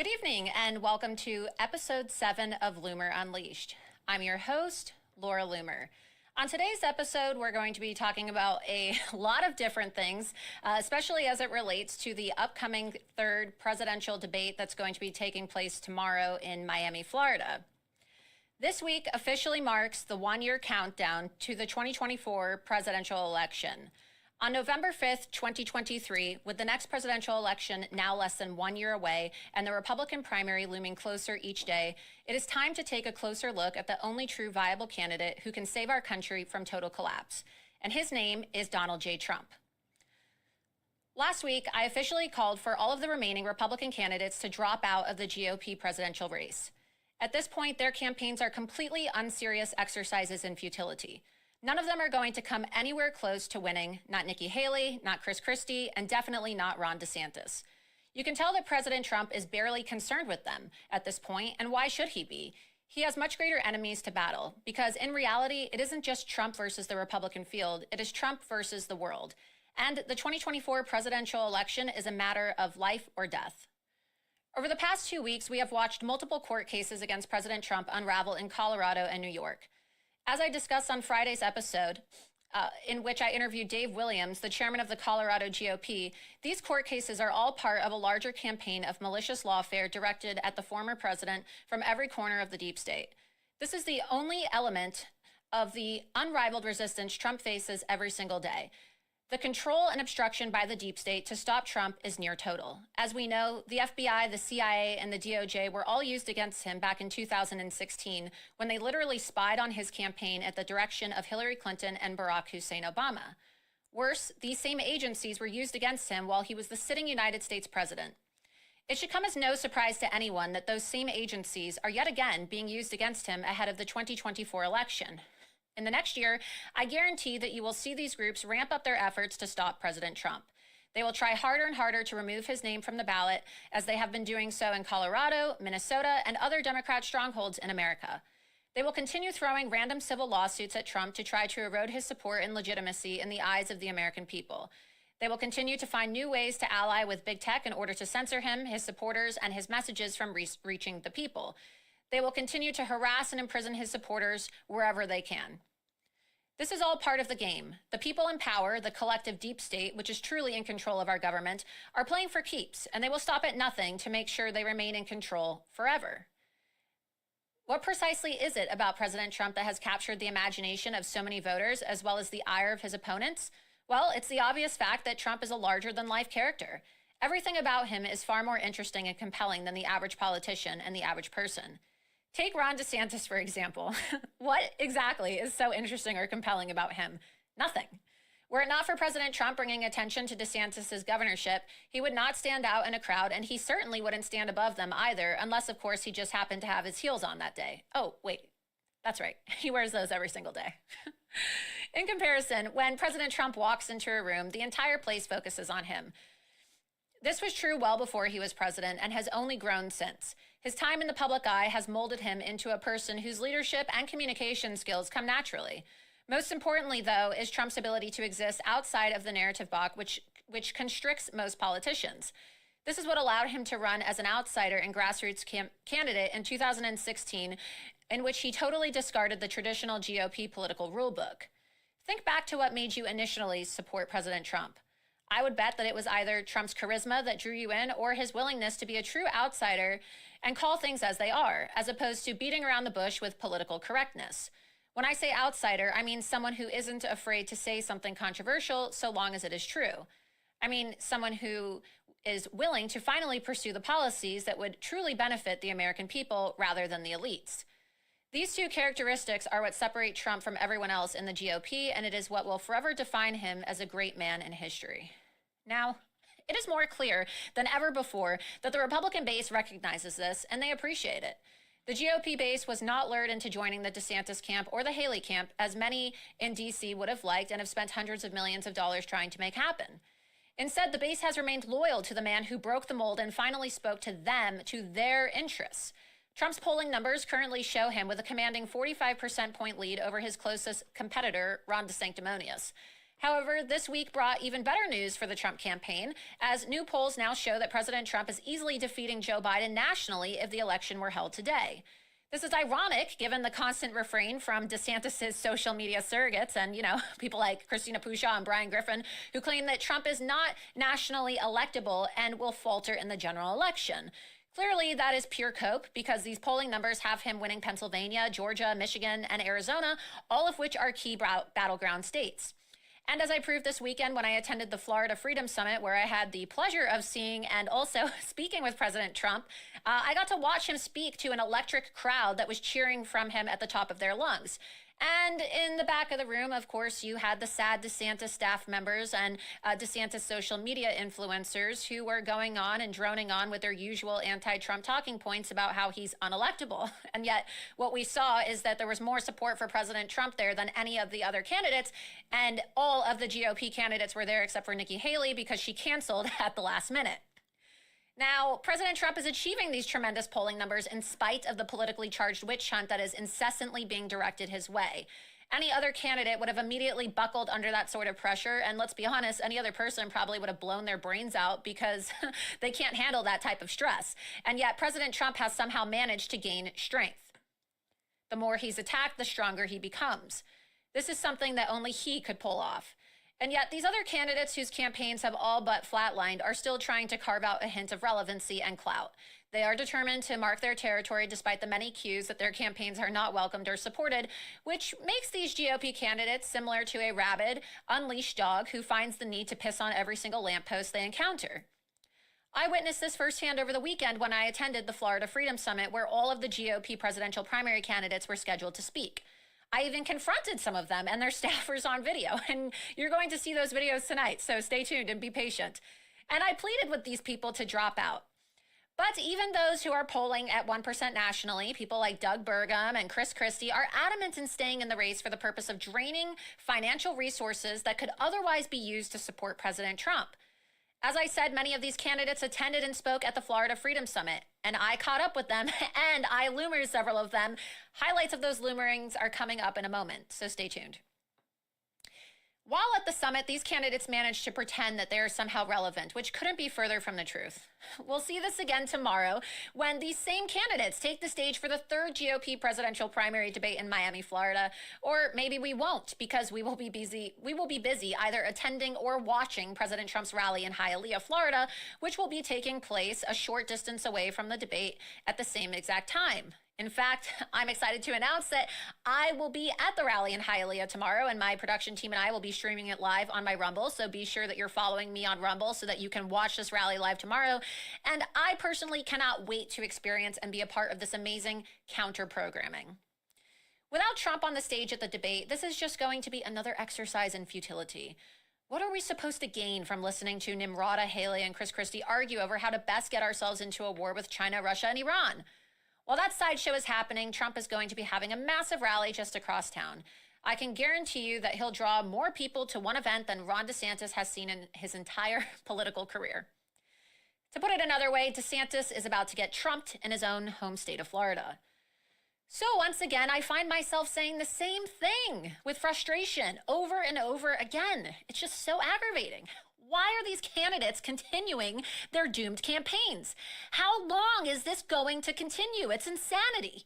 Good evening and welcome to episode 7 of Loomer Unleashed. I'm your host, Laura Loomer. On today's episode, we're going to be talking about a lot of different things, especially as it relates to the upcoming third presidential debate that's going to be taking place tomorrow in Miami, Florida. This week officially marks the one-year countdown to the 2024 presidential election. On November 5th, 2023, with the next presidential election now less than 1 year away and the Republican primary looming closer each day, it is time to take a closer look at the only true viable candidate who can save our country from total collapse. And his name is Donald J. Trump. Last week, I officially called for all of the remaining Republican candidates to drop out of the GOP presidential race. At this point, their campaigns are completely unserious exercises in futility. None of them are going to come anywhere close to winning, not Nikki Haley, not Chris Christie, and definitely not Ron DeSantis. You can tell that President Trump is barely concerned with them at this point, and why should he be? He has much greater enemies to battle, because in reality, it isn't just Trump versus the Republican field, it is Trump versus the world. And the 2024 presidential election is a matter of life or death. Over the past 2 weeks, we have watched multiple court cases against President Trump unravel in Colorado and New York. As I discussed on Friday's episode, in which I interviewed Dave Williams, the chairman of the Colorado GOP, these court cases are all part of a larger campaign of malicious lawfare directed at the former president from every corner of the deep state. This is the only element of the unrivaled resistance Trump faces every single day. The control and obstruction by the deep state to stop Trump is near total. As we know, the FBI, the CIA, and the DOJ were all used against him back in 2016 when they literally spied on his campaign at the direction of Hillary Clinton and Barack Hussein Obama. Worse, these same agencies were used against him while he was the sitting United States president. It should come as no surprise to anyone that those same agencies are yet again being used against him ahead of the 2024 election. In the next year, I guarantee that you will see these groups ramp up their efforts to stop President Trump. They will try harder and harder to remove his name from the ballot, as they have been doing so in Colorado, Minnesota, and other Democrat strongholds in America. They will continue throwing random civil lawsuits at Trump to try to erode his support and legitimacy in the eyes of the American people. They will continue to find new ways to ally with big tech in order to censor him, his supporters, and his messages from reaching the people. They will continue to harass and imprison his supporters wherever they can. This is all part of the game. The people in power, the collective deep state, which is truly in control of our government, are playing for keeps, and they will stop at nothing to make sure they remain in control forever. What precisely is it about President Trump that has captured the imagination of so many voters, as well as the ire of his opponents? Well, it's the obvious fact that Trump is a larger-than-life character. Everything about him is far more interesting and compelling than the average politician and the average person. Take Ron DeSantis, for example. What exactly is so interesting or compelling about him? Nothing. Were it not for President Trump bringing attention to DeSantis' governorship, he would not stand out in a crowd, and he certainly wouldn't stand above them either, unless, of course, he just happened to have his heels on that day. Oh, wait. That's right. He wears those every single day. In comparison, when President Trump walks into a room, the entire place focuses on him. This was true well before he was president and has only grown since. His time in the public eye has molded him into a person whose leadership and communication skills come naturally. Most importantly, though, is Trump's ability to exist outside of the narrative box, which constricts most politicians. This is what allowed him to run as an outsider and grassroots candidate in 2016, in which he totally discarded the traditional GOP political rulebook. Think back to what made you initially support President Trump. I would bet that it was either Trump's charisma that drew you in or his willingness to be a true outsider and call things as they are, as opposed to beating around the bush with political correctness. When I say outsider, I mean someone who isn't afraid to say something controversial so long as it is true. I mean someone who is willing to finally pursue the policies that would truly benefit the American people rather than the elites. These two characteristics are what separate Trump from everyone else in the GOP, and it is what will forever define him as a great man in history. Now, it is more clear than ever before that the Republican base recognizes this, and they appreciate it. The GOP base was not lured into joining the DeSantis camp or the Haley camp, as many in D.C. would have liked and have spent hundreds of millions of dollars trying to make happen. Instead, the base has remained loyal to the man who broke the mold and finally spoke to them, to their interests. Trump's polling numbers currently show him with a commanding 45% point lead over his closest competitor, Ron DeSanctimonious. However, this week brought even better news for the Trump campaign, as new polls now show that President Trump is easily defeating Joe Biden nationally if the election were held today. This is ironic, given the constant refrain from DeSantis' social media surrogates and, people like Christina Pushaw and Brian Griffin, who claim that Trump is not nationally electable and will falter in the general election. Clearly, that is pure coke, because these polling numbers have him winning Pennsylvania, Georgia, Michigan, and Arizona, all of which are key battleground states. And as I proved this weekend when I attended the Florida Freedom Summit, where I had the pleasure of seeing and also speaking with President Trump, I got to watch him speak to an electric crowd that was cheering from him at the top of their lungs. And in the back of the room, of course, you had the sad DeSantis staff members and DeSantis social media influencers who were going on and droning on with their usual anti-Trump talking points about how he's unelectable. And yet what we saw is that there was more support for President Trump there than any of the other candidates. And all of the GOP candidates were there except for Nikki Haley, because she canceled at the last minute. Now, President Trump is achieving these tremendous polling numbers in spite of the politically charged witch hunt that is incessantly being directed his way. Any other candidate would have immediately buckled under that sort of pressure. And let's be honest, any other person probably would have blown their brains out, because they can't handle that type of stress. And yet President Trump has somehow managed to gain strength. The more he's attacked, the stronger he becomes. This is something that only he could pull off. And yet these other candidates whose campaigns have all but flatlined are still trying to carve out a hint of relevancy and clout. They are determined to mark their territory despite the many cues that their campaigns are not welcomed or supported, which makes these GOP candidates similar to a rabid, unleashed dog who finds the need to piss on every single lamppost they encounter. I witnessed this firsthand over the weekend when I attended the Florida Freedom Summit, where all of the GOP presidential primary candidates were scheduled to speak. I even confronted some of them and their staffers on video, and you're going to see those videos tonight, so stay tuned and be patient. And I pleaded with these people to drop out. But even those who are polling at 1% nationally, people like Doug Burgum and Chris Christie, are adamant in staying in the race for the purpose of draining financial resources that could otherwise be used to support President Trump. As I said, many of these candidates attended and spoke at the Florida Freedom Summit, and I caught up with them, and I lumered several of them. Highlights of those lumerings are coming up in a moment, so stay tuned. While at the summit, these candidates managed to pretend that they are somehow relevant, which couldn't be further from the truth. We'll see this again tomorrow when these same candidates take the stage for the third GOP presidential primary debate in Miami, Florida. Or maybe we won't, because we will be busy either attending or watching President Trump's rally in Hialeah, Florida, which will be taking place a short distance away from the debate at the same exact time. In fact, I'm excited to announce that I will be at the rally in Hialeah tomorrow, and my production team and I will be streaming it live on my Rumble. So be sure that you're following me on Rumble so that you can watch this rally live tomorrow. And I personally cannot wait to experience and be a part of this amazing counter-programming. Without Trump on the stage at the debate, this is just going to be another exercise in futility. What are we supposed to gain from listening to Nimrata, Haley, and Chris Christie argue over how to best get ourselves into a war with China, Russia, and Iran? While that sideshow is happening, Trump is going to be having a massive rally just across town. I can guarantee you that he'll draw more people to one event than Ron DeSantis has seen in his entire political career. To put it another way, DeSantis is about to get trumped in his own home state of Florida. So once again, I find myself saying the same thing with frustration over and over again. It's just so aggravating. Why are these candidates continuing their doomed campaigns? How long is this going to continue? It's insanity.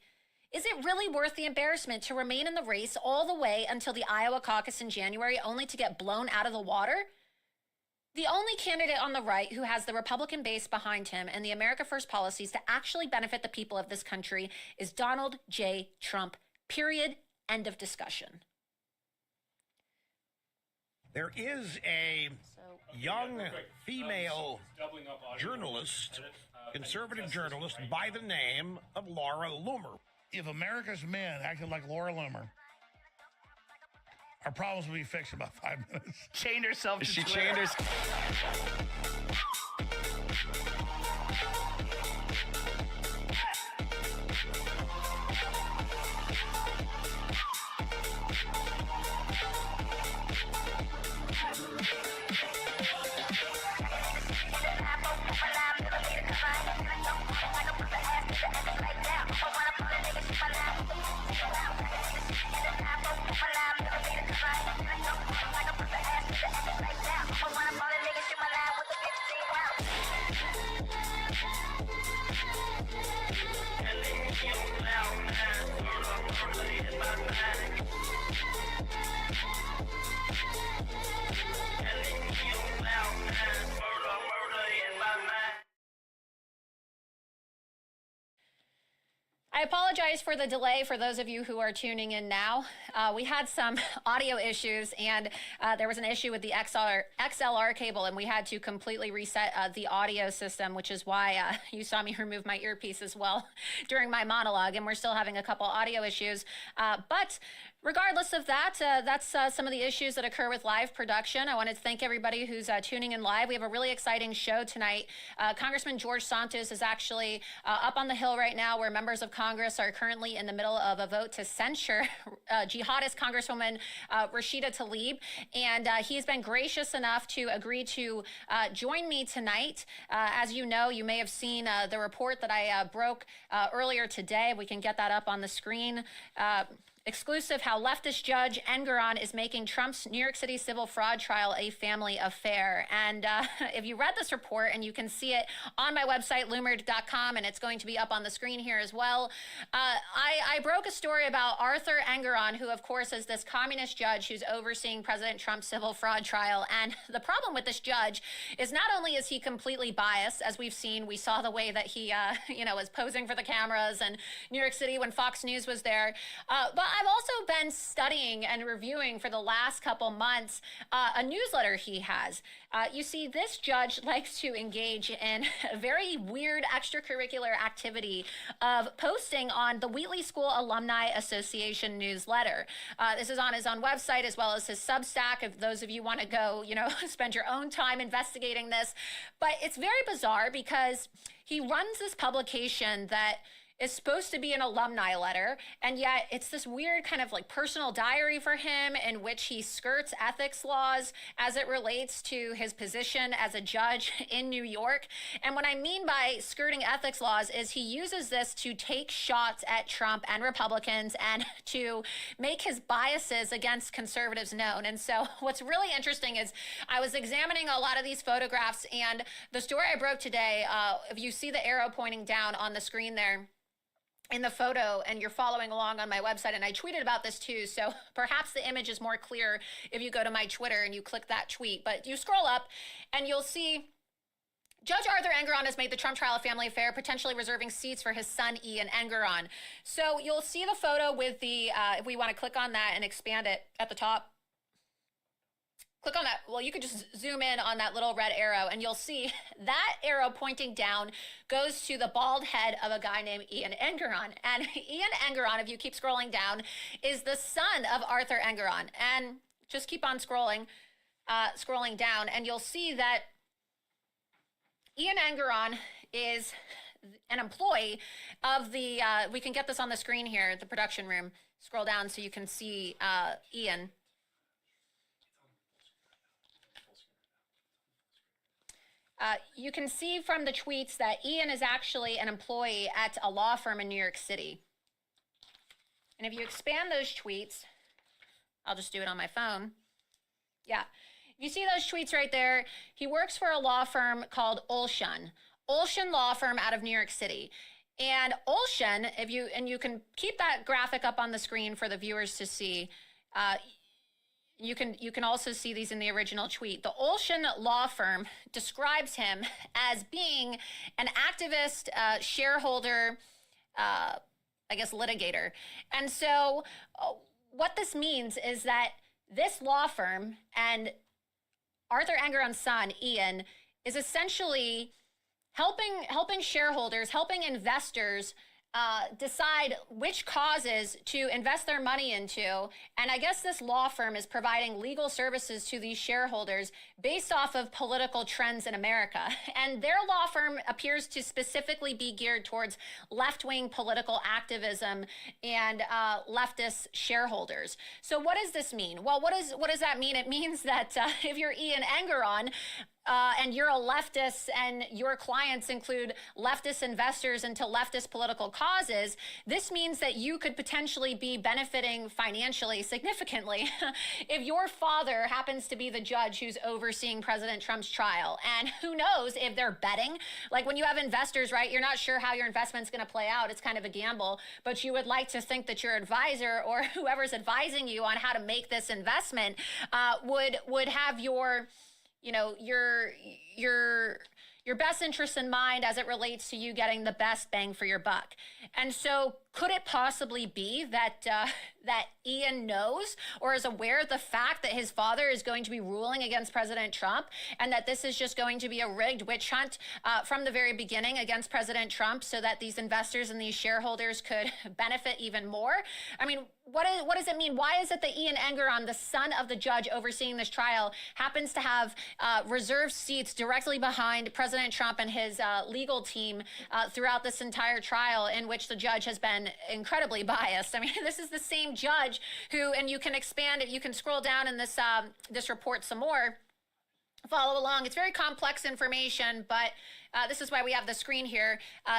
Is it really worth the embarrassment to remain in the race all the way until the Iowa caucus in January, only to get blown out of the water? The only candidate on the right who has the Republican base behind him and the America First policies to actually benefit the people of this country is Donald J. Trump. Period. End of discussion. There is a young female journalist, conservative journalist, by the name of Laura Loomer. If America's men acted like Laura Loomer, our problems would be fixed in about 5 minutes. Chained herself to Twitter. Chained herself. I apologize for the delay for those of you who are tuning in now. We had some audio issues, and there was an issue with the XLR cable, and we had to completely reset the audio system, which is why you saw me remove my earpiece as well during my monologue, and we're still having a couple audio issues. But regardless of that, that's some of the issues that occur with live production. I wanted to thank everybody who's tuning in live. We have a really exciting show tonight. Congressman George Santos is actually up on the Hill right now, where members of Congress are currently in the middle of a vote to censure jihadist Congresswoman Rashida Tlaib. And he's been gracious enough to agree to join me tonight. As you know, you may have seen the report that I broke earlier today. We can get that up on the screen. Exclusive, how leftist judge Engoron is making Trump's New York City civil fraud trial a family affair. And if you read this report, and you can see it on my website, loomer.com, and it's going to be up on the screen here as well. I broke a story about Arthur Engoron, who of course is this communist judge who's overseeing President Trump's civil fraud trial. And the problem with this judge is not only is he completely biased, as we've seen, we saw the way that he, was posing for the cameras in New York City when Fox News was there, but I've also been studying and reviewing for the last couple months a newsletter he has. You see, this judge likes to engage in a very weird extracurricular activity of posting on the Wheatley School Alumni Association newsletter. This is on his own website as well as his Substack, if those of you want to go, spend your own time investigating this. But it's very bizarre because he runs this publication that is supposed to be an alumni letter, and yet it's this weird kind of like personal diary for him in which he skirts ethics laws as it relates to his position as a judge in New York. And what I mean by skirting ethics laws is he uses this to take shots at Trump and Republicans and to make his biases against conservatives known. And so what's really interesting is I was examining a lot of these photographs, and the story I broke today, if you see the arrow pointing down on the screen there, in the photo, and you're following along on my website, and I tweeted about this too, so perhaps the image is more clear if you go to my Twitter and you click that tweet. But you scroll up and you'll see Judge Arthur Engoron has made the Trump trial a family affair, potentially reserving seats for his son, Ian Engoron. So you'll see the photo with the, if we want to click on that and expand it at the top, click on that. Well, you could just zoom in on that little red arrow, and you'll see that arrow pointing down goes to the bald head of a guy named Ian Engoron. And Ian Engoron, if you keep scrolling down, is the son of Arthur Engoron. And just keep on scrolling down, and you'll see that Ian Engoron is an employee of the, we can get this on the screen here, the production room. Scroll down so you can see Ian. You can see from the tweets that Ian is actually an employee at a law firm in New York City. And if you expand those tweets, I'll just do it on my phone. Yeah, you see those tweets right there. He works for a law firm called Olshan Law Firm out of New York City. And Olshan, you can keep that graphic up on the screen for the viewers to see. You can also see these in the original tweet. The Olshan Law Firm describes him as being an activist, shareholder, litigator. And so what this means is that this law firm and Arthur Engoron's son, Ian, is essentially helping shareholders, helping investors decide which causes to invest their money into. And I guess this law firm is providing legal services to these shareholders based off of political trends in America. And their law firm appears to specifically be geared towards left-wing political activism and leftist shareholders. So what does this mean? Well, what does that mean? It means that if you're Ian Engoron, and you're a leftist and your clients include leftist investors into leftist political causes, this means that you could potentially be benefiting financially significantly if your father happens to be the judge who's overseeing President Trump's trial. And who knows if they're betting. Like when you have investors, right, you're not sure how your investment's going to play out. It's kind of a gamble, but you would like to think that your advisor or whoever's advising you on how to make this investment would have your your best interest in mind as it relates to you getting the best bang for your buck. And so could it possibly be that that Ian knows or is aware of the fact that his father is going to be ruling against President Trump and that this is just going to be a rigged witch hunt from the very beginning against President Trump so that these investors and these shareholders could benefit even more? I mean, what does it mean? Why is it that Ian Engeron, the son of the judge overseeing this trial, happens to have reserved seats directly behind President Trump and his legal team throughout this entire trial, in which the judge has been incredibly biased? I mean, this is the same judge who, and you can expand it, you can scroll down in this this report some more, follow along. It's very complex information, but this is why we have the screen here.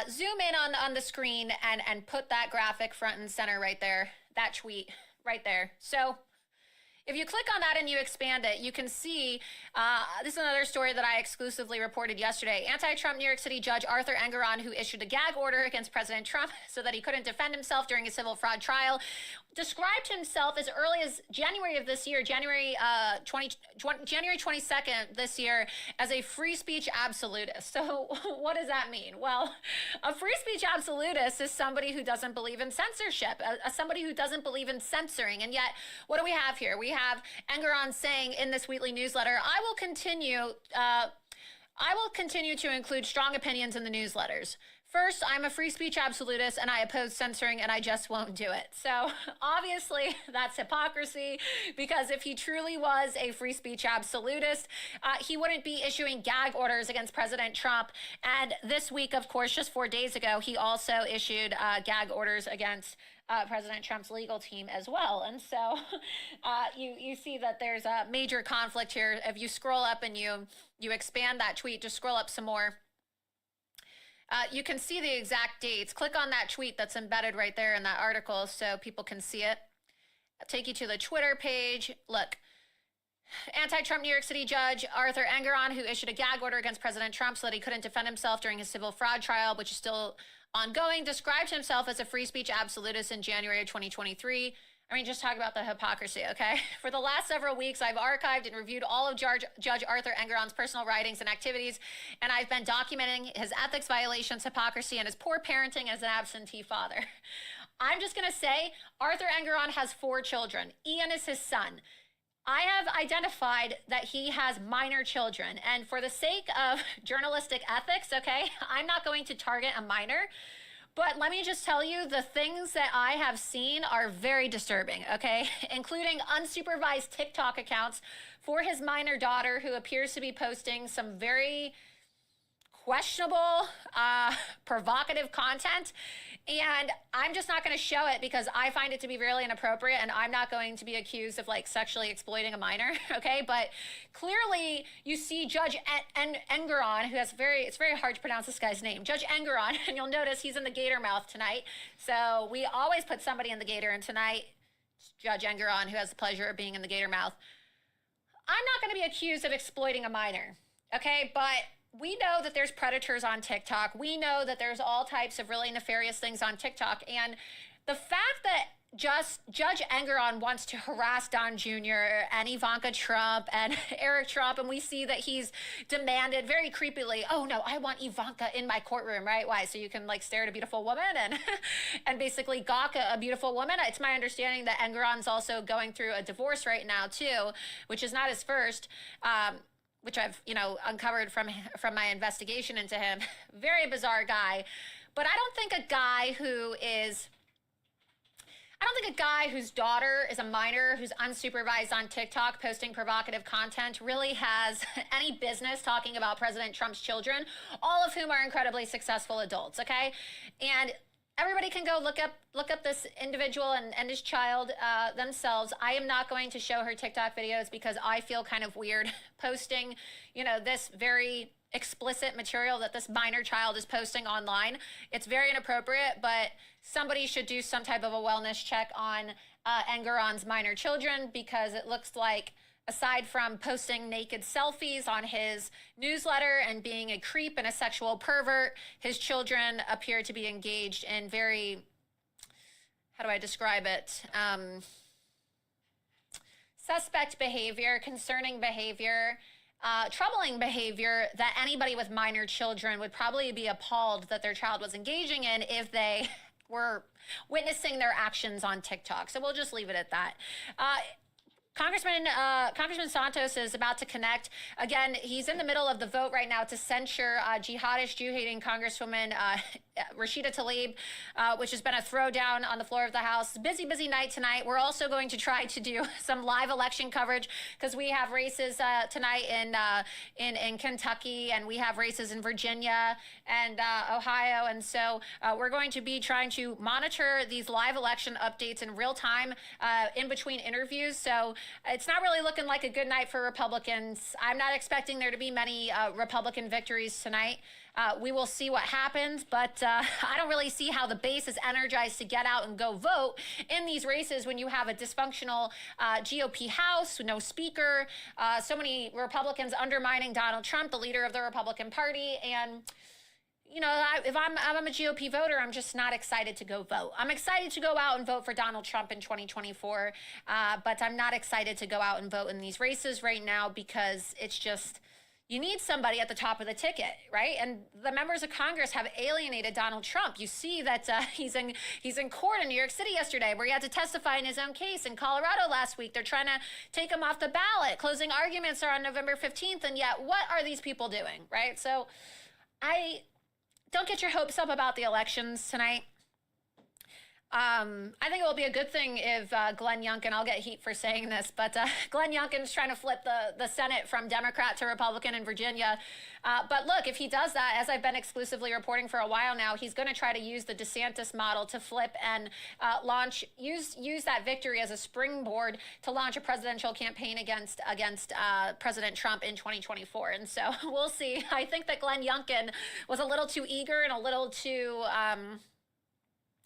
Zoom in on the screen and put that graphic front and center right there, that tweet right there. So if you click on that and you expand it, you can see, this is another story that I exclusively reported yesterday. Anti-Trump New York City Judge Arthur Engeron, who issued a gag order against President Trump so that he couldn't defend himself during a civil fraud trial, described himself as early as January of this year, January 22nd this year, as a free speech absolutist. So what does that mean? Well, a free speech absolutist is somebody who doesn't believe in censorship, somebody who doesn't believe in censoring. And yet, what do we have here? We have Engeron saying in this weekly newsletter, I will continue to include strong opinions in the newsletters. First, I'm a free speech absolutist and I oppose censoring and I just won't do it. So obviously that's hypocrisy, because if he truly was a free speech absolutist, he wouldn't be issuing gag orders against President Trump. And this week, of course, just 4 days ago, he also issued gag orders against President Trump's legal team as well. And so you see that there's a major conflict here. If you scroll up and you expand that tweet, just scroll up some more. You can see the exact dates. Click on that tweet that's embedded right there in that article so people can see it. I'll take you to the Twitter page. Look, anti-Trump New York City Judge Arthur Engeron, who issued a gag order against President Trump so that he couldn't defend himself during his civil fraud trial, which is still ongoing, described himself as a free speech absolutist in January of 2023. I mean, just talk about the hypocrisy, okay? For the last several weeks, I've archived and reviewed all of Judge Arthur Engeron's personal writings and activities, and I've been documenting his ethics violations, hypocrisy, and his poor parenting as an absentee father. I'm just going to say, Arthur Engeron has 4 children. Ian is his son. I have identified that he has minor children, and for the sake of journalistic ethics, okay, I'm not going to target a minor. But let me just tell you, the things that I have seen are very disturbing, okay? Including unsupervised TikTok accounts for his minor daughter, who appears to be posting some very questionable, provocative content. And I'm just not going to show it because I find it to be really inappropriate, and I'm not going to be accused of like sexually exploiting a minor, okay? But clearly you see Judge Engeron, who has it's very hard to pronounce this guy's name, Judge Engeron, and you'll notice he's in the gator mouth tonight. So we always put somebody in the gator, and tonight it's Judge Engeron, who has the pleasure of being in the gator mouth. I'm not going to be accused of exploiting a minor, okay? But we know that there's predators on TikTok. We know that there's all types of really nefarious things on TikTok. And the fact that Judge Engeron wants to harass Don Jr. and Ivanka Trump and Eric Trump, and we see that he's demanded very creepily, oh no, I want Ivanka in my courtroom, right? Why? So you can like stare at a beautiful woman and basically gawk a beautiful woman. It's my understanding that Engeron's also going through a divorce right now too, which is not his first. Which I've, uncovered from my investigation into him. Very bizarre guy. But I don't think a guy whose daughter is a minor, who's unsupervised on TikTok posting provocative content, really has any business talking about President Trump's children, all of whom are incredibly successful adults, okay? And everybody can go look up this individual and his child themselves. I am not going to show her TikTok videos because I feel kind of weird posting, this very explicit material that this minor child is posting online. It's very inappropriate, but somebody should do some type of a wellness check on Engoron's minor children, because it looks like, aside from posting naked selfies on his newsletter and being a creep and a sexual pervert, his children appear to be engaged in very, how do I describe it? Suspect behavior, concerning behavior, troubling behavior that anybody with minor children would probably be appalled that their child was engaging in if they were witnessing their actions on TikTok. So we'll just leave it at that. Congressman Santos is about to connect. Again, he's in the middle of the vote right now to censure jihadist, Jew-hating Congresswoman Rashida Tlaib, which has been a throwdown on the floor of the House. Busy night tonight. We're also going to try to do some live election coverage because we have races tonight in Kentucky, and we have races in Virginia and Ohio. And so we're going to be trying to monitor these live election updates in real time in between interviews. So it's not really looking like a good night for Republicans. I'm not expecting there to be many Republican victories tonight. We will see what happens, but I don't really see how the base is energized to get out and go vote in these races when you have a dysfunctional GOP House with no speaker, so many Republicans undermining Donald Trump, the leader of the Republican Party, and if I'm a GOP voter, I'm just not excited to go vote. I'm excited to go out and vote for Donald Trump in 2024, but I'm not excited to go out and vote in these races right now because it's just, you need somebody at the top of the ticket, right? And the members of Congress have alienated Donald Trump. You see that he's in court in New York City yesterday where he had to testify in his own case. In Colorado last week, they're trying to take him off the ballot. Closing arguments are on November 15th, and yet what are these people doing, right? So don't get your hopes up about the elections tonight. I think it will be a good thing if Glenn Youngkin, I'll get heat for saying this, but Glenn Youngkin's trying to flip the Senate from Democrat to Republican in Virginia. But look, if he does that, as I've been exclusively reporting for a while now, he's going to try to use the DeSantis model to flip and use that victory as a springboard to launch a presidential campaign against President Trump in 2024. And so we'll see. I think that Glenn Youngkin was a little too eager and a little too...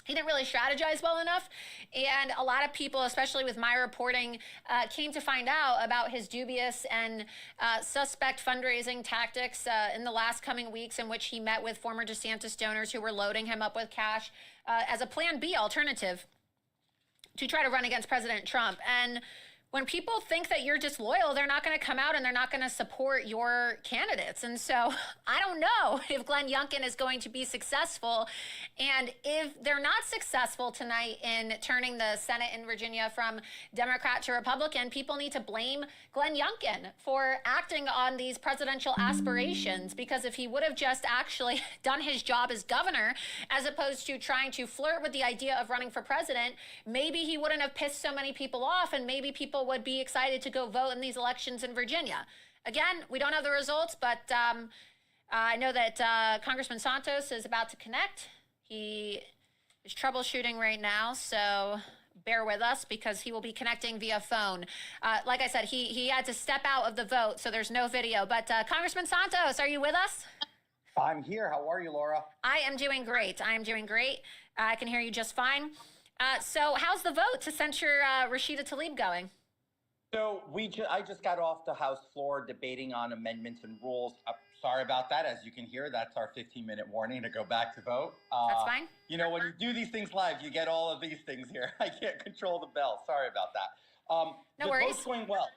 he didn't really strategize well enough. And a lot of people, especially with my reporting, came to find out about his dubious and suspect fundraising tactics in the last coming weeks, in which he met with former DeSantis donors who were loading him up with cash as a Plan B alternative to try to run against President Trump. And when people think that you're disloyal, they're not going to come out and they're not going to support your candidates. And so I don't know if Glenn Youngkin is going to be successful. And if they're not successful tonight in turning the Senate in Virginia from Democrat to Republican, people need to blame Glenn Youngkin for acting on these presidential aspirations. Because if he would have just actually done his job as governor, as opposed to trying to flirt with the idea of running for president, maybe he wouldn't have pissed so many people off, and maybe people would be excited to go vote in these elections in Virginia. Again, we don't have the results, but I know that Congressman Santos is about to connect. He is troubleshooting right now, so bear with us because he will be connecting via phone. Like I said, he had to step out of the vote, so there's no video. But Congressman Santos, are you with us? I'm here. How are you, Laura? I am doing great. I can hear you just fine. So how's the vote to censure Rashida Tlaib going? So I just got off the House floor debating on amendments and rules. Sorry about that. As you can hear, that's our 15-minute warning to go back to vote. That's fine. When you do these things live, you get all of these things here. I can't control the bell. Sorry about that. No worries. The vote's going well.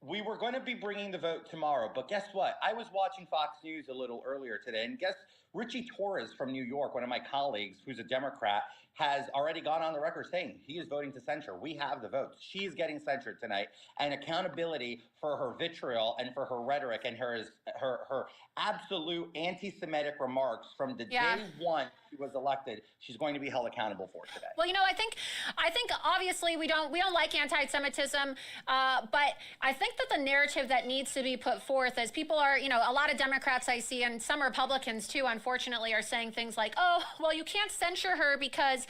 We were going to be bringing the vote tomorrow, but guess what? I was watching Fox News a little earlier today, and guess Richie Torres from New York, one of my colleagues who's a Democrat, has already gone on the record saying he is voting to censure. We have the votes. She's getting censured tonight, and accountability for her vitriol and for her rhetoric and her absolute anti-Semitic remarks from the day one she was elected, she's going to be held accountable for today. Well, I think obviously we don't like anti-Semitism, but I think that the narrative that needs to be put forth as people are, a lot of Democrats I see, and some Republicans too, unfortunately, unfortunately are saying things like, oh, well, you can't censure her because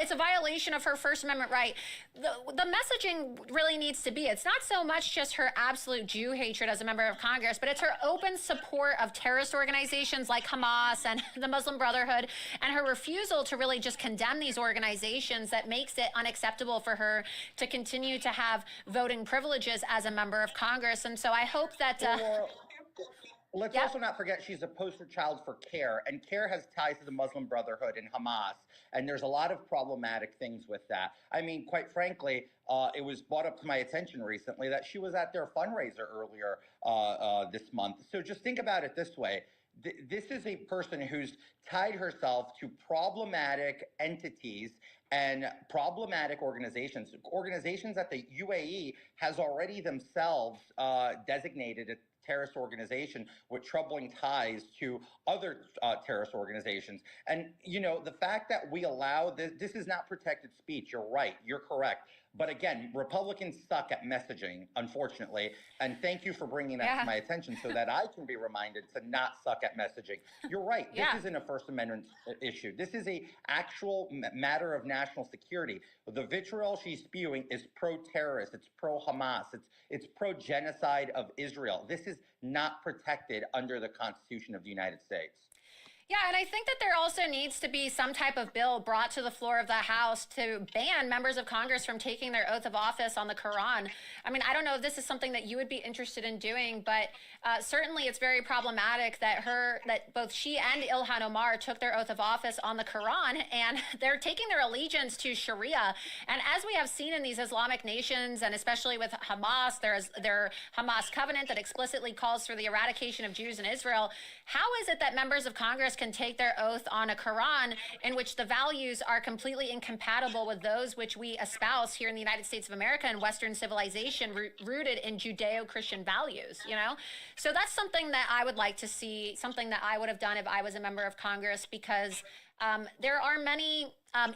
it's a violation of her First Amendment right. The messaging really needs to be, it's not so much just her absolute Jew hatred as a member of Congress, but it's her open support of terrorist organizations like Hamas and the Muslim Brotherhood, and her refusal to really just condemn these organizations that makes it unacceptable for her to continue to have voting privileges as a member of Congress. And so I hope that... Let's also not forget she's a poster child for CARE, and CARE has ties to the Muslim Brotherhood and Hamas, and there's a lot of problematic things with that. I mean, quite frankly, it was brought up to my attention recently that she was at their fundraiser earlier this month. So just think about it this way. This is a person who's tied herself to problematic entities and problematic organizations that the UAE has already themselves designated a terrorist organization with troubling ties to other terrorist organizations. And, you know, the fact that we allow this is not protected speech. You're right. You're correct. But again, Republicans suck at messaging, unfortunately. And thank you for bringing that to my attention so that I can be reminded to not suck at messaging. You're right. This isn't a First Amendment issue. This is a actual matter of national security. The vitriol she's spewing is pro-terrorist. It's pro-Hamas. It's pro-genocide of Israel. This is not protected under the Constitution of the United States. Yeah, and I think that there also needs to be some type of bill brought to the floor of the House to ban members of Congress from taking their oath of office on the Quran. I mean, I don't know if this is something that you would be interested in doing, but certainly it's very problematic that both she and Ilhan Omar took their oath of office on the Quran, and they're taking their allegiance to Sharia. And as we have seen in these Islamic nations, and especially with Hamas, their Hamas covenant that explicitly calls for the eradication of Jews in Israel. How is it that members of Congress can take their oath on a Quran in which the values are completely incompatible with those which we espouse here in the United States of America and Western civilization, rooted in Judeo-Christian values, you know? So that's something that I would like to see, something that I would have done if I was a member of Congress, because there are many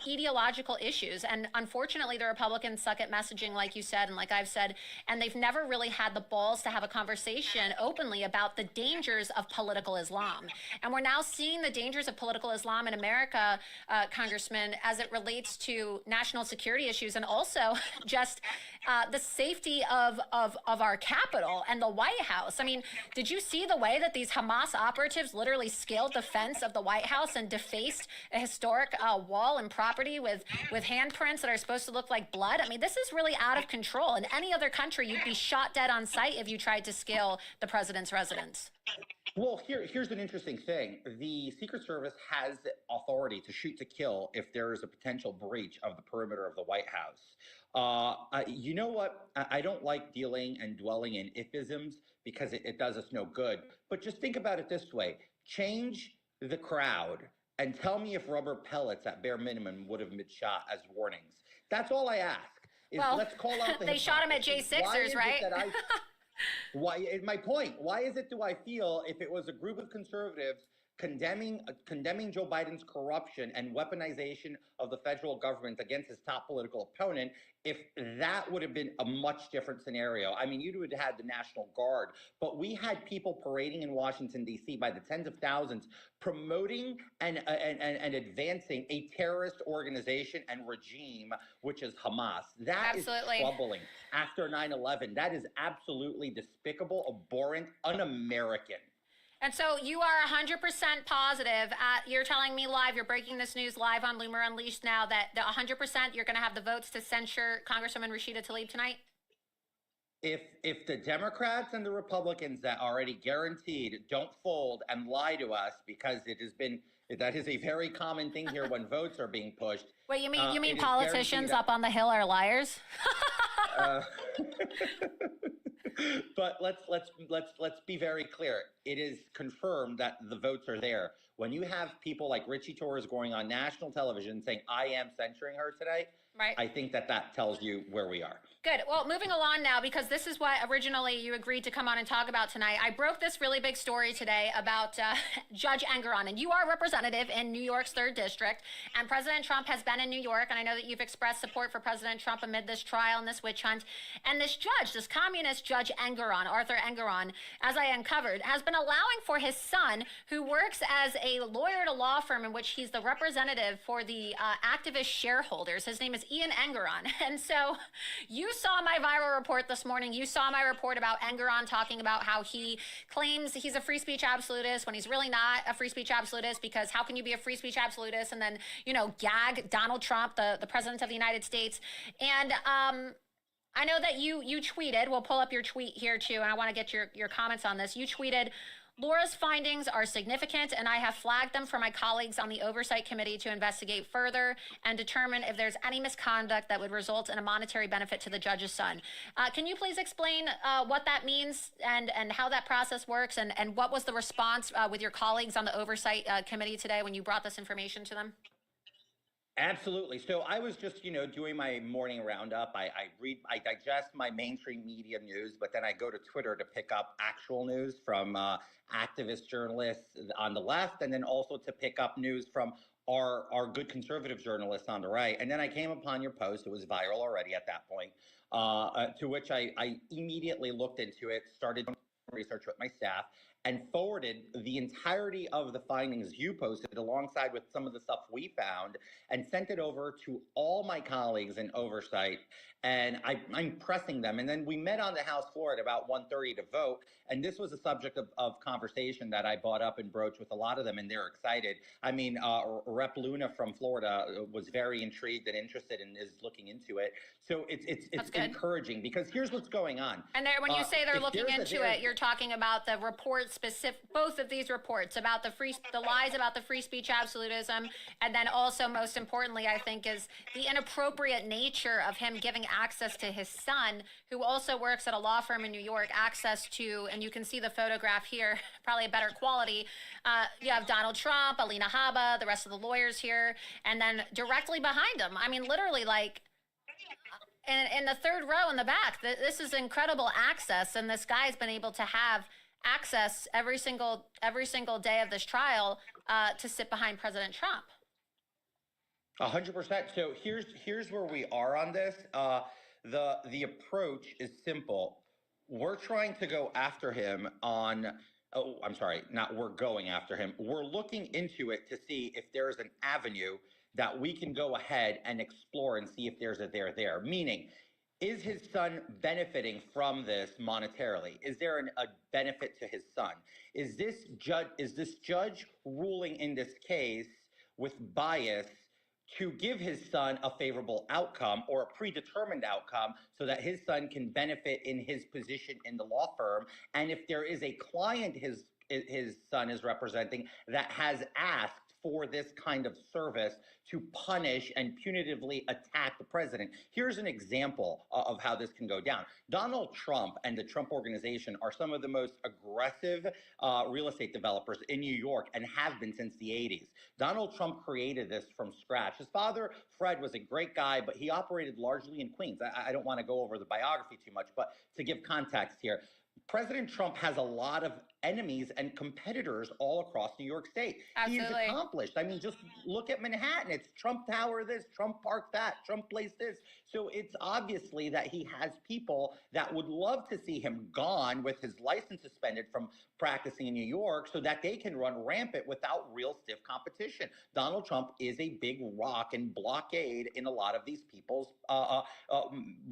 ideological issues. And unfortunately, the Republicans suck at messaging, like you said, and like I've said, and they've never really had the balls to have a conversation openly about the dangers of political Islam. And we're now seeing the dangers of political Islam in America, Congressman, as it relates to national security issues, and also just the safety of our Capitol and the White House. I mean, did you see the way that these Hamas operatives literally scaled the fence of the White House and defaced a historic wall and property with handprints that are supposed to look like blood? I mean, this is really out of control. In any other country, you'd be shot dead on sight if you tried to scale the president's residence. Well, here's an interesting thing. The Secret Service has authority to shoot to kill if there is a potential breach of the perimeter of the White House. You know what? I don't like dealing and dwelling in ifisms because it does us no good. But just think about it this way. Change the crowd and tell me if rubber pellets at bare minimum would have been shot as warnings. That's all I ask. Well, let's call out the they shot him at J6ers, right? My point, why is it do I feel if it was a group of conservatives condemning Joe Biden's corruption and weaponization of the federal government against his top political opponent, if that would have been a much different scenario? I mean, you would have had the National Guard, but we had people parading in Washington, D.C. by the tens of thousands promoting and advancing a terrorist organization and regime, which is Hamas. That is troubling. After 9/11, that is absolutely despicable, abhorrent, un-American. And so you are 100% positive. You're telling me live, you're breaking this news live on Loomer Unleashed now, that the 100% you're going to have the votes to censure Congresswoman Rashida Tlaib tonight? If the Democrats and the Republicans that already guaranteed don't fold and lie to us, because that is a very common thing here when votes are being pushed. Wait, you mean politicians up on the Hill are liars? But let's be very clear. It is confirmed that the votes are there. When you have people like Richie Torres going on national television saying, "I am censuring her today," Right. I think that tells you where we are. Good. Well, moving along now, because this is what originally you agreed to come on and talk about tonight. I broke this really big story today about Judge Engoron, and you are a representative in New York's 3rd District, and President Trump has been in New York, and I know that you've expressed support for President Trump amid this trial and this witch hunt. And this judge, this communist Judge Engoron, Arthur Engoron, as I uncovered, has been allowing for his son, who works as a lawyer at a law firm in which he's the representative for the activist shareholders. His name is Ian Engoron. And so you saw my viral report this morning. You saw my report about Engoron talking about how he claims he's a free speech absolutist when he's really not a free speech absolutist, because how can you be a free speech absolutist and then, gag Donald Trump, the president of the United States? And I know that you tweeted, we'll pull up your tweet here too, and I want to get your comments on this. You tweeted, "Laura's findings are significant, and I have flagged them for my colleagues on the Oversight Committee to investigate further and determine if there's any misconduct that would result in a monetary benefit to the judge's son." Can you please explain what that means and how that process works, and what was the response with your colleagues on the Oversight Committee today when you brought this information to them? Absolutely. So I was just, doing my morning roundup. I digest my mainstream media news, but then I go to Twitter to pick up actual news from activist journalists on the left, and then also to pick up news from our good conservative journalists on the right. And then I came upon your post. It was viral already at that point, to which I immediately looked into it, started research with my staff, and forwarded the entirety of the findings you posted alongside with some of the stuff we found, and sent it over to all my colleagues in Oversight. And I'm pressing them. And then we met on the House floor at about 1:30 to vote. And this was a subject of conversation that I brought up and broached with a lot of them, and they're excited. I mean, Rep. Luna from Florida was very intrigued and interested and is looking into it. So it's encouraging, because here's what's going on. And when you say they're looking into it, you're talking about the report specific, both of these reports about the lies about the free speech absolutism, and then also, most importantly, I think, is the inappropriate nature of him giving access to his son, who also works at a law firm in New York, access to, and you can see the photograph here, probably a better quality. You have Donald Trump, Alina Habba, the rest of the lawyers here, and then directly behind him, I mean, literally, like, in the 3rd row in the back, this is incredible access, and this guy's been able to have access every single day of this trial to sit behind President Trump. 100%. So here's where we are on this. The approach is simple. We're trying to go after him on. Oh, I'm sorry. Not we're going after him. We're looking into it to see if there's an avenue that we can go ahead and explore and see if there's a there. Meaning, is his son benefiting from this monetarily? Is there a benefit to his son? Is this judge ruling in this case with bias to give his son a favorable outcome or a predetermined outcome so that his son can benefit in his position in the law firm? And if there is a client his son is representing that has asked for this kind of service to punish and punitively attack the president. Here's an example of how this can go down. Donald Trump and the Trump Organization are some of the most aggressive real estate developers in New York, and have been since the 80s. Donald Trump created this from scratch. His father, Fred, was a great guy, but he operated largely in Queens. I don't want to go over the biography too much, but to give context here, President Trump has a lot of enemies and competitors all across New York State. Absolutely. He's accomplished. I mean, just look at Manhattan. It's Trump Tower this, Trump Park that, Trump Place this. So it's obviously that he has people that would love to see him gone with his license suspended from practicing in New York so that they can run rampant without real stiff competition. Donald Trump is a big rock and blockade in a lot of these people's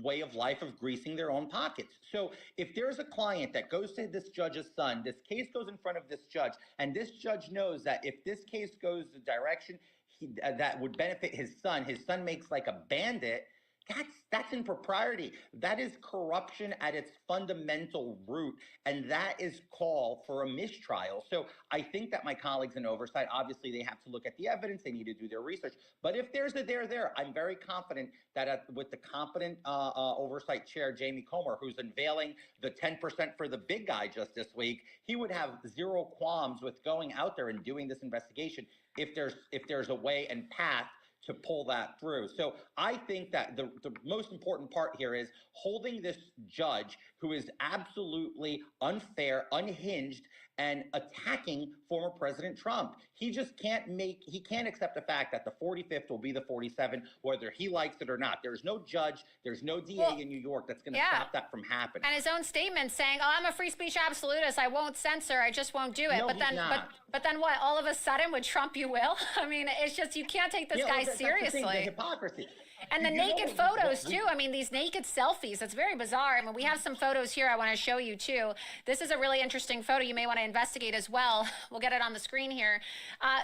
way of life of greasing their own pockets. So if there's a client that goes to this judge's son, this case goes in front of this judge, and this judge knows that if this case goes the direction that would benefit his son makes like a bandit, that's impropriety. That is corruption at its fundamental root, and that is call for a mistrial. So I think that my colleagues in Oversight, obviously they have to look at the evidence, they need to do their research. But if there's a there, I'm very confident that with the competent Oversight Chair, Jamie Comer, who's unveiling the 10% for the big guy just this week, he would have zero qualms with going out there and doing this investigation if there's a way and path to pull that through. So I think that the most important part here is holding this judge who is absolutely unfair, unhinged, and attacking former President Trump. He just he can't accept the fact that the 45th will be the 47, whether he likes it or not. There's no judge, there's no DA in New York that's going to stop that from happening. And his own statement saying, "Oh, I'm a free speech absolutist. I won't censor. I just won't do it." No, but then, he's not. but then what? All of a sudden, with Trump, you will? I mean, it's just you can't take this guy that's seriously. the thing, the hypocrisy. And the naked photos too. I mean, these naked selfies. It's very bizarre. I mean, we have some photos here I want to show you too. This is a really interesting photo you may want to investigate as well. We'll get it on the screen here.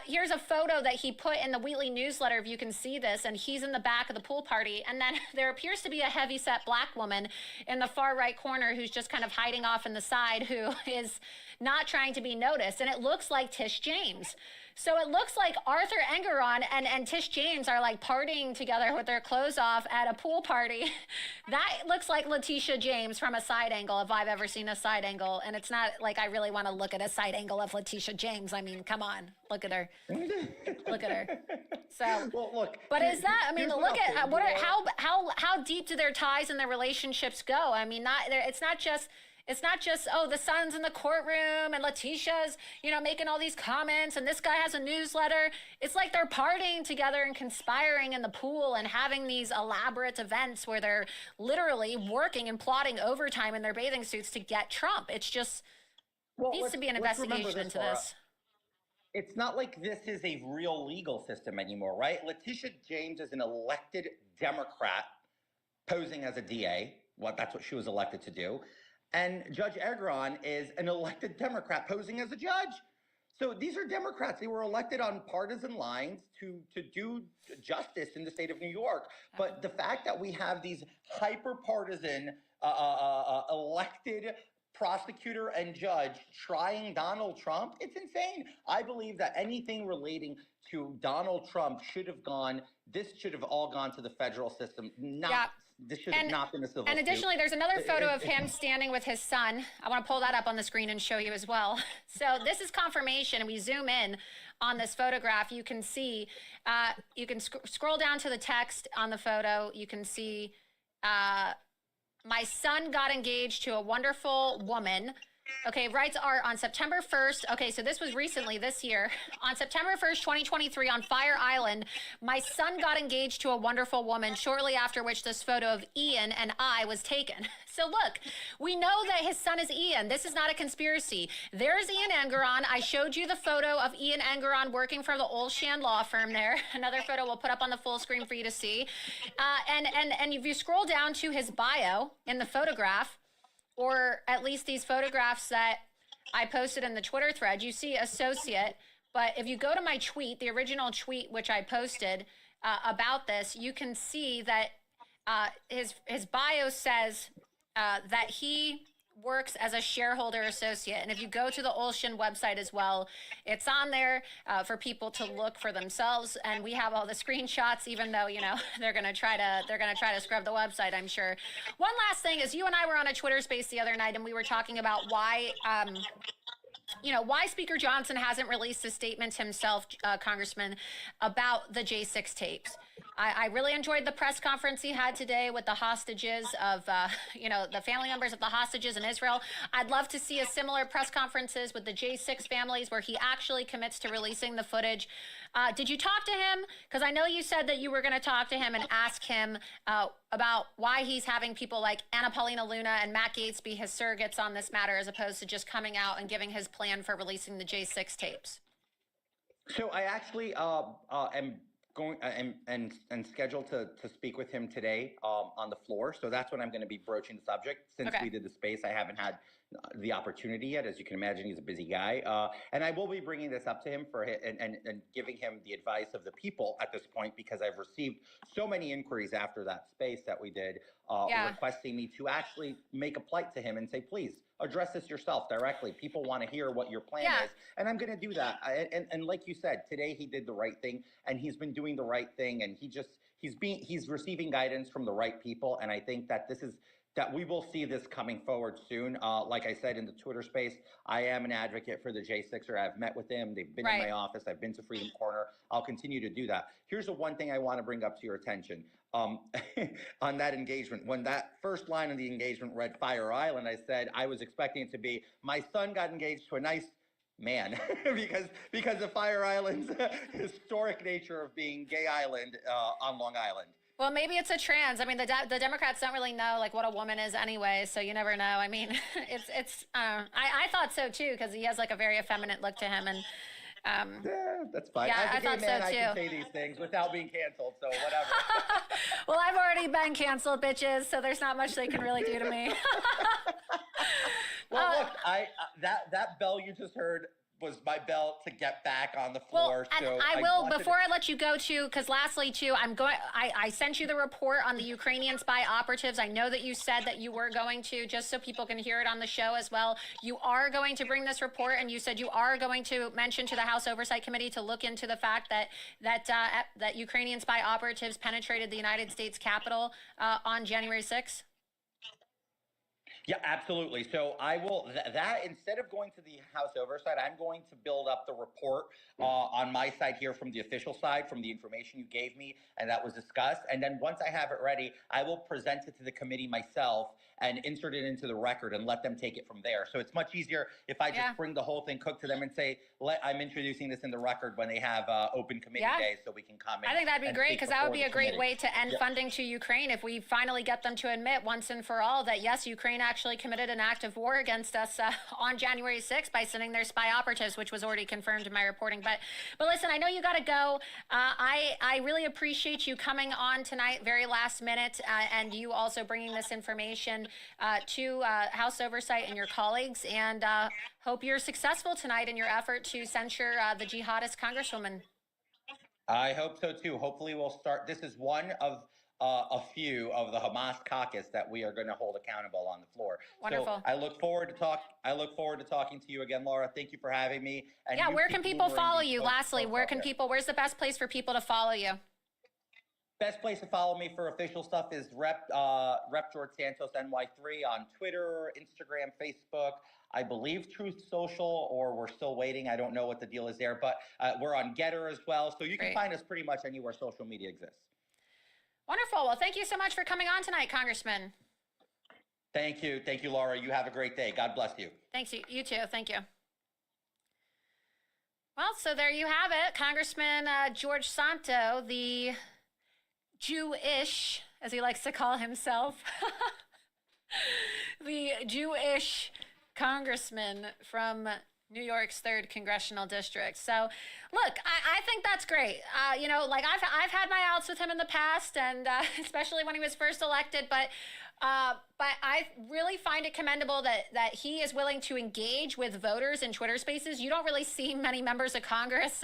Here's a photo that he put in the Wheatley newsletter, if you can see this, and he's in the back of the pool party. And then there appears to be a heavyset black woman in the far right corner who's just kind of hiding off in the side, who is not trying to be noticed. And it looks like Tish James. So it looks like Arthur Engeron and Tish James are like partying together with their clothes off at a pool party. That looks like Letitia James from a side angle, if I've ever seen a side angle. And it's not like I really want to look at a side angle of Letitia James. I mean, come on, look at her. Look at her. So, well, look. But is that? I mean, look at how deep do their ties and their relationships go? I mean, it's not just. It's not just, oh, the son's in the courtroom and Letitia's, making all these comments and this guy has a newsletter. It's like they're partying together and conspiring in the pool and having these elaborate events where they're literally working and plotting overtime in their bathing suits to get Trump. It's just, needs to be an investigation into this. It's not like this is a real legal system anymore, right? Letitia James is an elected Democrat posing as a DA. Well, that's what she was elected to do. And Judge Engeron is an elected Democrat posing as a judge. So these are Democrats. They were elected on partisan lines to do justice in the state of New York. But the fact that we have these hyper-partisan elected prosecutor and judge trying Donald Trump, it's insane. I believe that anything relating to Donald Trump should have all gone to the federal system, This should have not been a civil suit. And additionally, there's another photo of him standing with his son. I want to pull that up on the screen and show you as well. So this is confirmation. We zoom in on this photograph. You can see, you can scroll down to the text on the photo. You can see, my son got engaged to a wonderful woman. Okay, writes Art on September 1st. Okay, so this was recently this year. On September 1st, 2023 on Fire Island, my son got engaged to a wonderful woman, shortly after which this photo of Ian and I was taken. So look, we know that his son is Ian. This is not a conspiracy. There's Ian Engeron. I showed you the photo of Ian Engeron working for the Olshan law firm there. Another photo we'll put up on the full screen for you to see. And if you scroll down to his bio in the photograph, or at least these photographs that I posted in the Twitter thread, you see associate. But if you go to my tweet, the original tweet which I posted about this, you can see that his bio says that he works as a shareholder associate. And if you go to the Olshan website as well, it's on there for people to look for themselves. And we have all the screenshots, even though, they're going to try to scrub the website, I'm sure. One last thing is, you and I were on a Twitter space the other night and we were talking about why Speaker Johnson hasn't released a statement himself, Congressman, about the J6 tapes. I really enjoyed the press conference he had today with the hostages of, the family members of the hostages in Israel. I'd love to see a similar press conferences with the J6 families where he actually commits to releasing the footage. Did you talk to him? Because I know you said that you were going to talk to him and ask him about why he's having people like Anna Paulina Luna and Matt Gaetz be his surrogates on this matter, as opposed to just coming out and giving his plan for releasing the J6 tapes. So I actually am going and scheduled to speak with him today on the floor. So that's when I'm going to be broaching the subject. Since we did the space, I haven't had the opportunity yet. As you can imagine, he's a busy guy. And I will be bringing this up to him and giving him the advice of the people at this point, because I've received so many inquiries after that space that we did, requesting me to actually make a plight to him and say, please, address this yourself directly. People want to hear what your plan is. And I'm going to do that. And like you said, today he did the right thing, and he's been doing the right thing. And he's receiving guidance from the right people. And I think that this is that we will see this coming forward soon. Like I said in the Twitter space, I am an advocate for the J6er. I've met with them. They've been in my office. I've been to Freedom Corner. I'll continue to do that. Here's the one thing I want to bring up to your attention. On that engagement, when that first line of the engagement read Fire Island, I said I was expecting it to be, my son got engaged to a nice man, because of Fire Island's historic nature of being gay island on Long Island. Well, maybe it's a trans. I mean, the Democrats don't really know like what a woman is anyway, so you never know. I mean, I thought so too, because he has like a very effeminate look to him, and yeah, that's fine. Yeah, As a gay man, so I too. can say these things without being canceled, so whatever. Well, I've already been canceled, bitches, so there's not much they can really do to me. Well, look, that bell you just heard was my bell to get back on the floor. Well, and I will, before I let you go too, because lastly too, I sent you the report on the Ukrainian spy operatives. I know that you said that you were going to, just so people can hear it on the show as well. You are going to bring this report, and you said you are going to mention to the House Oversight Committee to look into the fact that Ukrainian spy operatives penetrated the United States Capitol on January 6th. Yeah, absolutely. So I will, that instead of going to the House Oversight, I'm going to build up the report on my side here from the official side, from the information you gave me and that was discussed. And then once I have it ready, I will present it to the committee myself and insert it into the record and let them take it from there. So it's much easier if I just bring the whole thing cooked to them and say, I'm introducing this in the record when they have open committee days so we can comment. I think that'd be great, because that would be a great way to end funding to Ukraine if we finally get them to admit once and for all that, yes, Ukraine actually committed an act of war against us on January 6th by sending their spy operatives, which was already confirmed in my reporting. But listen, I know you got to go. I really appreciate you coming on tonight, very last minute, and you also bringing this information to House Oversight and your colleagues, and hope you're successful tonight in your effort to censure the jihadist congresswoman. I hope so too. Hopefully we'll start. This is one of a few of the Hamas caucus that we are going to hold accountable on the floor. Wonderful. So I look forward to talking to you again, Laura. Thank you for having me. And yeah, where can people follow you? Lastly, where's the best place for people to follow you? Best place to follow me for official stuff is Rep George Santos NY3 on Twitter, Instagram, Facebook. I believe Truth Social, or we're still waiting. I don't know what the deal is there, but we're on Getter as well. So you can find us pretty much anywhere social media exists. Wonderful. Well, thank you so much for coming on tonight, Congressman. Thank you. Thank you, Laura. You have a great day. God bless you. Thanks. You too. Thank you. Well, so there you have it. Congressman George Santos, the Jewish, as he likes to call himself, the Jewish congressman from New York's 3rd Congressional District. So, look, I think that's great. You know, like I've had my outs with him in the past, and especially when he was first elected, but I really find it commendable that he is willing to engage with voters in Twitter Spaces. You don't really see many members of Congress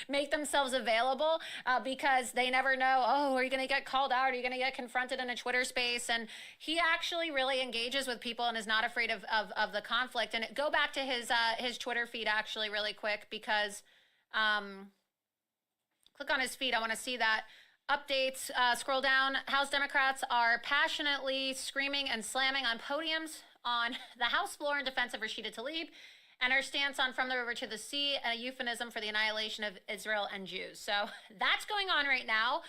make themselves available because they never know, are you going to get called out? Are you going to get confronted in a Twitter Space? And he actually really engages with people and is not afraid of the conflict. And go back to his Twitter feed actually really quick, because click on his feed. I want to see that. Updates, scroll down. House Democrats are passionately screaming and slamming on podiums on the House floor in defense of Rashida Tlaib and her stance on From the River to the Sea, a euphemism for the annihilation of Israel and Jews. So that's going on right now.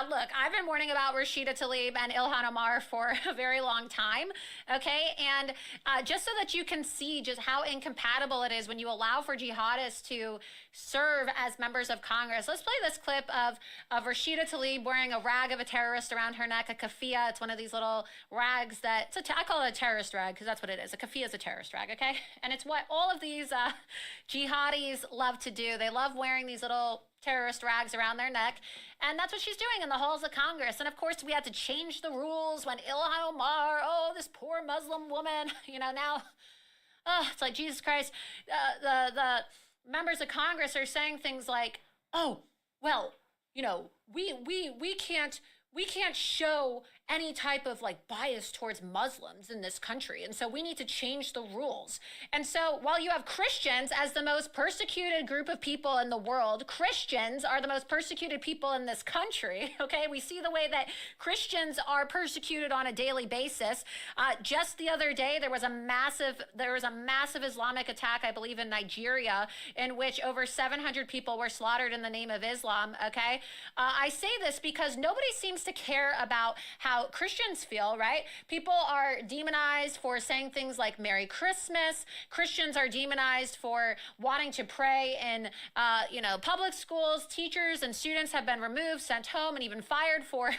Look, I've been warning about Rashida Tlaib and Ilhan Omar for a very long time, okay? And just so that you can see just how incompatible it is when you allow for jihadists to serve as members of Congress, let's play this clip of Rashida Tlaib wearing a rag of a terrorist around her neck, a keffiyeh. It's one of these little rags that, I call it a terrorist rag because that's what it is. A keffiyeh is a terrorist rag, okay? And it's what all of these jihadis love to do. They love wearing these little terrorist rags around their neck, and that's what she's doing in the halls of Congress. And of course we had to change the rules when Ilhan Omar, this poor Muslim woman, now it's like, Jesus Christ, the members of Congress are saying things like, we can't show any type of like bias towards Muslims in this country. And so we need to change the rules. And so while you have Christians as the most persecuted group of people in the world, Christians are the most persecuted people in this country. Okay, we see the way that Christians are persecuted on a daily basis. Just the other day, there was a massive Islamic attack, I believe, in Nigeria, in which over 700 people were slaughtered in the name of Islam. Okay, I say this because nobody seems to care about how Christians feel, right? People are demonized for saying things like Merry Christmas. Christians are demonized for wanting to pray in, public schools. Teachers and students have been removed, sent home, and even fired for,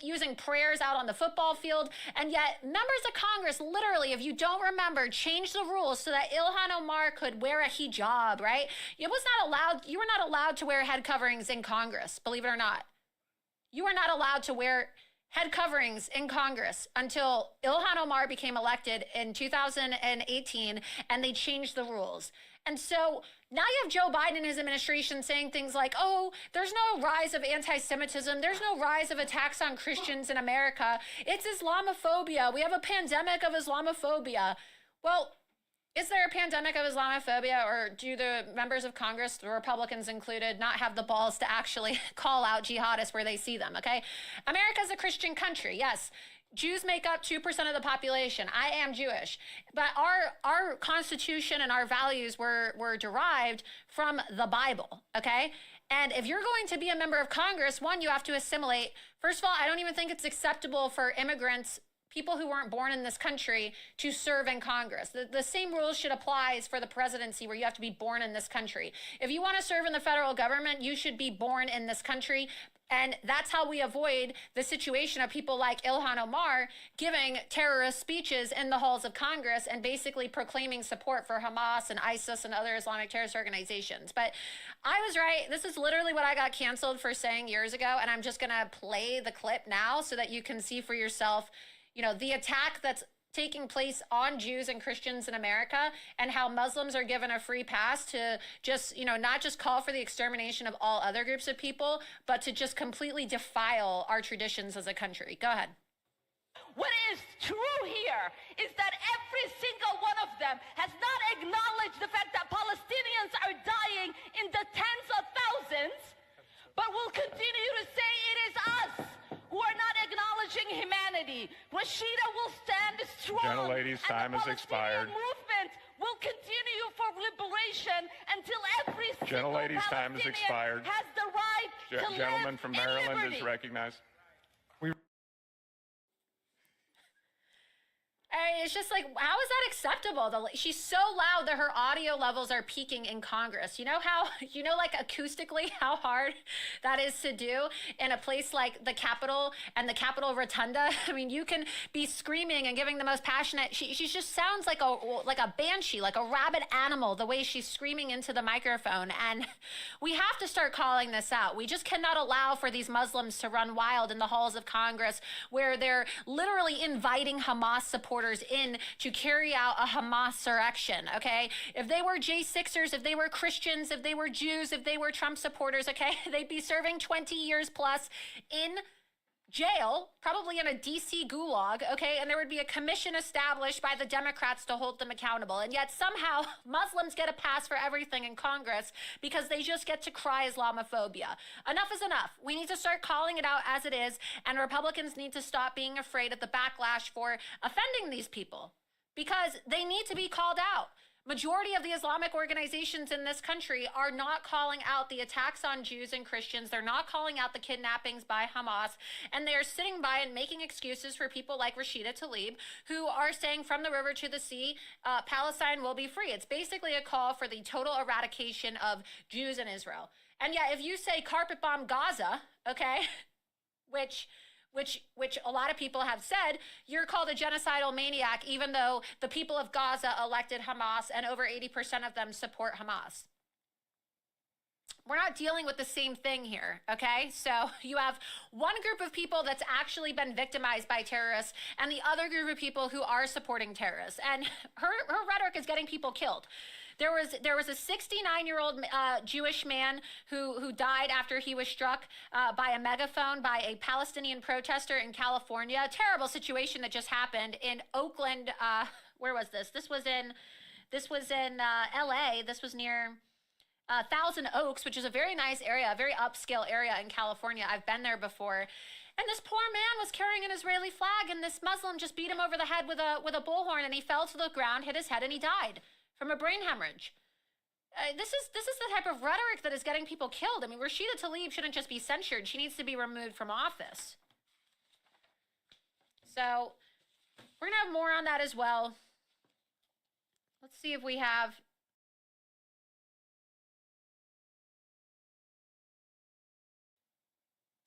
using prayers out on the football field. And yet members of Congress, literally, if you don't remember, changed the rules so that Ilhan Omar could wear a hijab, right? You were not allowed to wear head coverings in Congress, believe it or not. You are not allowed to wear head coverings in Congress until Ilhan Omar became elected in 2018, and they changed the rules. And so now you have Joe Biden and his administration saying things like, oh, there's no rise of anti-Semitism. There's no rise of attacks on Christians in America. It's Islamophobia. We have a pandemic of Islamophobia. Well, is there a pandemic of Islamophobia, or do the members of Congress, the Republicans included, not have the balls to actually call out jihadists where they see them, okay? America's a Christian country, yes. Jews make up 2% of the population. I am Jewish. But our Constitution and our values were derived from the Bible, okay? And if you're going to be a member of Congress, one, you have to assimilate. First of all, I don't even think it's acceptable for immigrants, people who weren't born in this country, to serve in Congress. The same rules should apply as for the presidency, where you have to be born in this country. If you want to serve in the federal government, you should be born in this country. And that's how we avoid the situation of people like Ilhan Omar giving terrorist speeches in the halls of Congress and basically proclaiming support for Hamas and ISIS and other Islamic terrorist organizations. But I was right. This is literally what I got canceled for saying years ago. And I'm just going to play the clip now so that you can see for yourself, the attack that's taking place on Jews and Christians in America, and how Muslims are given a free pass to just, not just call for the extermination of all other groups of people, but to just completely defile our traditions as a country. Go ahead. What is true here is that every single one of them has not acknowledged the fact that Palestinians are dying in the tens of thousands, but will continue to say it is us who are not acknowledging humanity. Rashida will stand strong. Gentlelady's time has expired. The movement will continue for liberation until every single time has expired. Has the right to Gentleman live from in Maryland liberty. is recognized. It's just like, how is that acceptable? She's so loud that her audio levels are peaking in Congress. You know how, like acoustically, how hard that is to do in a place like the Capitol and the Capitol Rotunda? I mean, you can be screaming and giving the most passionate. She just sounds like a banshee, like a rabid animal, the way she's screaming into the microphone. And we have to start calling this out. We just cannot allow for these Muslims to run wild in the halls of Congress, where they're literally inviting Hamas supporters in to carry out a Hamas insurrection, okay? If they were J6ers, if they were Christians, if they were Jews, if they were Trump supporters, okay, they'd be serving 20 years plus in jail, probably in a DC gulag, okay? And there would be a commission established by the Democrats to hold them accountable. And yet somehow Muslims get a pass for everything in Congress because they just get to cry Islamophobia. Enough is enough. We need to start calling it out as it is, and Republicans need to stop being afraid of the backlash for offending these people, because they need to be called out. Majority of the Islamic organizations in this country are not calling out the attacks on Jews and Christians. They're not calling out the kidnappings by Hamas, and they're sitting by and making excuses for people like Rashida Tlaib, who are saying from the river to the sea, Palestine will be free. It's basically a call for the total eradication of Jews in Israel. And yet, if you say carpet bomb Gaza, okay, which a lot of people have said, you're called a genocidal maniac, even though the people of Gaza elected Hamas and over 80% of them support Hamas. We're not dealing with the same thing here, okay? So you have one group of people that's actually been victimized by terrorists and the other group of people who are supporting terrorists. And her rhetoric is getting people killed. There was a 69-year-old Jewish man who died after he was struck by a megaphone by a Palestinian protester in California. A terrible situation that just happened in Oakland. Where was this? This was in LA. This was near Thousand Oaks, which is a very nice area, a very upscale area in California. I've been there before. And this poor man was carrying an Israeli flag, and this Muslim just beat him over the head with a bullhorn, and he fell to the ground, hit his head, and he died from a brain hemorrhage. This is the type of rhetoric that is getting people killed. I mean, Rashida Tlaib shouldn't just be censured. She needs to be removed from office. So we're going to have more on that as well. Let's see if we have...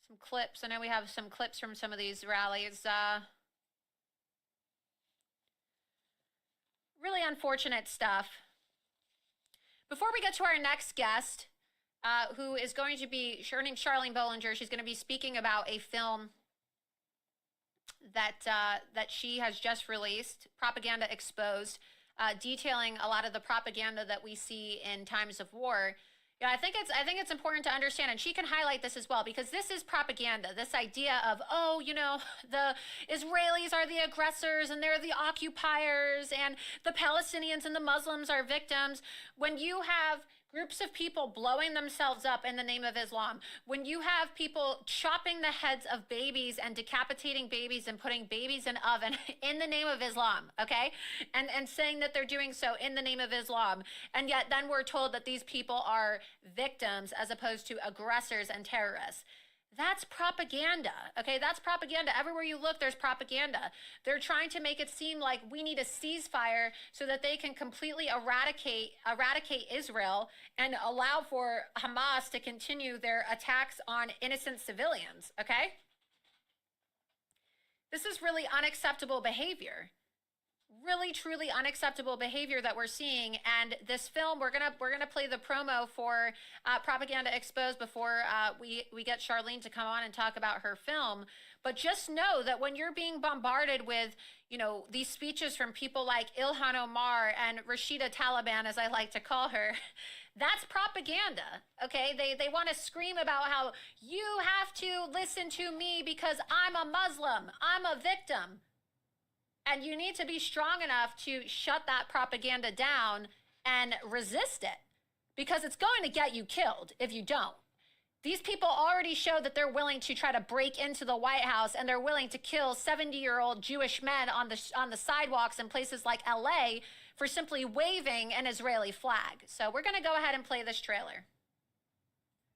some clips. I know we have some clips from some of these rallies. Really unfortunate stuff. Before we get to our next guest, who is going to be, her name's Charlene Bollinger. She's going to be speaking about a film that she has just released, Propaganda Exposed, detailing a lot of the propaganda that we see in times of war. Yeah, I think it's important to understand, and she can highlight this as well, because this is propaganda. This idea of, oh, you know, the Israelis are the aggressors and they're the occupiers, and the Palestinians and the Muslims are victims. When you have groups of people blowing themselves up in the name of Islam, when you have people chopping the heads of babies and decapitating babies and putting babies in oven in the name of Islam, okay? And saying that they're doing so in the name of Islam. And yet then we're told that these people are victims as opposed to aggressors and terrorists. That's propaganda, okay? That's propaganda. Everywhere you look, there's propaganda. They're trying to make it seem like we need a ceasefire so that they can completely eradicate Israel and allow for Hamas to continue their attacks on innocent civilians, okay? This is really unacceptable behavior. Really, truly unacceptable behavior that we're seeing. And this film, we're gonna play the promo for Propaganda Exposed before we get Charlene to come on and talk about her film. But just know that when you're being bombarded with, you know, these speeches from people like Ilhan Omar and Rashida Taliban, as I like to call her, that's propaganda, okay? They want to scream about how you have to listen to me because I'm a Muslim, I'm a victim. And you need to be strong enough to shut that propaganda down and resist it, because it's going to get you killed if you don't. These people already showed that they're willing to try to break into the White House, and they're willing to kill 70-year-old Jewish men on the sidewalks in places like LA for simply waving an Israeli flag. So we're going to go ahead and play this trailer.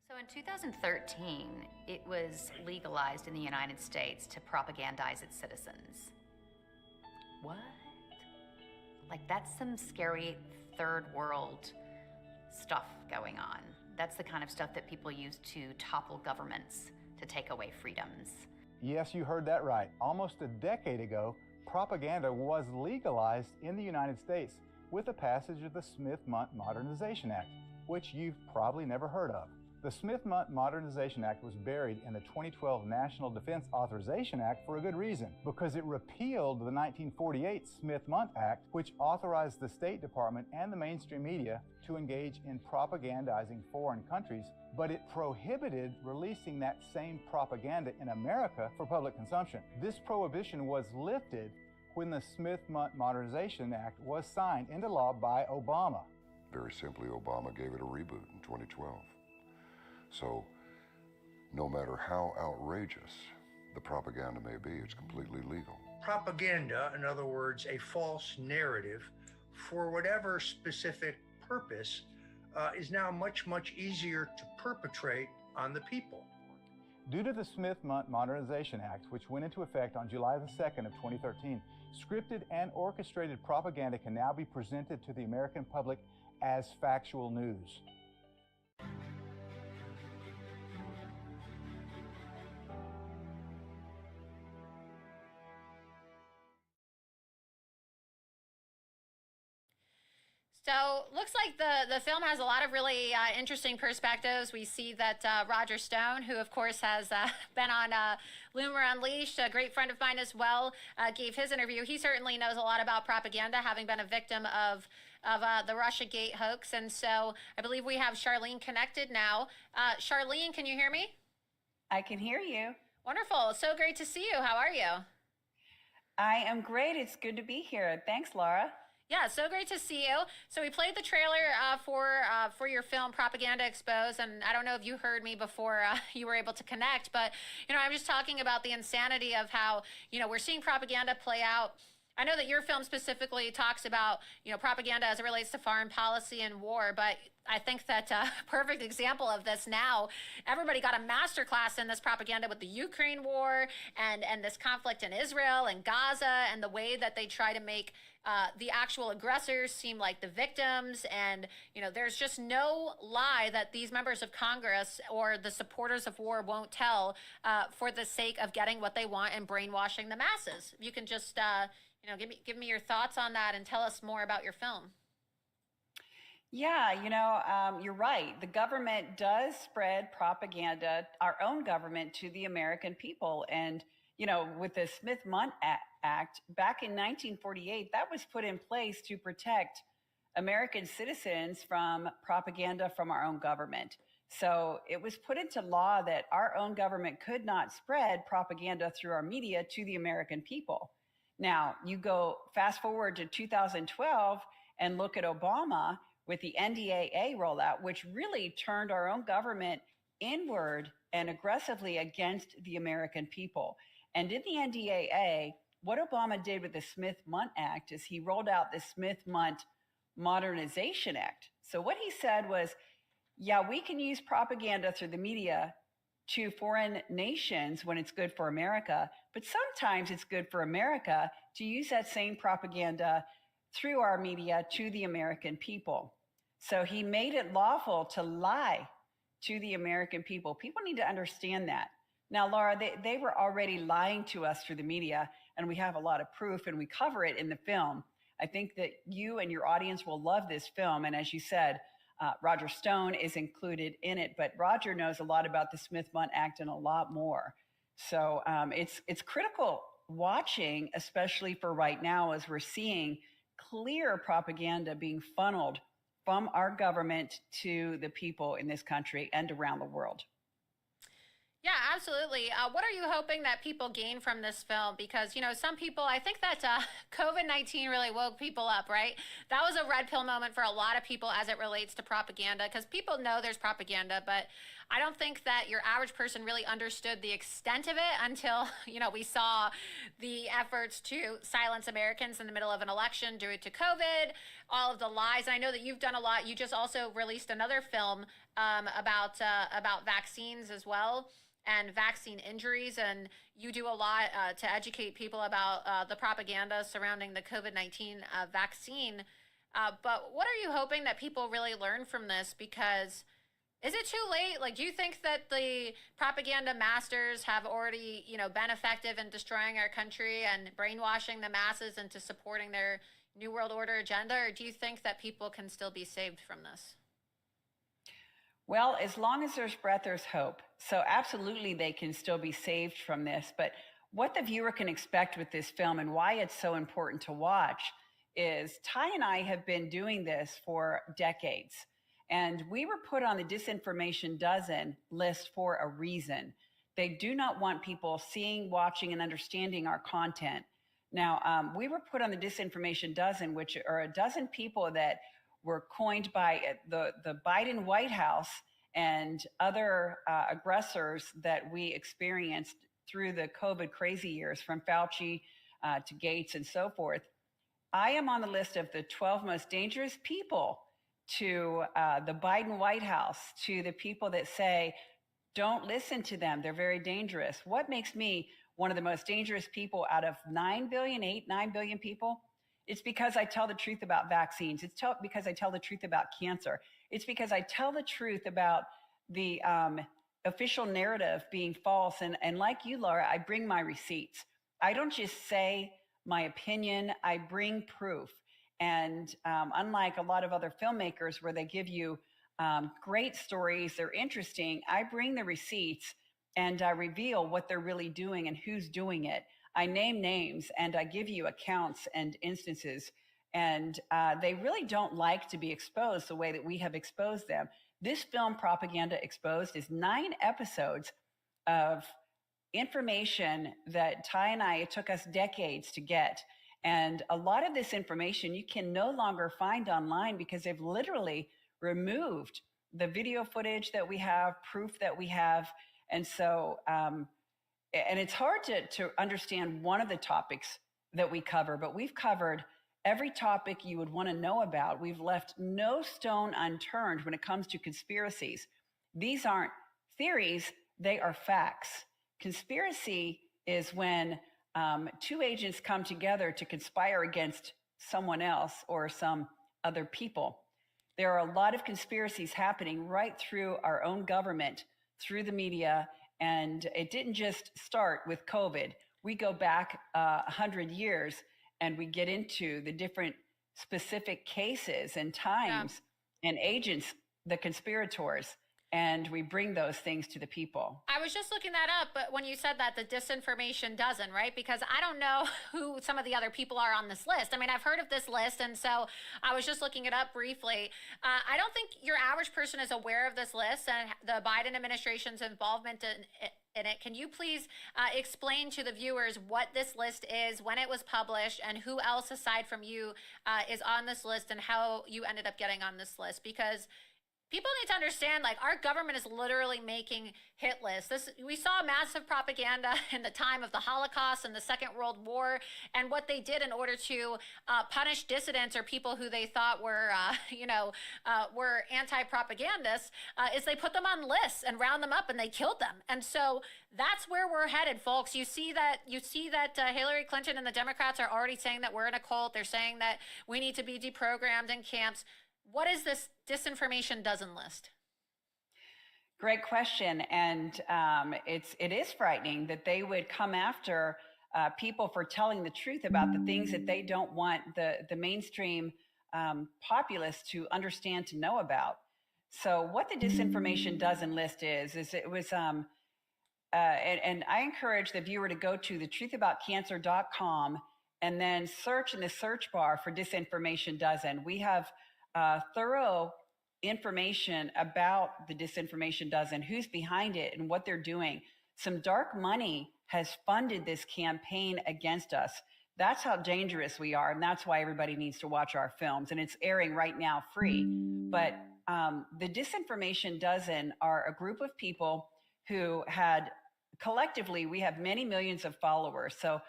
So in 2013, it was legalized in the United States to propagandize its citizens. What? Like, that's some scary third world stuff going on. That's the kind of stuff that people use to topple governments, to take away freedoms. Yes, you heard that right. Almost a decade ago, propaganda was legalized in the United States with the passage of the Smith-Mundt Modernization Act, which you've probably never heard of. The Smith-Mundt Modernization Act was buried in the 2012 National Defense Authorization Act for a good reason, because it repealed the 1948 Smith-Mundt Act, which authorized the State Department and the mainstream media to engage in propagandizing foreign countries, but it prohibited releasing that same propaganda in America for public consumption. This prohibition was lifted when the Smith-Mundt Modernization Act was signed into law by Obama. Very simply, Obama gave it a reboot in 2012. So, no matter how outrageous the propaganda may be, it's completely legal. Propaganda, in other words, a false narrative for whatever specific purpose, is now much, much easier to perpetrate on the people. Due to the Smith-Mundt Modernization Act, which went into effect on July the 2nd of 2013, scripted and orchestrated propaganda can now be presented to the American public as factual news. So looks like the film has a lot of really interesting perspectives. We see that Roger Stone, who of course has been on Loomer Unleashed, a great friend of mine as well, gave his interview. He certainly knows a lot about propaganda, having been a victim of of the Russiagate hoax. And so I believe we have Charlene connected now. Charlene, can you hear me? I can hear you. Wonderful. So great to see you. How are you? I am great. It's good to be here. Thanks, Laura. Yeah, so great to see you. So we played the trailer for your film Propaganda Exposed, and I don't know if you heard me before you were able to connect, but I'm just talking about the insanity of how we're seeing propaganda play out. I know that your film specifically talks about propaganda as it relates to foreign policy and war, but I think that a perfect example of this now, everybody got a masterclass in this propaganda with the Ukraine war and this conflict in Israel and Gaza, and the way that they try to make the actual aggressors seem like the victims. And there's just no lie that these members of Congress or the supporters of war won't tell for the sake of getting what they want and brainwashing the masses. If you can just give me your thoughts on that and tell us more about your film. Yeah, you're right. The government does spread propaganda, our own government, to the American people. And, with the Smith-Mundt Act back in 1948, that was put in place to protect American citizens from propaganda from our own government. So it was put into law that our own government could not spread propaganda through our media to the American people. Now, you go fast forward to 2012 and look at Obama with the NDAA rollout, which really turned our own government inward and aggressively against the American people. And in the NDAA, what Obama did with the Smith-Mundt Act is he rolled out the Smith-Mundt Modernization Act. So what he said was, yeah, we can use propaganda through the media to foreign nations when it's good for America, but sometimes it's good for America to use that same propaganda through our media to the American people. So he made it lawful to lie to the American people. People need to understand that. Now, Laura, they were already lying to us through the media, and we have a lot of proof, and we cover it in the film. I think that you and your audience will love this film. And as you said, Roger Stone is included in it, but Roger knows a lot about the Smith-Mundt Act and a lot more. So it's critical watching, especially for right now, as we're seeing clear propaganda being funneled from our government to the people in this country and around the world. Yeah, absolutely. What are you hoping that people gain from this film? Because, some people, I think that COVID-19 really woke people up, right? That was a red pill moment for a lot of people as it relates to propaganda, because people know there's propaganda, but I don't think that your average person really understood the extent of it until, we saw the efforts to silence Americans in the middle of an election due to COVID, all of the lies. And I know that you've done a lot. You just also released another film about vaccines as well, and vaccine injuries, and you do a lot to educate people about the propaganda surrounding the COVID-19 vaccine. But what are you hoping that people really learn from this? Because is it too late? Like, do you think that the propaganda masters have already, been effective in destroying our country and brainwashing the masses into supporting their New World Order agenda? Or do you think that people can still be saved from this? Well, as long as there's breath, there's hope. So absolutely, they can still be saved from this. But what the viewer can expect with this film and why it's so important to watch is Ty and I have been doing this for decades. And we were put on the Disinformation Dozen list for a reason. They do not want people seeing, watching, and understanding our content. Now, we were put on the Disinformation Dozen, which are a dozen people that were coined by the Biden White House and other aggressors that we experienced through the COVID crazy years, from Fauci to Gates and so forth. I am on the list of the 12 most dangerous people to the Biden White House, to the people that say, don't listen to them, they're very dangerous. What makes me one of the most dangerous people out of 9 billion people? It's because I tell the truth about vaccines. It's because I tell the truth about cancer. It's because I tell the truth about the official narrative being false. And like you, Laura, I bring my receipts. I don't just say my opinion, I bring proof. And unlike a lot of other filmmakers where they give you great stories, they're interesting, I bring the receipts and I reveal what they're really doing and who's doing it. I name names and I give you accounts and instances. And they really don't like to be exposed the way that we have exposed them. This film, Propaganda Exposed, is 9 episodes of information that Ty and I, it took us decades to get. And a lot of this information you can no longer find online because they've literally removed the video footage that we have, proof that we have. And so, and it's hard to understand one of the topics that we cover, but we've covered every topic you would want to know about. We've left no stone unturned when it comes to conspiracies. These aren't theories, they are facts. Conspiracy is when 2 agents come together to conspire against someone else or some other people. There are a lot of conspiracies happening right through our own government, through the media, and it didn't just start with COVID. We go back 100 years and we get into the different specific cases and times and agents, the conspirators, and we bring those things to the people. I was just looking that up, but when you said that, the disinformation dozen, right? Because I don't know who some of the other people are on this list. I mean, I've heard of this list, and so I was just looking it up briefly. I don't think your average person is aware of this list and the Biden administration's involvement in it. Can you please explain to the viewers what this list is, when it was published, and who else aside from you is on this list and how you ended up getting on this list? Because people need to understand, like, our government is literally making hit lists. We saw massive propaganda in the time of the Holocaust and the Second World War, and what they did in order to punish dissidents or people who they thought were, were anti-propagandists, is they put them on lists and round them up, and they killed them. And so that's where we're headed, folks. You see that Hillary Clinton and the Democrats are already saying that we're in a cult. They're saying that we need to be deprogrammed in camps. What is this disinformation dozen list? Great question. And it is frightening that they would come after people for telling the truth about the things that they don't want the mainstream populace to understand, to know about. So what the disinformation dozen list is it was, and I encourage the viewer to go to thetruthaboutcancer.com and then search in the search bar for disinformation dozen. We have thorough information about the disinformation dozen, who's behind it and what they're doing. Some dark money has funded this campaign against us. That's how dangerous we are, and that's why everybody needs to watch our films, and it's airing right now free. But the disinformation dozen are a group of people who had, collectively, we have many millions of followers. So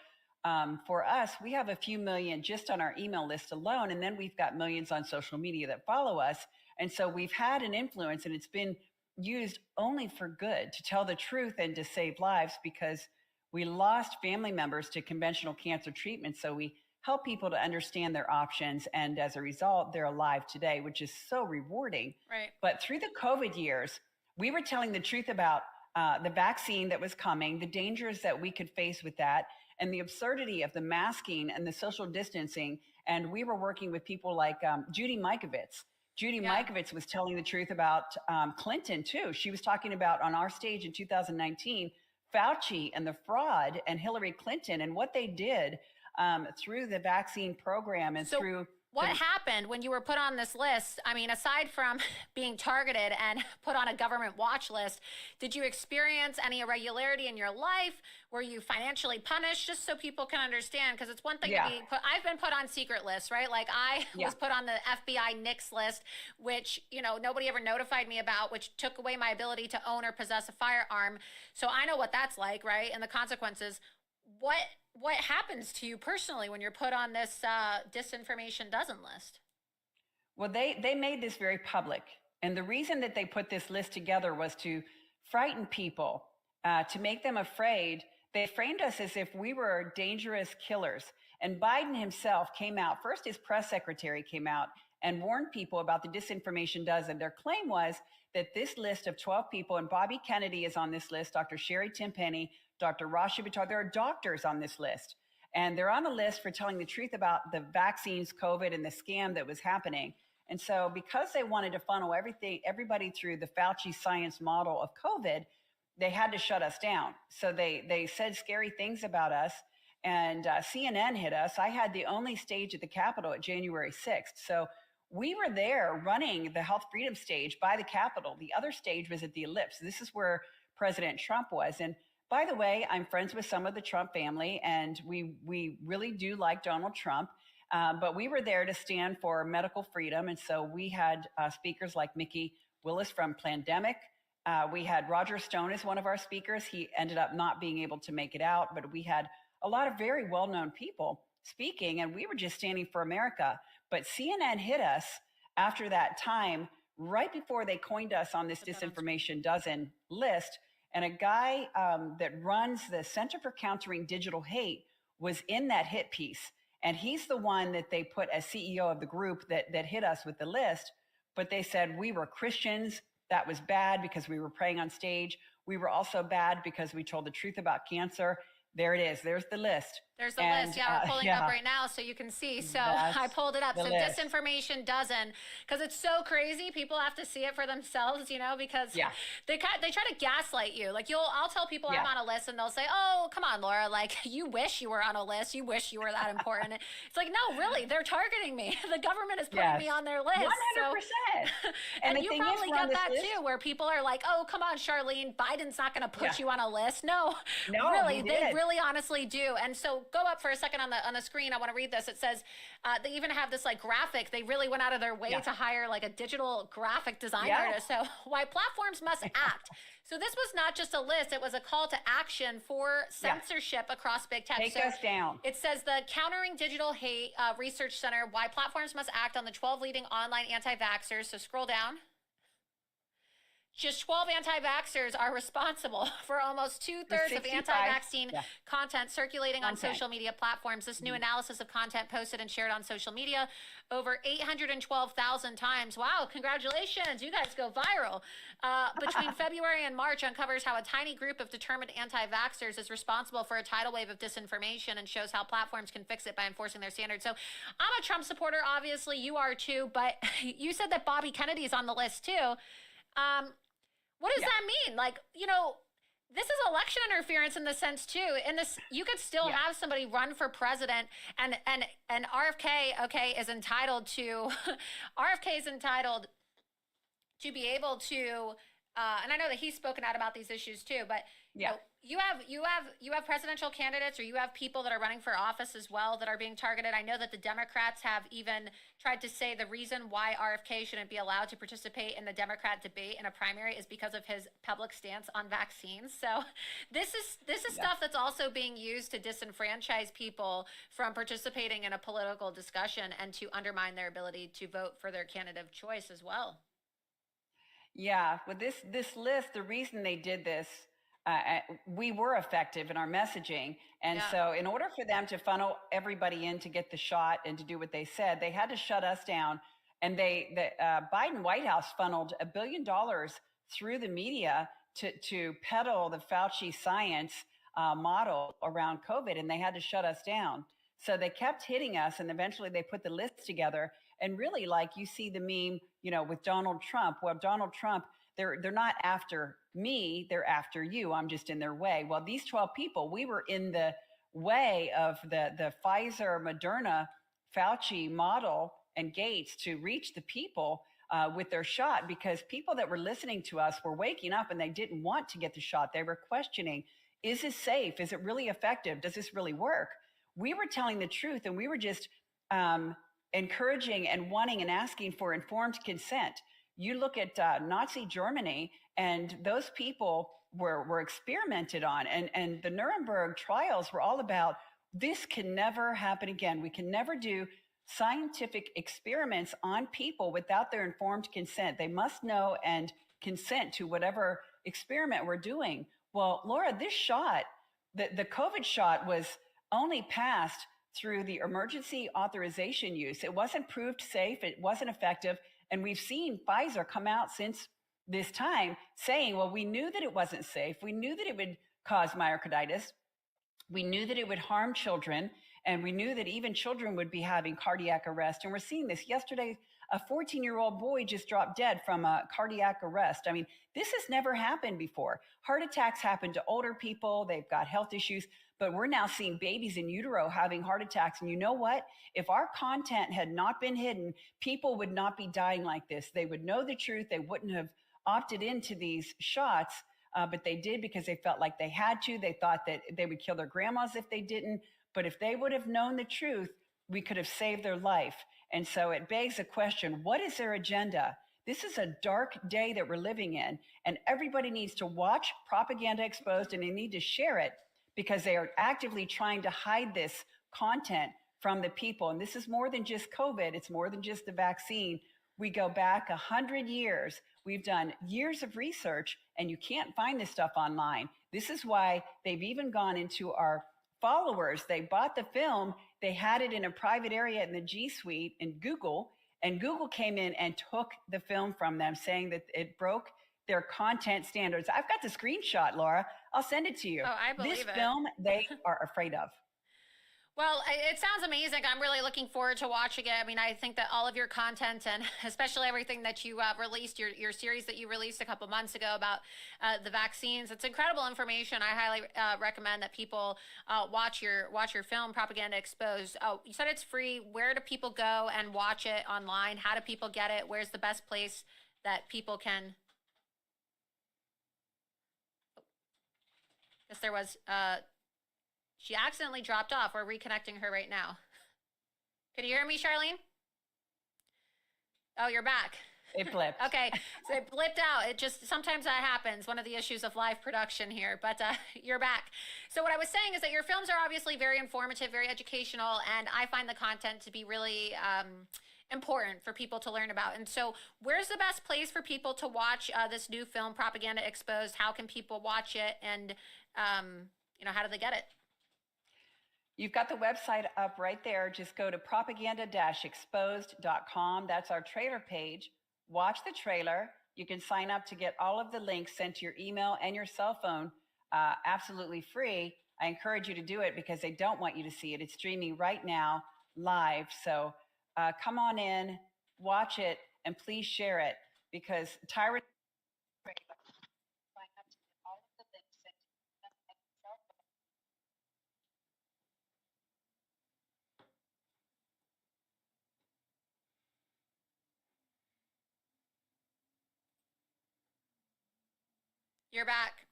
for us, we have a few million just on our email list alone, and then we've got millions on social media that follow us. And so we've had an influence, and it's been used only for good, to tell the truth and to save lives, because we lost family members to conventional cancer treatment. So we help people to understand their options, and as a result, they're alive today, which is so rewarding. Right. But through the COVID years, we were telling the truth about the vaccine that was coming, the dangers that we could face with that, and the absurdity of the masking and the social distancing. And we were working with people like Judy Mikovits. Judy Mikovits was telling the truth about Clinton, too. She was talking about, on our stage in 2019, Fauci and the fraud, and Hillary Clinton and what they did through the vaccine program and through... What happened when you were put on this list? I mean, aside from being targeted and put on a government watch list, did you experience any irregularity in your life? Were you financially punished? Just so people can understand, because it's one thing to be put, I've been put on secret lists, right? Like I was put on the FBI NICS list, which, nobody ever notified me about, which took away my ability to own or possess a firearm. So I know what that's like, right? And the consequences. What happens to you personally when you're put on this disinformation dozen list? Well, they made this very public. And the reason that they put this list together was to frighten people, to make them afraid. They framed us as if we were dangerous killers. And Biden himself came out, first his press secretary came out and warned people about the disinformation dozen. Their claim was that this list of 12 people, and Bobby Kennedy is on this list, Dr. Sherry Tenpenny, Dr. Rashid Buttar, there are doctors on this list. And they're on the list for telling the truth about the vaccines, COVID, and the scam that was happening. And so because they wanted to funnel everybody through the Fauci science model of COVID, they had to shut us down. So they said scary things about us. and CNN hit us. I had the only stage at the Capitol at January 6th. So we were there running the Health Freedom stage by the Capitol. The other stage was at the Ellipse. This is where President Trump was. And by the way, I'm friends with some of the Trump family, and we really do like Donald Trump. But we were there to stand for medical freedom. And so we had speakers like Mickey Willis from Plandemic. We had Roger Stone as one of our speakers. He ended up not being able to make it out, but we had a lot of very well-known people speaking, and we were just standing for America. But CNN hit us after that time, right before they coined us on this Disinformation Dozen list. And a guy that runs the Center for Countering Digital Hate was in that hit piece. And he's the one that they put as CEO of the group that hit us with the list. But they said we were Christians. That was bad because we were praying on stage. We were also bad because we told the truth about cancer. There it is. There's the list. There's the list. Yeah, we're pulling it up right now so you can see. So I pulled it up. So list. Disinformation Dozen, because it's so crazy. People have to see it for themselves, because they try to gaslight you. Like I'll tell people I'm on a list and they'll say, oh, come on, Laura. Like you wish you were on a list. You wish you were that important. It's like, no, really, they're targeting me. The government is putting me on their list. 100%. So, and you probably get that too, where people are like, oh, come on, Charlene, Biden's not going to put you on a list. No, really, they really honestly do. And so go up for a second on the screen. I want to read this. It says they even have this like graphic. They really went out of their way to hire like a digital graphic designer. So why platforms must act. So this was not just a list. It was a call to action for censorship across big tech. Take us down. It says the Countering Digital Hate Research Center, why platforms must act on the 12 leading online anti-vaxxers. So scroll down. Just 12 anti-vaxxers are responsible for almost 2/3 of anti-vaccine content circulating on social media platforms. This new analysis of content posted and shared on social media over 812,000 times. Wow, congratulations. You guys go viral. Between February and March uncovers how a tiny group of determined anti-vaxxers is responsible for a tidal wave of disinformation and shows how platforms can fix it by enforcing their standards. So I'm a Trump supporter, obviously. You are too. But you said that Bobby Kennedy's on the list too. What does that mean? Like, this is election interference in the sense too. In this, you could still have somebody run for president, and RFK, is entitled to, RFK is entitled to be able to, and I know that he's spoken out about these issues too, but you have presidential candidates, or you have people that are running for office as well that are being targeted. I know that the Democrats have even tried to say the reason why RFK shouldn't be allowed to participate in the Democrat debate in a primary is because of his public stance on vaccines. So this is stuff that's also being used to disenfranchise people from participating in a political discussion and to undermine their ability to vote for their candidate of choice as well. Yeah, with this list, the reason they did this, we were effective in our messaging. And so in order for them to funnel everybody in to get the shot and to do what they said, they had to shut us down. And the Biden White House funneled $1 billion through the media to peddle the Fauci science model around COVID, and they had to shut us down. So they kept hitting us, and eventually they put the list together. And really, like you see the meme, with Donald Trump. Well, Donald Trump, they're not after me, they're after you. I'm just in their way. Well, these 12 people, we were in the way of the Pfizer, Moderna, Fauci model and Gates to reach the people with their shot, because people that were listening to us were waking up and they didn't want to get the shot. They were questioning, is this safe? Is it really effective? Does this really work? We were telling the truth, and we were just encouraging and wanting and asking for informed consent. You look at Nazi Germany, and those people were experimented on. And the Nuremberg trials were all about, this can never happen again. We can never do scientific experiments on people without their informed consent. They must know and consent to whatever experiment we're doing. Well, Laura, this shot, the COVID shot, was only passed through the emergency authorization use. It wasn't proved safe. It wasn't effective. And we've seen Pfizer come out since this time saying, well, we knew that it wasn't safe. We knew that it would cause myocarditis. We knew that it would harm children. And we knew that even children would be having cardiac arrest. And we're seeing this. Yesterday, a 14-year-old boy just dropped dead from a cardiac arrest. I mean, this has never happened before. Heart attacks happen to older people. They've got health issues. but we're now seeing babies in utero having heart attacks. And you know what? If our content had not been hidden, people would not be dying like this. They would know the truth. They wouldn't have opted into these shots, but they did because they felt like they had to. They thought that they would kill their grandmas if they didn't. But if they would have known the truth, we could have saved their life. And so it begs the question, what is their agenda? This is a dark day that we're living in, and everybody needs to watch Propaganda Exposed, and they need to share it because they are actively trying to hide this content from the people. And this is more than just COVID. It's more than just the vaccine. We go back 100 years. We've done years of research, and you can't find this stuff online. This is why they've even gone into our followers. They bought the film. They had it in a private area in the G Suite in Google, and Google came in and took the film from them, saying that it broke their content standards. I've got the screenshot, Laura. I'll send it to you. Oh, I believe this it. film they are afraid of. Well, it sounds amazing. I'm really looking forward to watching it. I mean, I think that all of your content, and especially everything that you released, your series that you released a couple months ago about the vaccines, it's incredible information. I highly recommend that people watch your film, Propaganda Exposed. Oh, you said it's free. Where do people go and watch it online? How do people get it? Where's the best place that people can? Yes, there was. She accidentally dropped off. We're reconnecting her right now. Can you hear me, Charlene? Oh, you're back. It blipped. Okay, so it blipped out. It just, sometimes that happens, one of the issues of live production here, but you're back. So what I was saying is that your films are obviously very informative, very educational, and I find the content to be really important for people to learn about. And so where's the best place for people to watch this new film, Propaganda Exposed? How can people watch it, and how do they get it? You've got the website up right there. Just go to propaganda-exposed.com. That's our trailer page. Watch the trailer. You can sign up to get all of the links sent to your email and your cell phone absolutely free. I encourage you to do it because they don't want you to see it. It's streaming right now live. So come on in, watch it, and please share it because Tyrant. You're back.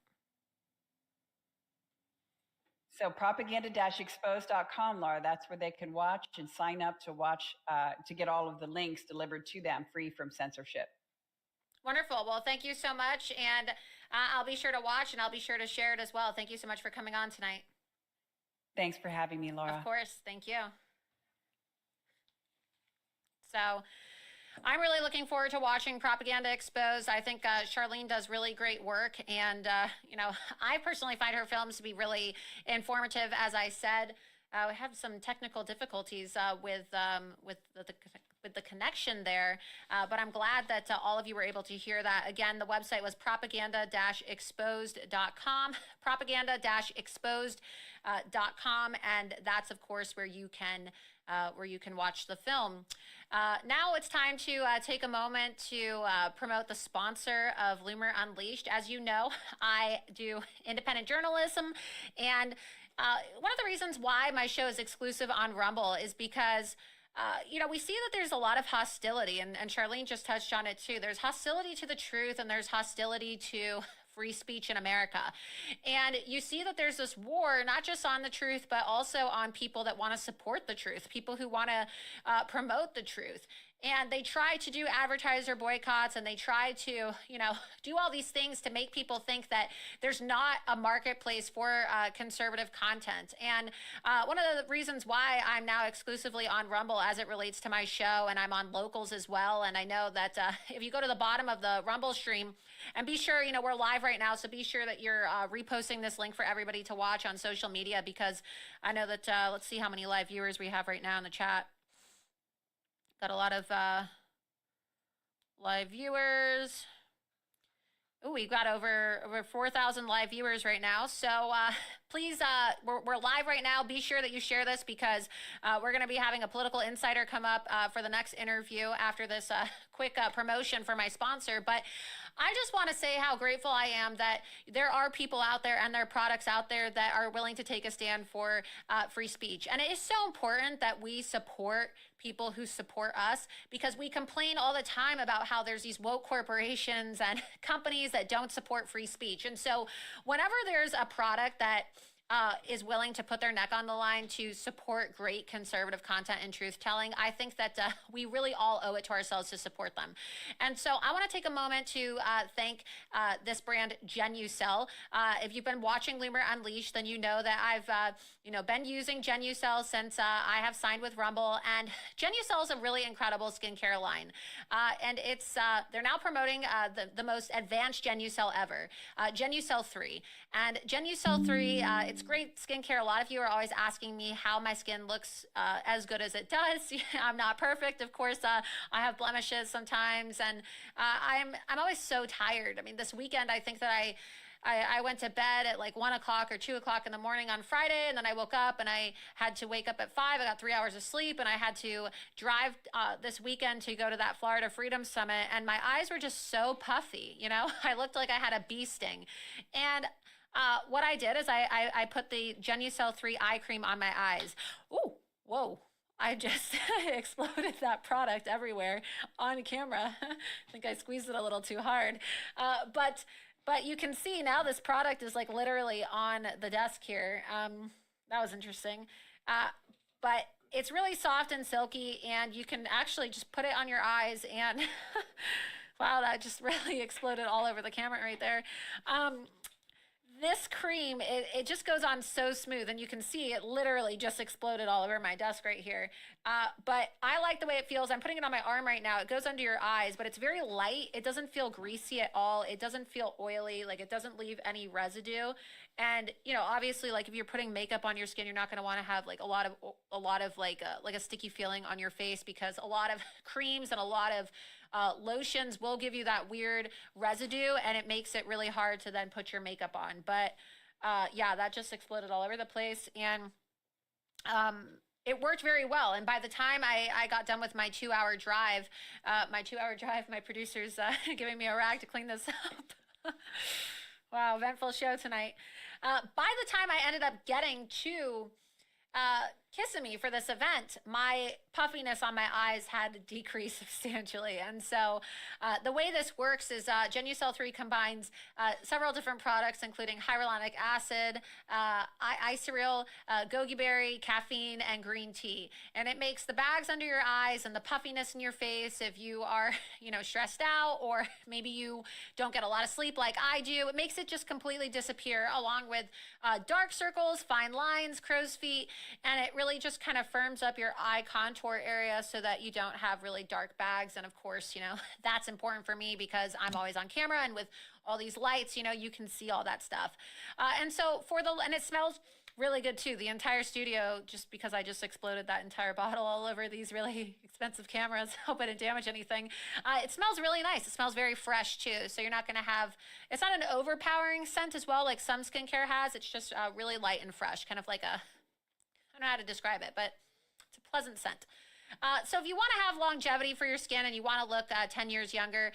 So propaganda-exposed.com, Laura, that's where they can watch and sign up to watch, to get all of the links delivered to them free from censorship. Wonderful. Well, thank you so much. And I'll be sure to watch, and I'll be sure to share it as well. Thank you so much for coming on tonight. Thanks for having me, Laura. Of course. Thank you. So I'm really looking forward to watching Propaganda Exposed. I think Charlene does really great work. And, I personally find her films to be really informative. As I said, we have some technical difficulties with the connection there. But I'm glad that all of you were able to hear that. Again, the website was propaganda-exposed.com, propaganda-exposed.com. And that's, of course, where you can watch the film. Now it's time to take a moment to promote the sponsor of Loomer Unleashed. As you know, I do independent journalism, and one of the reasons why my show is exclusive on Rumble is because we see that there's a lot of hostility, and Charlene just touched on it too. There's hostility to the truth, and there's hostility to free speech in America. And you see that there's this war, not just on the truth, but also on people that want to support the truth, people who want to promote the truth. And they try to do advertiser boycotts, and they try to, do all these things to make people think that there's not a marketplace for conservative content. And one of the reasons why I'm now exclusively on Rumble as it relates to my show, and I'm on Locals as well. And I know that if you go to the bottom of the Rumble stream, and be sure, we're live right now, so be sure that you're reposting this link for everybody to watch on social media, because I know that, let's see how many live viewers we have right now in the chat. Got a lot of live viewers. Ooh, we've got over 4,000 live viewers right now. So please, we're live right now. Be sure that you share this because we're going to be having a political insider come up for the next interview after this quick promotion for my sponsor. But I just want to say how grateful I am that there are people out there and there are products out there that are willing to take a stand for free speech. And it is so important that we support people who support us, because we complain all the time about how there's these woke corporations and companies that don't support free speech. And so whenever there's a product that is willing to put their neck on the line to support great conservative content and truth telling, I think that we really all owe it to ourselves to support them. And so I want to take a moment to thank this brand, Genucel. If you've been watching Loomer Unleashed, then you know that I've been using Genucel since I have signed with Rumble. And Genucel is a really incredible skincare line. And it's they're now promoting the most advanced Genucel ever, Genucel 3. And Genucel 3, it's great skincare. A lot of you are always asking me how my skin looks as good as it does. I'm not perfect. Of course, I have blemishes sometimes, and I'm always so tired. I mean, this weekend, I think that I went to bed at like 1 o'clock or 2 o'clock in the morning on Friday, and then I woke up and I had to wake up at 5. I got 3 hours of sleep, and I had to drive this weekend to go to that Florida Freedom Summit, and my eyes were just so puffy. I looked like I had a bee sting. And what I did is I put the Genucel 3 eye cream on my eyes. Ooh, whoa. I just exploded that product everywhere on camera. I think I squeezed it a little too hard. But you can see now this product is like literally on the desk here. That was interesting. But it's really soft and silky, and you can actually just put it on your eyes and wow, that just really exploded all over the camera right there. This cream, it just goes on so smooth, and you can see it literally just exploded all over my desk right here. But I like the way it feels. I'm putting it on my arm right now. It goes under your eyes, but it's very light. It doesn't feel greasy at all. It doesn't feel oily. Like, it doesn't leave any residue. And, obviously, like, if you're putting makeup on your skin, you're not going to want to have like a lot of like a sticky feeling on your face, because a lot of creams and a lot of lotions will give you that weird residue, and it makes it really hard to then put your makeup on. But yeah, that just exploded all over the place, and it worked very well. And by the time I got done with my 2-hour drive, my producer's giving me a rag to clean this up. Wow, eventful show tonight. By the time I ended up getting to Kissimmee for this event, my puffiness on my eyes had decreased substantially. And so the way this works is Genucel 3 combines several different products, including hyaluronic acid, icereal, goji berry, caffeine, and green tea. And it makes the bags under your eyes and the puffiness in your face, if you are, stressed out, or maybe you don't get a lot of sleep like I do, it makes it just completely disappear, along with dark circles, fine lines, crow's feet, and it really just kind of firms up your eye contour area so that you don't have really dark bags. And of course, that's important for me because I'm always on camera, and with all these lights, you can see all that stuff. And so and it smells really good too. The entire studio, just because I just exploded that entire bottle all over these really expensive cameras, hope I didn't damage anything. It smells really nice. It smells very fresh too. So you're not going to have, it's not an overpowering scent as well, like some skincare has. It's just really light and fresh, kind of like I don't know how to describe it, but it's a pleasant scent. So if you want to have longevity for your skin and you want to look 10 years younger,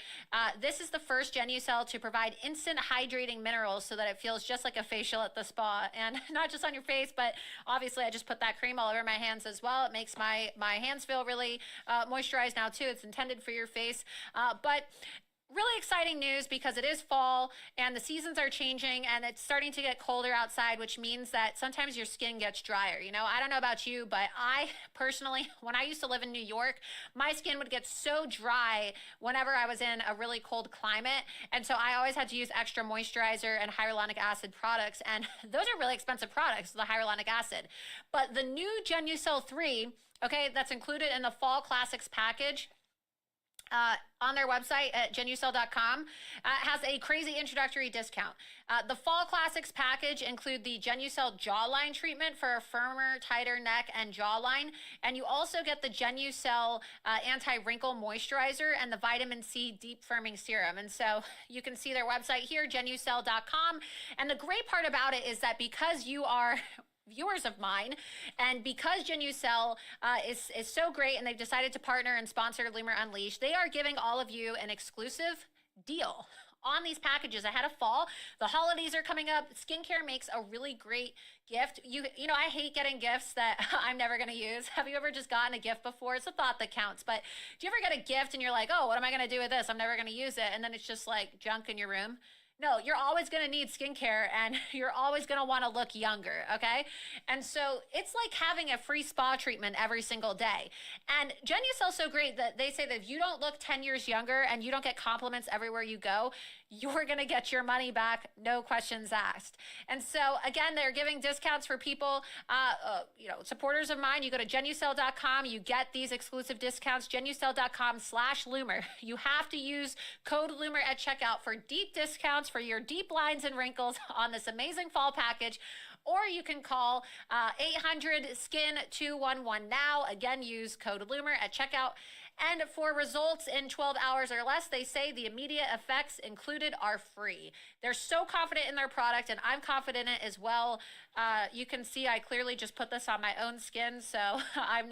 this is the first Genucel to provide instant hydrating minerals so that it feels just like a facial at the spa. And not just on your face, but obviously I just put that cream all over my hands as well. It makes my hands feel really moisturized now too. It's intended for your face. But really exciting news, because it is fall and the seasons are changing and it's starting to get colder outside, which means that sometimes your skin gets drier. I don't know about you, but I personally, when I used to live in New York, my skin would get so dry whenever I was in a really cold climate. And so I always had to use extra moisturizer and hyaluronic acid products. And those are really expensive products, the hyaluronic acid. But the new Genucel 3, okay, that's included in the Fall Classics package, on their website at genucel.com has a crazy introductory discount. The Fall Classics package include the Genucel jawline treatment for a firmer, tighter neck and jawline. And you also get the Genucel anti-wrinkle moisturizer and the vitamin C deep firming serum. And so you can see their website here, genucel.com. And the great part about it is that because you are viewers of mine, and because Genucel is so great and they've decided to partner and sponsor Loomer Unleashed, they are giving all of you an exclusive deal on these packages ahead of fall. The holidays are coming up. Skincare makes a really great gift. You know, I hate getting gifts that I'm never going to use. Have you ever just gotten a gift before? It's a thought that counts. But do you ever get a gift and you're like, oh, what am I going to do with this? I'm never going to use it. And then it's just like junk in your room. No, you're always going to need skincare and you're always going to want to look younger, okay? And so it's like having a free spa treatment every single day. And Genucel's so great that they say that if you don't look 10 years younger and you don't get compliments everywhere you go, you're going to get your money back, no questions asked. And so, again, they're giving discounts for people, supporters of mine. You go to genucel.com, you get these exclusive discounts, genucel.com/Loomer. You have to use code Loomer at checkout for deep discounts for your deep lines and wrinkles on this amazing fall package. Or you can call 800-SKIN-211 now. Again, use code Loomer at checkout. And for results in 12 hours or less, they say the immediate effects included are free. They're so confident in their product, and I'm confident in it as well. You can see I clearly just put this on my own skin, so I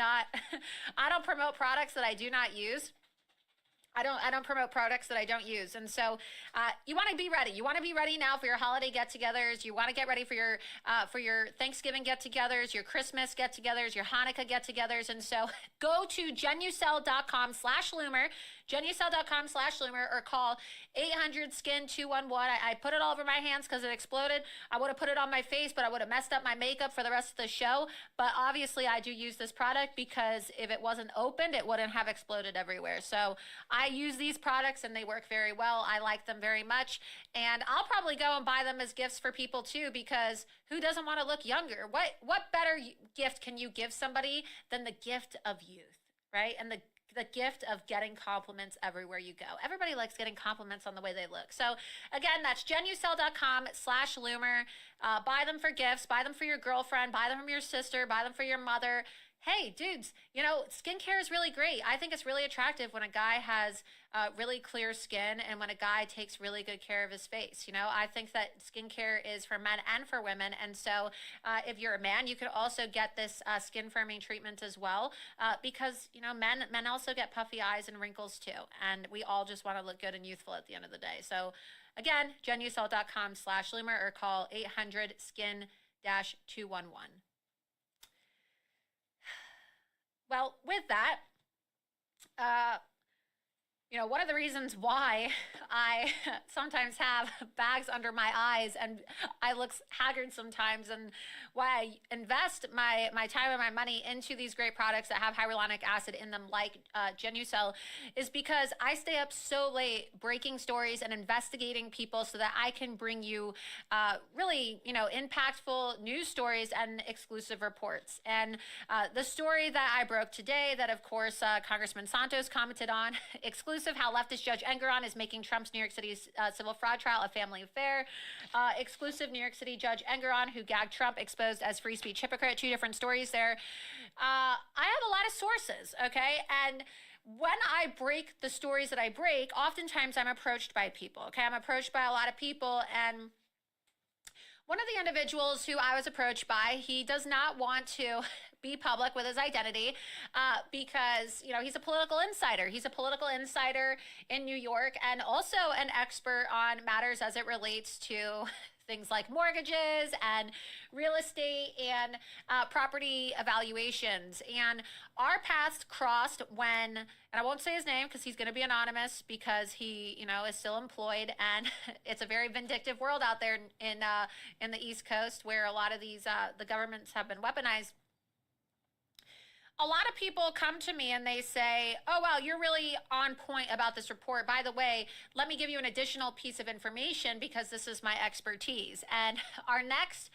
don't promote products that I do not use. I don't promote products that I don't use. And so you want to be ready. You want to be ready now for your holiday get-togethers. You want to get ready for your Thanksgiving get-togethers, your Christmas get-togethers, your Hanukkah get-togethers. And so go to genucel.com/Loomer, genucel.com/Loomer, or call 800-SKIN-211. I put it all over my hands because it exploded. I would have put it on my face, but I would have messed up my makeup for the rest of the show. But obviously I do use this product because if it wasn't opened, it wouldn't have exploded everywhere. So I use these products and they work very well. I like them very much. And I'll probably go and buy them as gifts for people too, because who doesn't want to look younger? What better gift can you give somebody than the gift of youth, right? And the gift of getting compliments everywhere you go. Everybody likes getting compliments on the way they look. So again, that's genucel.com/Loomer. Buy them for gifts, buy them for your girlfriend, buy them from your sister, buy them for your mother. Hey, dudes, skincare is really great. I think it's really attractive when a guy has really clear skin and when a guy takes really good care of his face. I think that skincare is for men and for women. And so if you're a man, you could also get this skin firming treatment as well because, men also get puffy eyes and wrinkles too. And we all just want to look good and youthful at the end of the day. So again, genucel.com/Loomer or call 800-SKIN-211. Well, with that, one of the reasons why I sometimes have bags under my eyes and I look haggard sometimes, and why I invest my time and my money into these great products that have hyaluronic acid in them, like Genucel, is because I stay up so late breaking stories and investigating people so that I can bring you really, impactful news stories and exclusive reports. And the story that I broke today that, of course, Congressman Santos commented on, exclusive how leftist Judge Engoron is making Trump's New York City civil fraud trial a family affair. Exclusive New York City Judge Engoron, who gagged Trump, exposed as free speech hypocrite. Two different stories there. I have a lot of sources, okay? And when I break the stories that I break, oftentimes I'm approached by people, okay? I'm approached by a lot of people, and one of the individuals who I was approached by, he does not want to be public with his identity because, he's a political insider. He's a political insider in New York and also an expert on matters as it relates to things like mortgages and real estate and property evaluations. And our paths crossed when, and I won't say his name because he's going to be anonymous because he, is still employed, and it's a very vindictive world out there in the East Coast where a lot of these the governments have been weaponized. A lot of people come to me and they say, oh, wow, you're really on point about this report. By the way, let me give you an additional piece of information because this is my expertise. And our next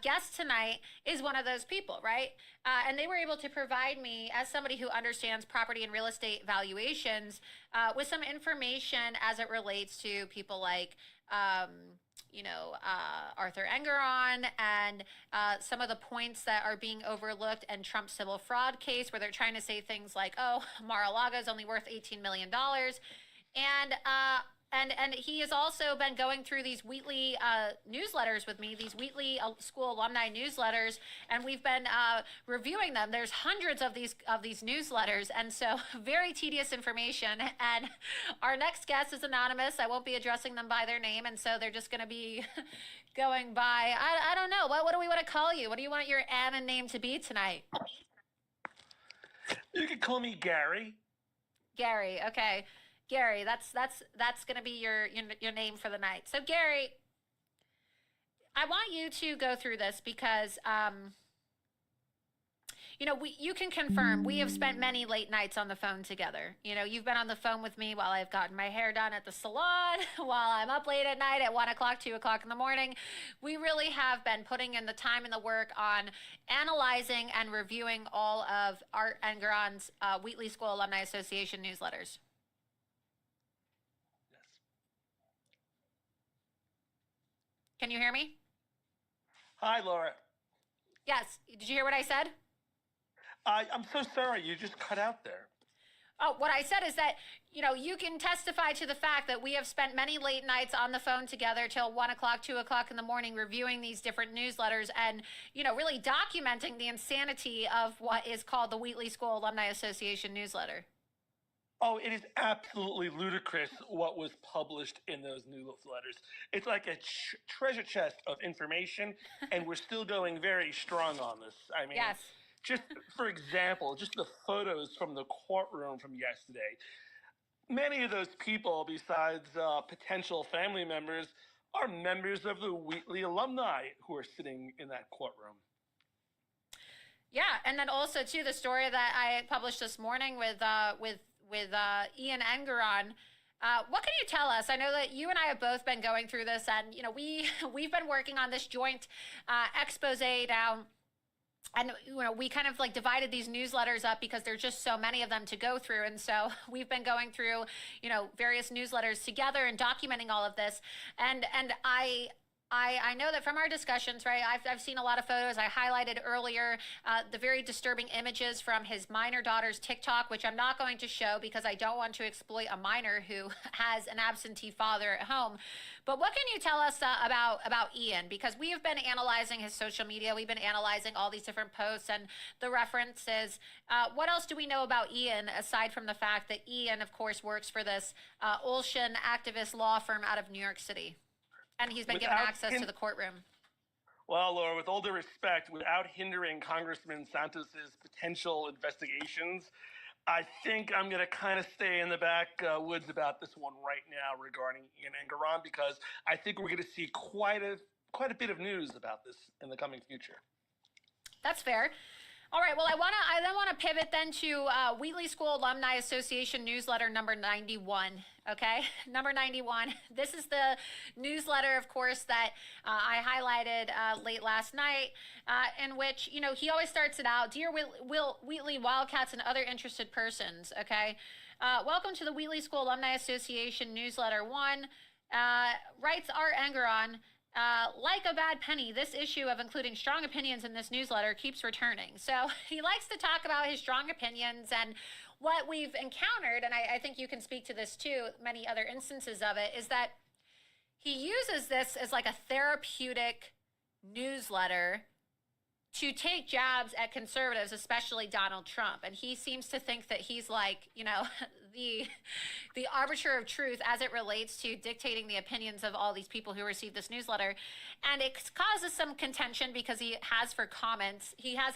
guest tonight is one of those people, right? And they were able to provide me, as somebody who understands property and real estate valuations, with some information as it relates to people like, Arthur Engeron and some of the points that are being overlooked in Trump's civil fraud case, where they're trying to say things like, oh, Mar-a-Lago is only worth $18 million. And he has also been going through these Wheatley newsletters with me, these Wheatley School alumni newsletters, and we've been reviewing them. There's hundreds of these newsletters, and so very tedious information. And our next guest is anonymous. I won't be addressing them by their name, and so they're just going to be going by, I don't know, what do we want to call you? What do you want your Anna name to be tonight? You can call me Gary. Gary, okay. Gary, that's going to be your name for the night. So Gary, I want you to go through this because, you can confirm we have spent many late nights on the phone together. You've been on the phone with me while I've gotten my hair done at the salon, while I'm up late at night at 1 o'clock, 2 o'clock in the morning. We really have been putting in the time and the work on analyzing and reviewing all of Art Engeron's Wheatley School Alumni Association newsletters. Can you hear me? Hi, Laura. Yes. Did you hear what I said? I'm so sorry. You just cut out there. Oh, what I said is that, you can testify to the fact that we have spent many late nights on the phone together till 1 o'clock, 2 o'clock in the morning, reviewing these different newsletters and, really documenting the insanity of what is called the Wheatley School Alumni Association newsletter. Oh, it is absolutely ludicrous what was published in those newsletters. It's like a treasure chest of information, and we're still going very strong on this. I mean, yes. Just for example, just the photos from the courtroom from yesterday. Many of those people, besides potential family members, are members of the Wheatley alumni who are sitting in that courtroom. Yeah, and then also too the story that I published this morning with Ian Engeron. What can you tell us? I know that you and I have both been going through this, and we've been working on this joint expose now. And we kind of like divided these newsletters up because there's just so many of them to go through, and so we've been going through various newsletters together and documenting all of this. And I know that from our discussions, right, I've seen a lot of photos. I highlighted earlier the very disturbing images from his minor daughter's TikTok, which I'm not going to show because I don't want to exploit a minor who has an absentee father at home. But what can you tell us about Ian? Because we have been analyzing his social media. We've been analyzing all these different posts and the references. What else do we know about Ian, aside from the fact that Ian, of course, works for this Olshan activist law firm out of New York City? And he's been given access to the courtroom. Well, Laura, with all due respect, without hindering Congressman Santos's potential investigations, I think I'm going to kind of stay in the backwoods about this one right now regarding Ian Engeron, because I think we're going to see quite a bit of news about this in the coming future. That's fair. All right. Well, I then want to pivot then to Wheatley School Alumni Association newsletter number 91. Okay, number 91. This is the newsletter, of course, that I highlighted late last night, in which he always starts it out, "Dear Wheatley Wildcats and other interested persons." Okay, welcome to the Wheatley School Alumni Association newsletter 1. Writes Art Engeron. Like a bad penny, this issue of including strong opinions in this newsletter keeps returning. So he likes to talk about his strong opinions and what we've encountered, and I think you can speak to this too, many other instances of it, is that he uses this as like a therapeutic newsletter to take jabs at conservatives, especially Donald Trump. And he seems to think that he's like, the arbiter of truth as it relates to dictating the opinions of all these people who receive this newsletter. And it causes some contention because he has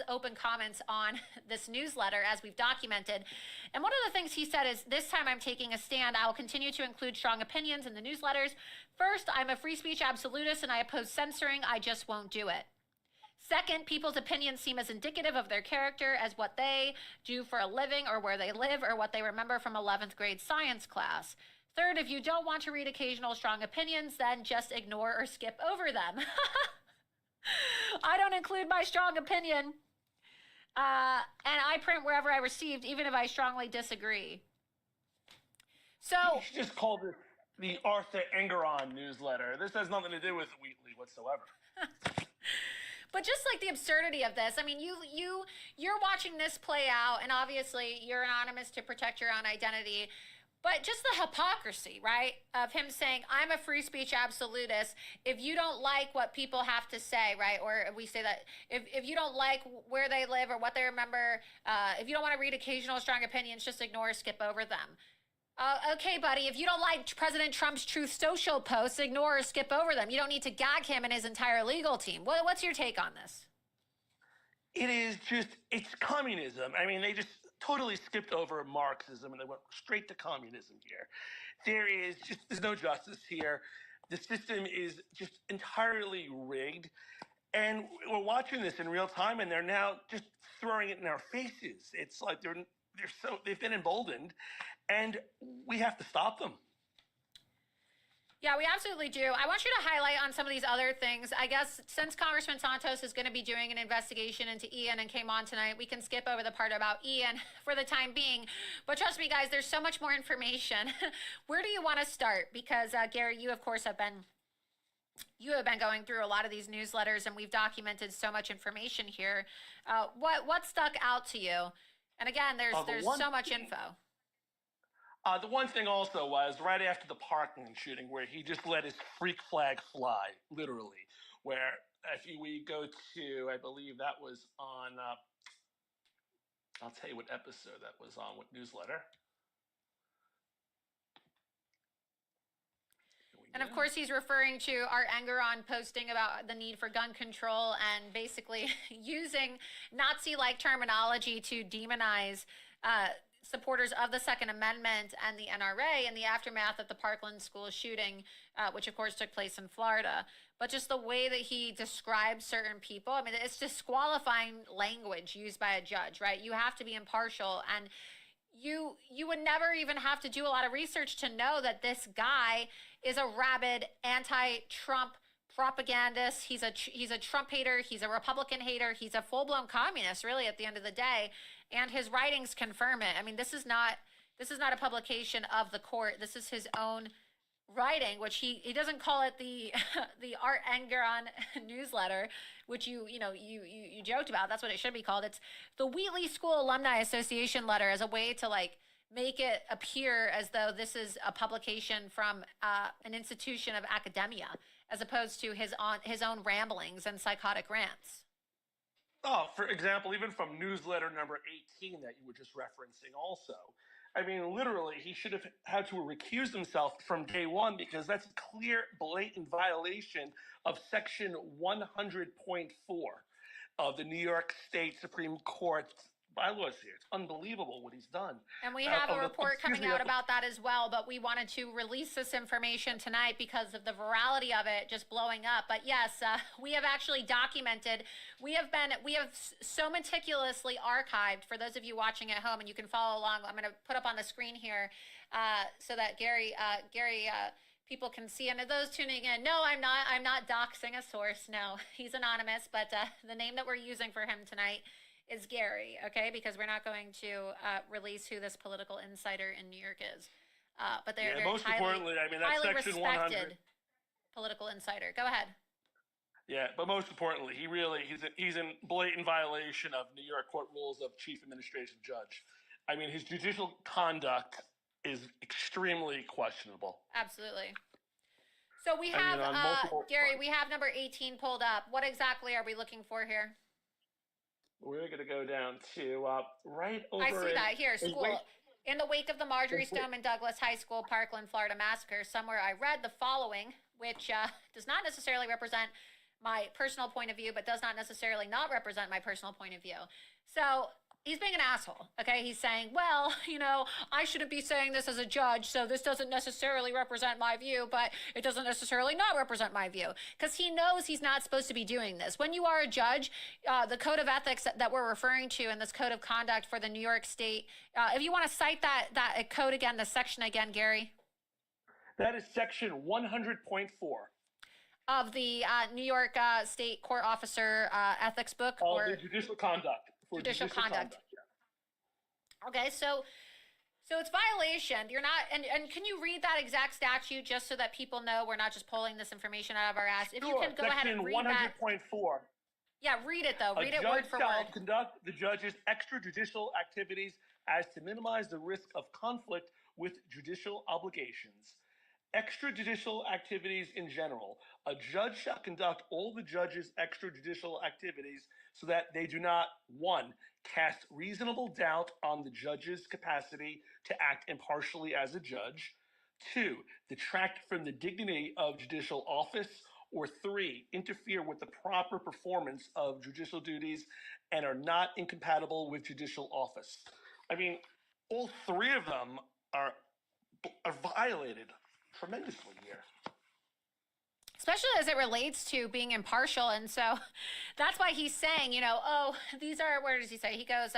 open comments on this newsletter, as we've documented. And one of the things he said is, "This time I'm taking a stand. I will continue to include strong opinions in the newsletters. First, I'm a free speech absolutist and I oppose censoring. I just won't do it. Second, people's opinions seem as indicative of their character as what they do for a living or where they live or what they remember from 11th grade science class. Third, if you don't want to read occasional strong opinions, then just ignore or skip over them." I don't include my strong opinion. And I print wherever I received, even if I strongly disagree. So You should just call this the Arthur Engeron newsletter. This has nothing to do with Wheatley whatsoever. But just like the absurdity of this, I mean, you're watching this play out, and obviously you're anonymous to protect your own identity. But just the hypocrisy, right, of him saying, I'm a free speech absolutist. If you don't like what people have to say, right, or we say that if you don't like where they live or what they remember, if you don't want to read occasional strong opinions, just ignore or skip over them. Okay, buddy, if you don't like President Trump's Truth Social posts, ignore or skip over them. You don't need to gag him and his entire legal team. What's your take on this? It is just, it's communism. I mean, they just totally skipped over Marxism and they went straight to communism here. There's no justice here. The system is just entirely rigged. And we're watching this in real time and they're now just throwing it in our faces. It's like they've been emboldened. And we have to stop them. Yeah, we absolutely do. I want you to highlight on some of these other things. I guess since Congressman Santos is going to be doing an investigation into Ian and came on tonight, we can skip over the part about Ian for the time being. But trust me, guys, there's so much more information. Where do you want to start? Because, Gary, you, of course, have been going through a lot of these newsletters, and we've documented so much information here. What stuck out to you? And again, there's so much info. The one thing also was right after the Parkland shooting where he just let his freak flag fly, literally, where if we go to, I believe that was on, I'll tell you what episode that was on, what newsletter. And of course, he's referring to Art Engeron posting about the need for gun control and basically using Nazi-like terminology to demonize supporters of the Second Amendment and the NRA in the aftermath of the Parkland school shooting, which of course took place in Florida. But just the way that he describes certain people, I mean, it's disqualifying language used by a judge, right? You have to be impartial, and you would never even have to do a lot of research to know that this guy is a rabid anti-Trump propagandist. He's a Trump hater. He's a Republican hater. He's a full-blown communist, really, at the end of the day. And his writings confirm it. I mean, this is not a publication of the court. This is his own writing, which he doesn't call it the Art Engeron newsletter, which you joked about. That's what it should be called. It's the Wheatley School Alumni Association letter, as a way to make it appear as though this is a publication from an institution of academia, as opposed to his own ramblings and psychotic rants. Oh, for example, even from newsletter number 18 that you were just referencing also. I mean, literally, he should have had to recuse himself from day one because that's a clear, blatant violation of Section 100.4 of the New York State Supreme Court's bylaws here. It's unbelievable what he's done. And we have a report coming out about that as well, but we wanted to release this information tonight because of the virality of it just blowing up. But yes, we have actually documented, we have so meticulously archived, for those of you watching at home, and you can follow along. I'm going to put up on the screen here so that Gary, people can see. And those tuning in, no, I'm not doxing a source. No, he's anonymous, but the name that we're using for him tonight is Gary, okay? Because we're not going to release who this political insider in New York is. But they're very highly respected political insider. Go ahead. Yeah, but most importantly, he's in blatant violation of New York court rules of chief administrative judge. I mean, his judicial conduct is extremely questionable. Absolutely. So we have, Gary, we have number 18 pulled up. What exactly are we looking for here? We're going to go down to right over. I see that here. School. In the wake of the Marjory Stoneman Douglas High School Parkland, Florida massacre, somewhere I read the following, which does not necessarily represent my personal point of view, but does not necessarily not represent my personal point of view. So he's being an asshole, okay? He's saying, well, I shouldn't be saying this as a judge, so this doesn't necessarily represent my view, but it doesn't necessarily not represent my view, because he knows he's not supposed to be doing this. When you are a judge, the code of ethics that we're referring to in this code of conduct for the New York State, if you want to cite that code again, the section again, Gary. That is section 100.4. of the New York State Court Officer Ethics book? Or the judicial conduct. Judicial conduct. Yeah. Okay, so it's violation. You're not, and can you read that exact statute just so that people know we're not just pulling this information out of our ass? If you can go ahead and read that. Section 100.4. Yeah, read it though. Read it word for word. A judge word. shall conduct the judge's extrajudicial activities as to minimize the risk of conflict with judicial obligations. Extrajudicial activities in general. A judge shall conduct all the judge's extrajudicial activities so that they do not, 1, cast reasonable doubt on the judge's capacity to act impartially as a judge, 2, detract from the dignity of judicial office, or 3, interfere with the proper performance of judicial duties and are not incompatible with judicial office. I mean, all three of them are violated tremendously here. Especially as it relates to being impartial. And so that's why he's saying, these are, where does he say? He goes,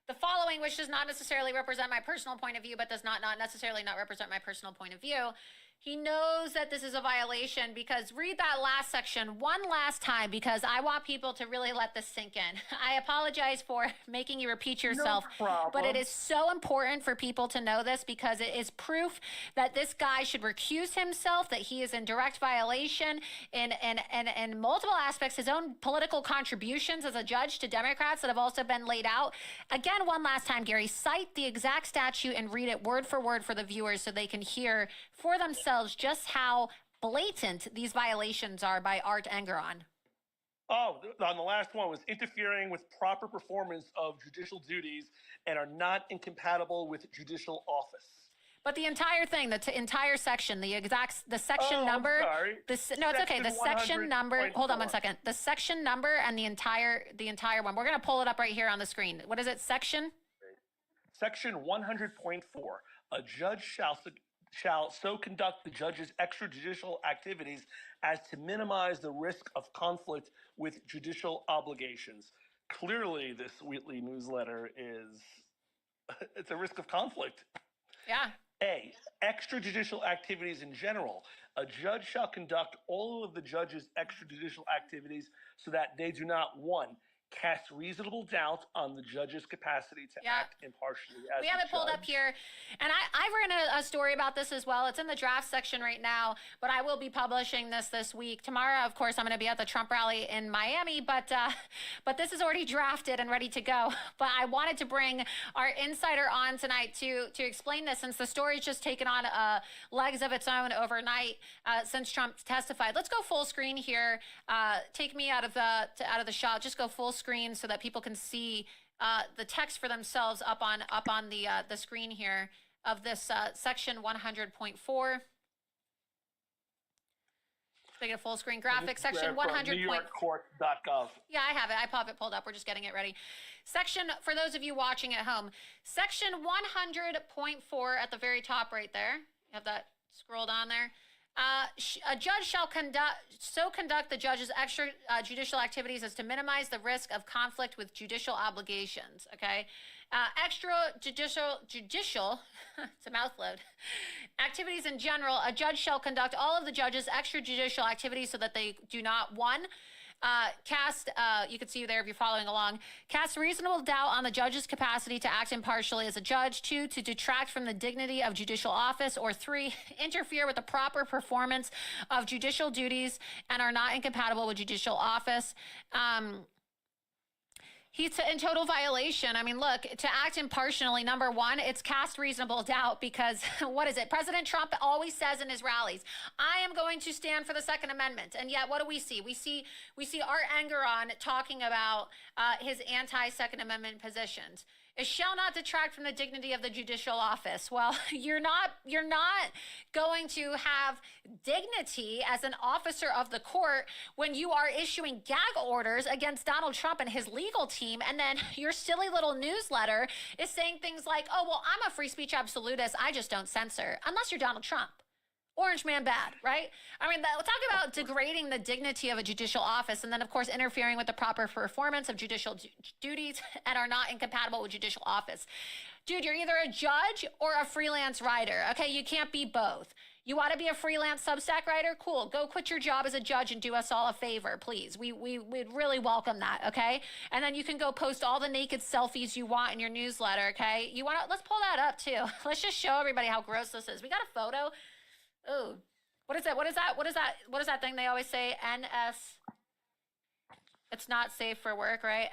the following, which does not necessarily represent my personal point of view, but does not necessarily not represent my personal point of view. He knows that this is a violation because read that last section one last time because I want people to really let this sink in. I apologize for making you repeat yourself, but it is so important for people to know this because it is proof that this guy should recuse himself, that he is in direct violation in multiple aspects, his own political contributions as a judge to Democrats that have also been laid out. Again, one last time, Gary, cite the exact statute and read it word for word for the viewers so they can hear for themselves just how blatant these violations are by Art Engoron. Oh, on the last one was interfering with proper performance of judicial duties and are not incompatible with judicial office. But the entire thing, the entire section, the section number. I'm sorry. No, it's okay. The section number. Hold on one second. The section number and the entire one. We're gonna pull it up right here on the screen. What is it? Section 100.4. A judge shall so conduct the judge's extrajudicial activities as to minimize the risk of conflict with judicial obligations. Clearly, this Wheatley newsletter it's a risk of conflict. Yeah. A, extrajudicial activities in general. A judge shall conduct all of the judge's extrajudicial activities so that they do not, 1, cast reasonable doubt on the judge's capacity to act impartially as we have it pulled judge. up here, and I've written a story about this as well. It's in the draft section right now, but I will be publishing this week. Tomorrow, of course, I'm going to be at the Trump rally in Miami, but this is already drafted and ready to go. But I wanted to bring our insider on tonight to explain this, since the story's just taken on legs of its own overnight since Trump testified. Let's go full screen here. Take me out of the shot. Just go full screen so that people can see the text for themselves up on the screen here of this section 100.4. Make it a full screen graphic. Section 100. NewYorkCourt.gov. Yeah, I have it. I have it pulled up. We're just getting it ready. Section, for those of you watching at home, section 100.4 at the very top right there. You have that scrolled on there. A judge shall conduct the judge's extrajudicial activities as to minimize the risk of conflict with judicial obligations. Okay, extrajudicial, it's a mouthload. Activities in general. A judge shall conduct all of the judge's extrajudicial activities so that they do not, 1, cast, you can see there if you're following along, cast reasonable doubt on the judge's capacity to act impartially as a judge, 2, to detract from the dignity of judicial office, or 3, interfere with the proper performance of judicial duties and are not incompatible with judicial office. He's in total violation. I mean, look, to act impartially, number 1, it's cast reasonable doubt because, what is it? President Trump always says in his rallies, I am going to stand for the Second Amendment. And yet, what do we see? We see Art Engoron talking about his anti-Second Amendment positions. It shall not detract from the dignity of the judicial office. Well, you're not going to have dignity as an officer of the court when you are issuing gag orders against Donald Trump and his legal team, and then your silly little newsletter is saying things like, oh, well, I'm a free speech absolutist, I just don't censor, unless you're Donald Trump. Orange man bad, right? I mean, talk about degrading the dignity of a judicial office, and then, of course, interfering with the proper performance of judicial duties and are not incompatible with judicial office. Dude, you're either a judge or a freelance writer, okay? You can't be both. You want to be a freelance Substack writer? Cool. Go quit your job as a judge and do us all a favor, please. We'd really welcome that, okay? And then you can go post all the naked selfies you want in your newsletter, okay? Let's pull that up too. Let's just show everybody how gross this is. We got a photo. Ooh. What is that? What is that thing they always say? NS. It's not safe for work, right?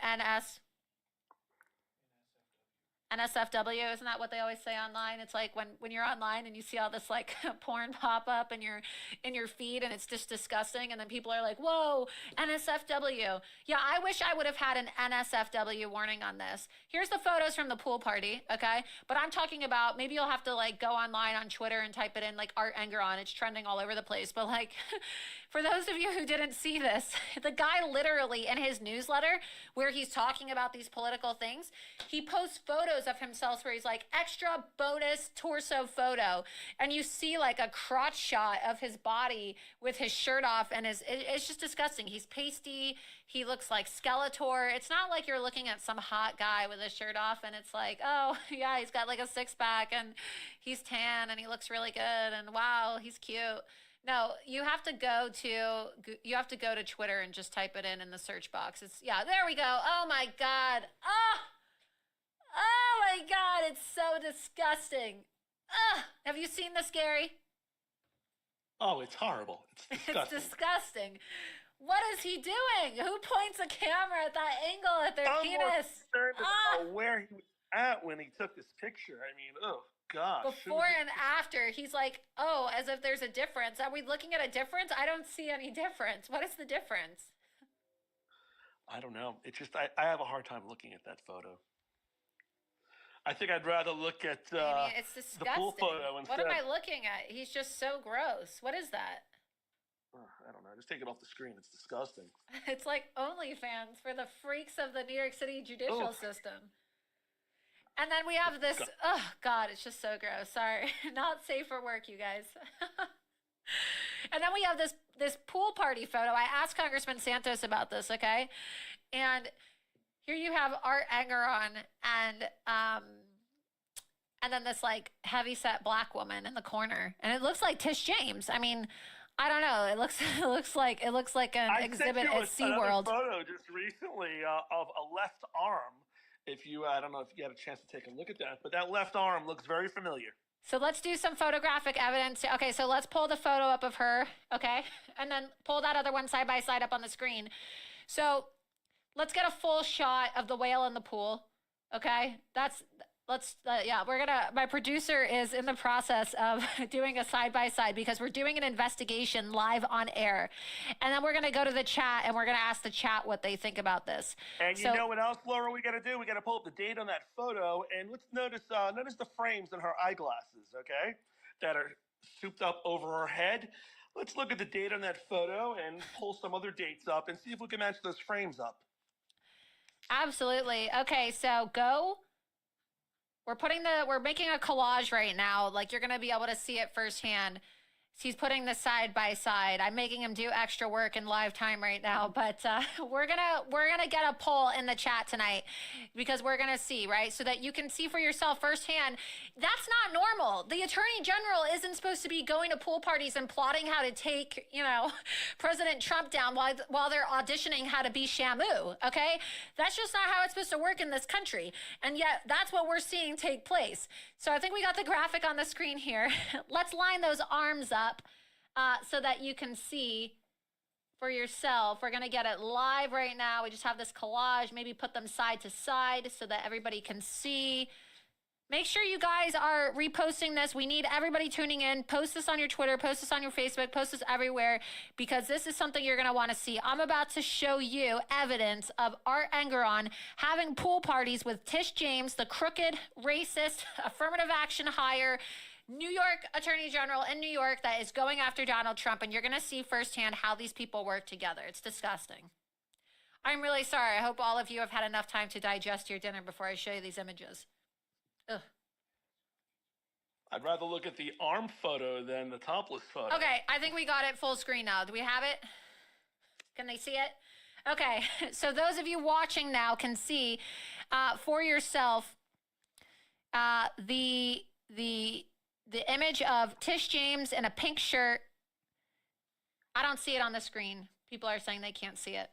NSFW, isn't that what they always say online? It's like when you're online and you see all this like porn pop up in your feed and it's just disgusting, and then people are like, whoa, NSFW. Yeah, I wish I would have had an NSFW warning on this. Here's the photos from the pool party, okay? But I'm talking about, maybe you'll have to like go online on Twitter and type it in like Art Engeron. It's trending all over the place. But like, for those of you who didn't see this, the guy literally in his newsletter where he's talking about these political things, he posts photos of himself where he's like, extra bonus torso photo, and you see like a crotch shot of his body with his shirt off, and it's just disgusting. He's pasty, he looks like Skeletor. It's not like you're looking at some hot guy with his shirt off and it's like, oh yeah, he's got like a six-pack and he's tan and he looks really good and wow, he's cute. No, you have to go to Twitter and just type it in the search box. Yeah, there we go. Oh my God. Oh my God, it's so disgusting. Have you seen this, Gary? Oh, it's horrible. It's disgusting. It's disgusting. What is he doing? Who points a camera at that angle at their penis? I'm more concerned about where he was at when he took this picture. I mean, oh gosh. Before and after, he's like, oh, as if there's a difference. Are we looking at a difference? I don't see any difference. What is the difference? I don't know. It's just, I have a hard time looking at that photo. I think I'd rather look at it's disgusting. the pool photo instead. What am I looking at? He's just so gross. What is that? I don't know. Just take it off the screen. It's disgusting. It's like OnlyFans for the freaks of the New York City judicial system. And then we have this, oh God, it's just so gross. Sorry. Not safe for work, you guys. And then we have this pool party photo. I asked Congressman Santos about this, okay? And here you have Art Engeron and then this like heavyset black woman in the corner. And it looks like Tish James. I mean, I don't know. It looks like an exhibit at SeaWorld. Photo just recently of a left arm. I don't know if you had a chance to take a look at that, but that left arm looks very familiar. So let's do some photographic evidence. Okay, so let's pull the photo up of her, okay? And then pull that other one side by side up on the screen. So let's get a full shot of the whale in the pool, okay? My producer is in the process of doing a side-by-side because we're doing an investigation live on air. And then we're going to go to the chat and we're going to ask the chat what they think about this. And you know what else, Laura, we got to do? We got to pull up the date on that photo, and let's notice the frames in her eyeglasses, okay, that are souped up over her head. Let's look at the date on that photo and pull some other dates up and see if we can match those frames up. Absolutely. Okay, so go. We're making a collage right now. Like, you're going to be able to see it firsthand. He's putting this side by side. I'm making him do extra work in live time right now, but we're gonna get a poll in the chat tonight because we're gonna see, right, so that you can see for yourself firsthand. That's not normal. The Attorney General isn't supposed to be going to pool parties and plotting how to take, President Trump down while they're auditioning how to be Shamu. Okay, that's just not how it's supposed to work in this country, and yet that's what we're seeing take place. So I think we got the graphic on the screen here. Let's line those arms up so that you can see for yourself. We're going to get it live right now. We just have this collage. Maybe put them side to side so that everybody can see. Make sure you guys are reposting this. We need everybody tuning in. Post this on your Twitter. Post this on your Facebook. Post this everywhere because this is something you're going to want to see. I'm about to show you evidence of Art Engeron having pool parties with Tish James, the crooked, racist, affirmative action hire, New York Attorney General in New York that is going after Donald Trump, and you're going to see firsthand how these people work together. It's disgusting. I'm really sorry. I hope all of you have had enough time to digest your dinner before I show you these images. Ugh. I'd rather look at the arm photo than the topless photo. Okay, I think we got it full screen now. Do we have it? Can they see it? Okay, so those of you watching now can see for yourself the image of Tish James in a pink shirt. I don't see it on the screen. People are saying they can't see it.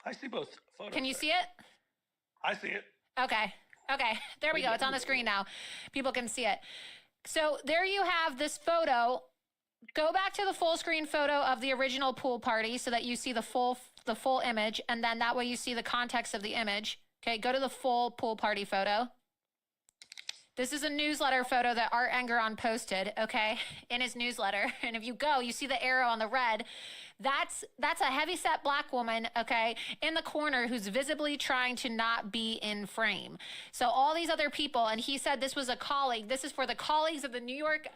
I see both photos. Can you see it? I see it. Okay. There we go. It's on the screen now. People can see it. So there you have this photo. Go back to the full screen photo of the original pool party so that you see the full image, and then that way you see the context of the image. Okay, go to the full pool party photo. This is a newsletter photo that Art Engeron posted, okay, in his newsletter. And if you go, you see the arrow on the red. That's a heavyset black woman, okay, in the corner who's visibly trying to not be in frame. So all these other people, and he said this was a colleague. This is for the colleagues of the New York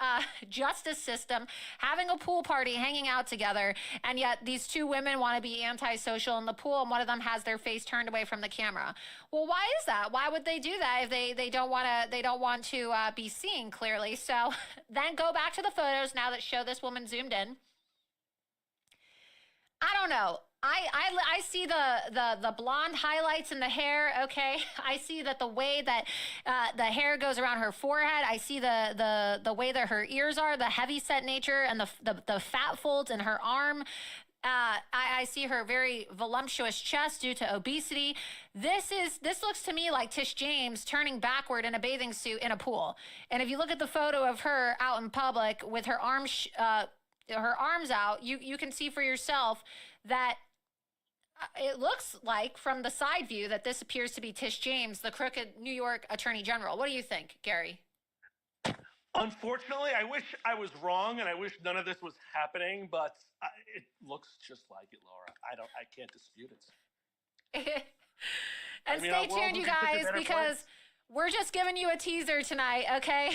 justice system having a pool party, hanging out together. And yet these two women want to be antisocial in the pool, and one of them has their face turned away from the camera. Well, why is that? Why would they do that if they don't want to be seen clearly? So then go back to the photos now that show this woman zoomed in. I don't know. I see the blonde highlights in the hair, okay? I see that the way that the hair goes around her forehead. I see the way that her ears are, the heavy set nature, and the fat folds in her arm. I see her very voluptuous chest due to obesity. This looks to me like Tish James turning backward in a bathing suit in a pool. And if you look at the photo of her out in public with her arms out, you can see for yourself that it looks like from the side view that this appears to be Tish James, the crooked New York Attorney General. What do you think, Gary? Unfortunately, I wish I was wrong, and I wish none of this was happening, but it looks just like it, Laura. I can't dispute it. And stay tuned, you guys, because we're just giving you a teaser tonight, okay?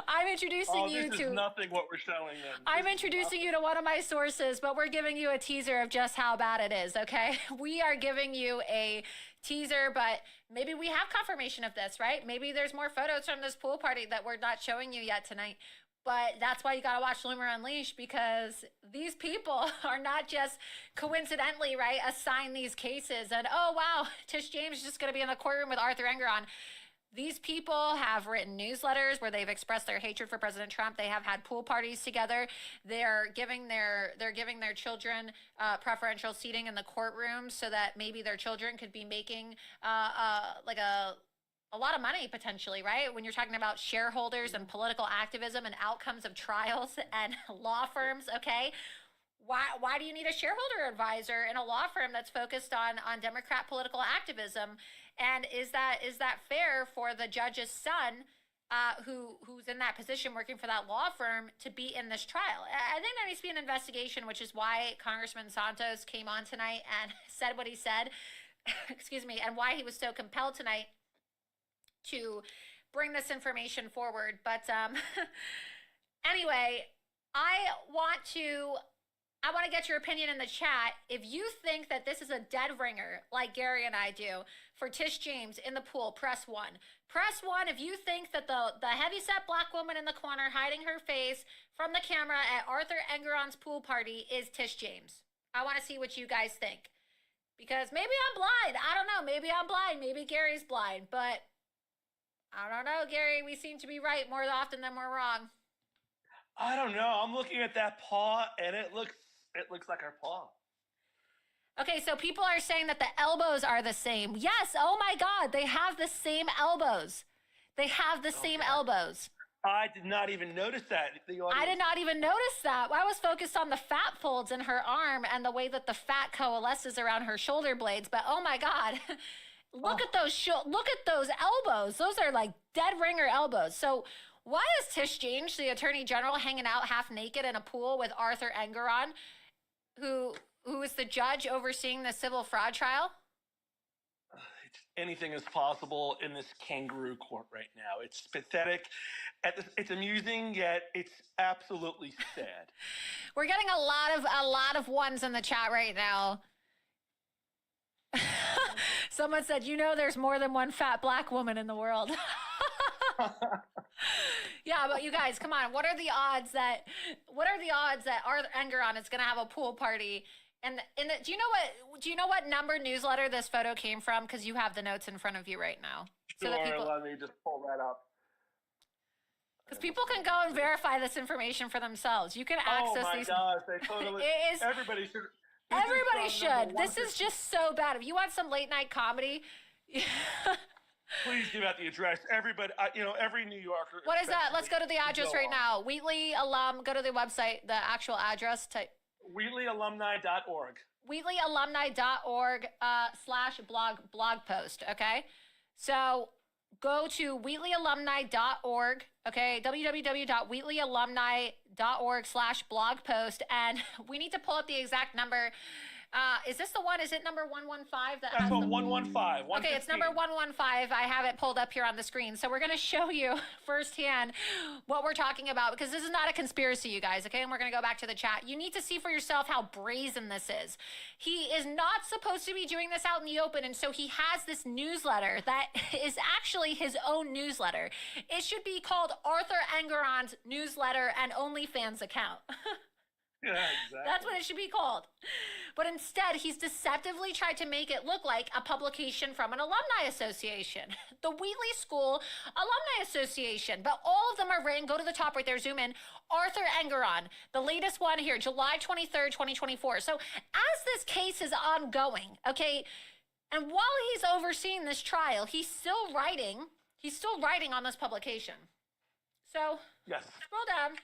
I'm introducing you to... this is nothing what we're showing them. I'm introducing you to one of my sources, but we're giving you a teaser of just how bad it is, okay? We are giving you a teaser, but maybe we have confirmation of this, right? Maybe there's more photos from this pool party that we're not showing you yet tonight. But that's why you got to watch Loomer Unleashed, because these people are not just coincidentally, right, assigned these cases and, oh, wow, Tish James is just going to be in the courtroom with Arthur Engeron. These people have written newsletters where they've expressed their hatred for President Trump. They have had pool parties together. They're giving their children preferential seating in the courtroom so that maybe their children could be making like a lot of money potentially, right? When you're talking about shareholders and political activism and outcomes of trials and law firms, okay? Why do you need a shareholder advisor in a law firm that's focused on Democrat political activism? And is that fair for the judge's son, who's in that position working for that law firm, to be in this trial? I think there needs to be an investigation, which is why Congressman Santos came on tonight and said what he said, excuse me, and why he was so compelled tonight to bring this information forward. But anyway, I want to get your opinion in the chat. If you think that this is a dead ringer, like Gary and I do, for Tish James in the pool, press 1. Press 1 if you think that the heavyset black woman in the corner hiding her face from the camera at Arthur Engeron's pool party is Tish James. I want to see what you guys think. Because maybe I'm blind. I don't know. Maybe I'm blind. Maybe Gary's blind. But I don't know, Gary. We seem to be right more often than we're wrong. I don't know. I'm looking at that paw, and it looks like her paw. Okay, so people are saying that the elbows are the same. Yes, oh my God, they have the same elbows. They have the same elbows. I did not even notice that. I did not even notice that. I was focused on the fat folds in her arm and the way that the fat coalesces around her shoulder blades. But oh my God, look at those elbows. Those are like dead ringer elbows. So why is Tish James, the Attorney General, hanging out half naked in a pool with Arthur Engeron, who is the judge overseeing the civil fraud trial? Anything is possible in this kangaroo court right now. It's pathetic. It's amusing, yet it's absolutely sad. We're getting a lot of ones in the chat right now. Someone said, there's more than one fat black woman in the world. Yeah, but you guys, come on. What are the odds that Arthur Engeron is going to have a pool party? And do you know what number newsletter this photo came from? Because you have the notes in front of you right now. Sure, let me just pull that up. Because people can go and verify this information for themselves. You can access these. Oh my gosh, they totally. Everybody should. Everybody should. This is just so bad. If you want some late night comedy. Please give out the address. Everybody, every New Yorker. What is that? Let's go to the address right now. Wheatley alum. Go to the website. The actual address. Type. WheatleyAlumni.org. WheatleyAlumni.org /blog post. Okay, so go to WheatleyAlumni.org. Okay, www.wheatleyalumni.org /blog post, and we need to pull up the exact number. Is this the one? Is it number 115? That's the 115. Okay, it's number 115. I have it pulled up here on the screen. So we're going to show you firsthand what we're talking about, because this is not a conspiracy, you guys, okay? And we're going to go back to the chat. You need to see for yourself how brazen this is. He is not supposed to be doing this out in the open, and so he has this newsletter that is actually his own newsletter. It should be called Arthur Engoron's Newsletter and OnlyFans Account. Yeah, exactly. That's what it should be called. But instead, he's deceptively tried to make it look like a publication from an alumni association, the Wheatley School Alumni Association. But all of them are written, go to the top right there, zoom in, Arthur Engoron, the latest one here, July 23rd, 2024. So as this case is ongoing, okay, and while he's overseeing this trial, he's still writing on this publication. So yes. Scroll down.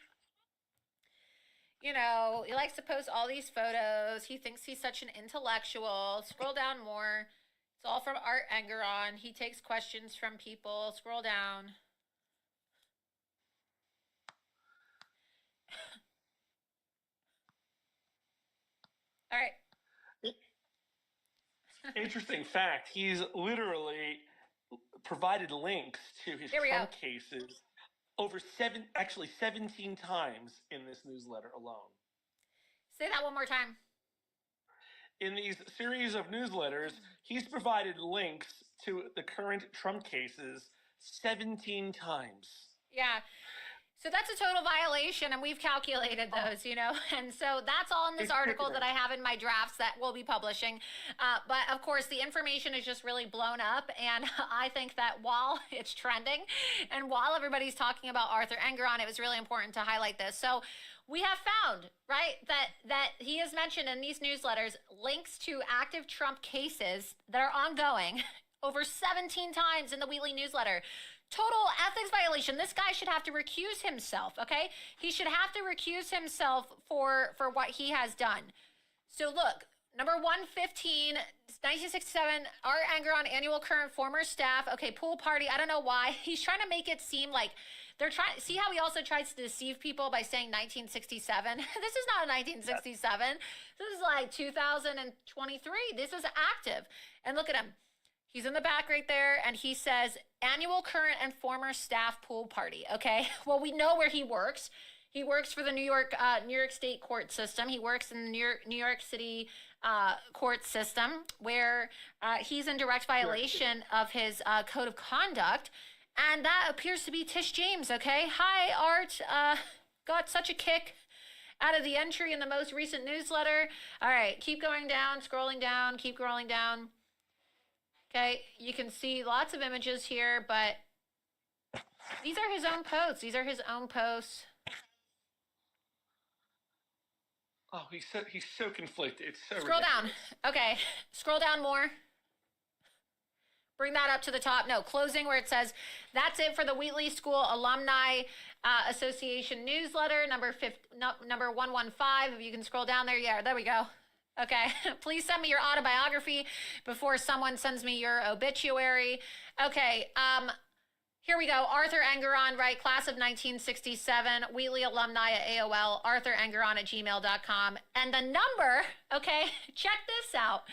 You know, he likes to post all these photos. He thinks he's such an intellectual. Scroll down more. It's all from Art Engoron. He takes questions from people. Scroll down. All right. Interesting fact. He's literally provided links to his Trump cases over 17 times in this newsletter alone. Say that one more time. In these series of newsletters, he's provided links to the current Trump cases 17 times. Yeah. So that's a total violation, and we've calculated those, you know, and so that's all in this article that I have in my drafts that we'll be publishing. But of course, the information is just really blown up, and I think that while it's trending and while everybody's talking about Arthur Engoron, it was really important to highlight this. So we have found, right, that he has mentioned in these newsletters links to active Trump cases that are ongoing over 17 times in the Wheatley newsletter. Total ethics violation. This guy should have to recuse himself, okay? He should have to recuse himself for what he has done. So look, number 115, 1967, Art Engoron, annual current former staff. Okay, pool party. I don't know why. He's trying to make it seem like they're trying. See how he also tries to deceive people by saying 1967? This is not 1967. This is like 2023. This is active. And look at him. He's in the back right there, and he says, annual current and former staff pool party, okay? Well, we know where he works. He works for the New York State court system. He works in the New York City court system, where he's in direct violation of his code of conduct, and that appears to be Tish James, okay? Hi, Art. Got such a kick out of the entry in the most recent newsletter. All right, keep going down, scrolling down, keep scrolling down. Okay, you can see lots of images here, but these are his own posts. These are his own posts. Oh, he's so conflicted. It's so Scroll ridiculous. down. Okay, scroll down more. Bring that up to the top. No, closing where it says, that's it for the Wheatley School Alumni Association newsletter, number 115. If you can scroll down there. Yeah, there we go. Okay, please send me your autobiography before someone sends me your obituary. Okay, here we go. Arthur Engoron, right? Class of 1967, Wheatley alumni at AOL, arthurengoron@gmail.com. And the number, okay, check this out.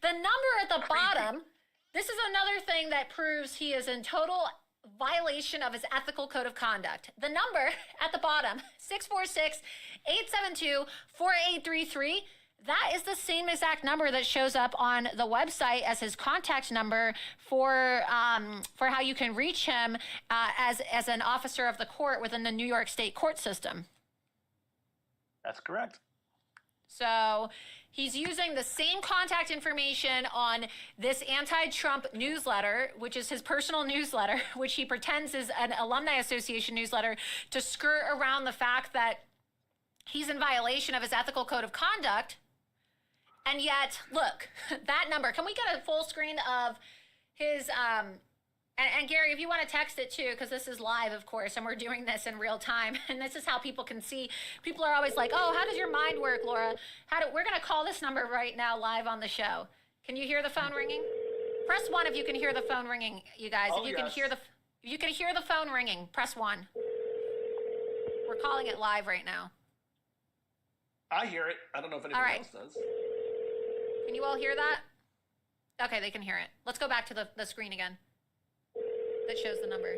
The number at the bottom, this is another thing that proves he is in total violation of his ethical code of conduct. The number at the bottom, 646-872-4833. That is the same exact number that shows up on the website as his contact number for how you can reach him as an officer of the court within the New York State court system. That's correct. So He's using the same contact information on this anti-Trump newsletter, which is his personal newsletter, which he pretends is an alumni association newsletter, to skirt around the fact that he's in violation of his ethical code of conduct. And yet, look, that number, can we get a full screen of his, and Gary, if you want to text it too, because this is live, of course, and we're doing this in real time, and this is how people can see. People are always like, oh, how does your mind work, Laura? We're going to call this number right now live on the show. Can you hear the phone ringing? Press 1 if you can hear the phone ringing, you guys. Oh, if you yes. can hear the phone ringing, press 1. We're calling it live right now. I hear it. I don't know if anybody else does. Can you all hear that? Okay, they can hear it. Let's go back to the screen again. That shows the number.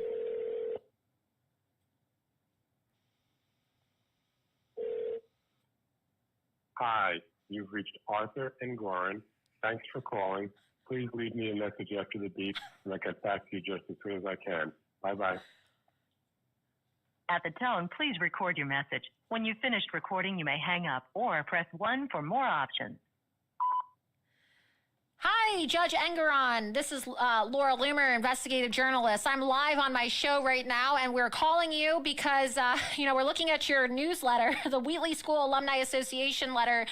Hi, you've reached Arthur and Gorin. Thanks for calling. Please leave me a message after the beep, and I'll get back to you just as soon as I can. Bye-bye. At the tone, please record your message. When you've finished recording, you may hang up or press 1 for more options. Hi, Judge Engeron. This is Laura Loomer, investigative journalist. I'm live on my show right now, and we're calling you because, we're looking at your newsletter, the Wheatley School Alumni Association letter,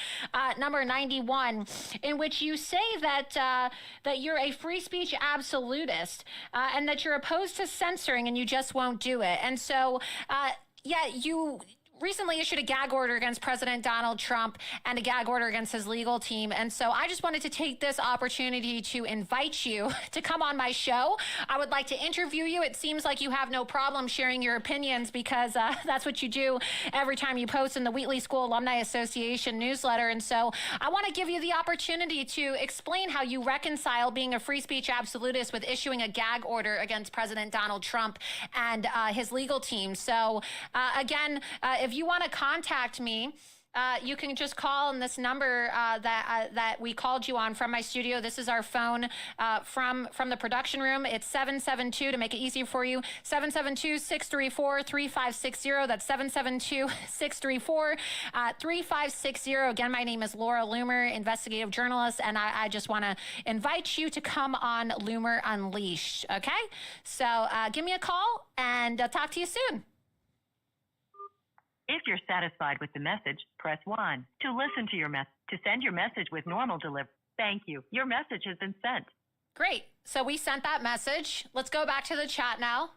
number 91, in which you say that you're a free speech absolutist and that you're opposed to censoring and you just won't do it. And so, you recently issued a gag order against President Donald Trump and a gag order against his legal team. And so I just wanted to take this opportunity to invite you to come on my show. I would like to interview you. It seems like you have no problem sharing your opinions because that's what you do every time you post in the Wheatley School Alumni Association newsletter. And so I want to give you the opportunity to explain how you reconcile being a free speech absolutist with issuing a gag order against President Donald Trump and his legal team. So again, if you want to contact me, you can just call on this number that we called you on from my studio. This is our phone from the production room. It's 772, to make it easier for you, 772-634-3560. That's 772-634-3560. Again, my name is Laura Loomer, investigative journalist, and I just want to invite you to come on Loomer Unleashed, okay? So give me a call, and I'll talk to you soon. If you're satisfied with the message, press 1. To listen to to send your message with normal delivery, thank you. Your message has been sent. Great. So we sent that message. Let's go back to the chat now.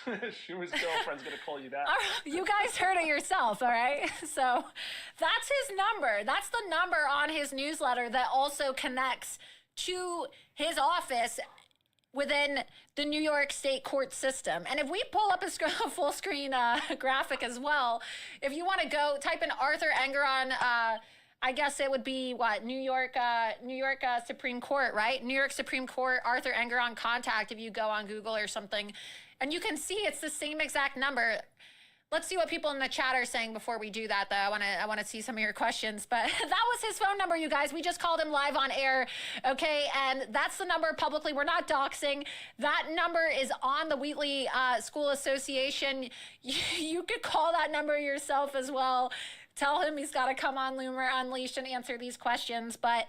Schumer's girlfriend's going to call you back. You guys heard it yourself, all right? So that's his number. That's the number on his newsletter that also connects to his office within the New York State court system. And if we pull up a full screen graphic as well, if you want to go type in Arthur Engeron, I guess it would be what, New York Supreme Court, right? New York Supreme Court, Arthur Engeron contact, if you go on Google or something. And you can see it's the same exact number. Let's see what people in the chat are saying before we do that, though. I want to see some of your questions. But that was his phone number, you guys. We just called him live on air, okay? And that's the number publicly. We're not doxing. That number is on the Wheatley School Association. You could call that number yourself as well. Tell him he's got to come on Loomer Unleashed and answer these questions. But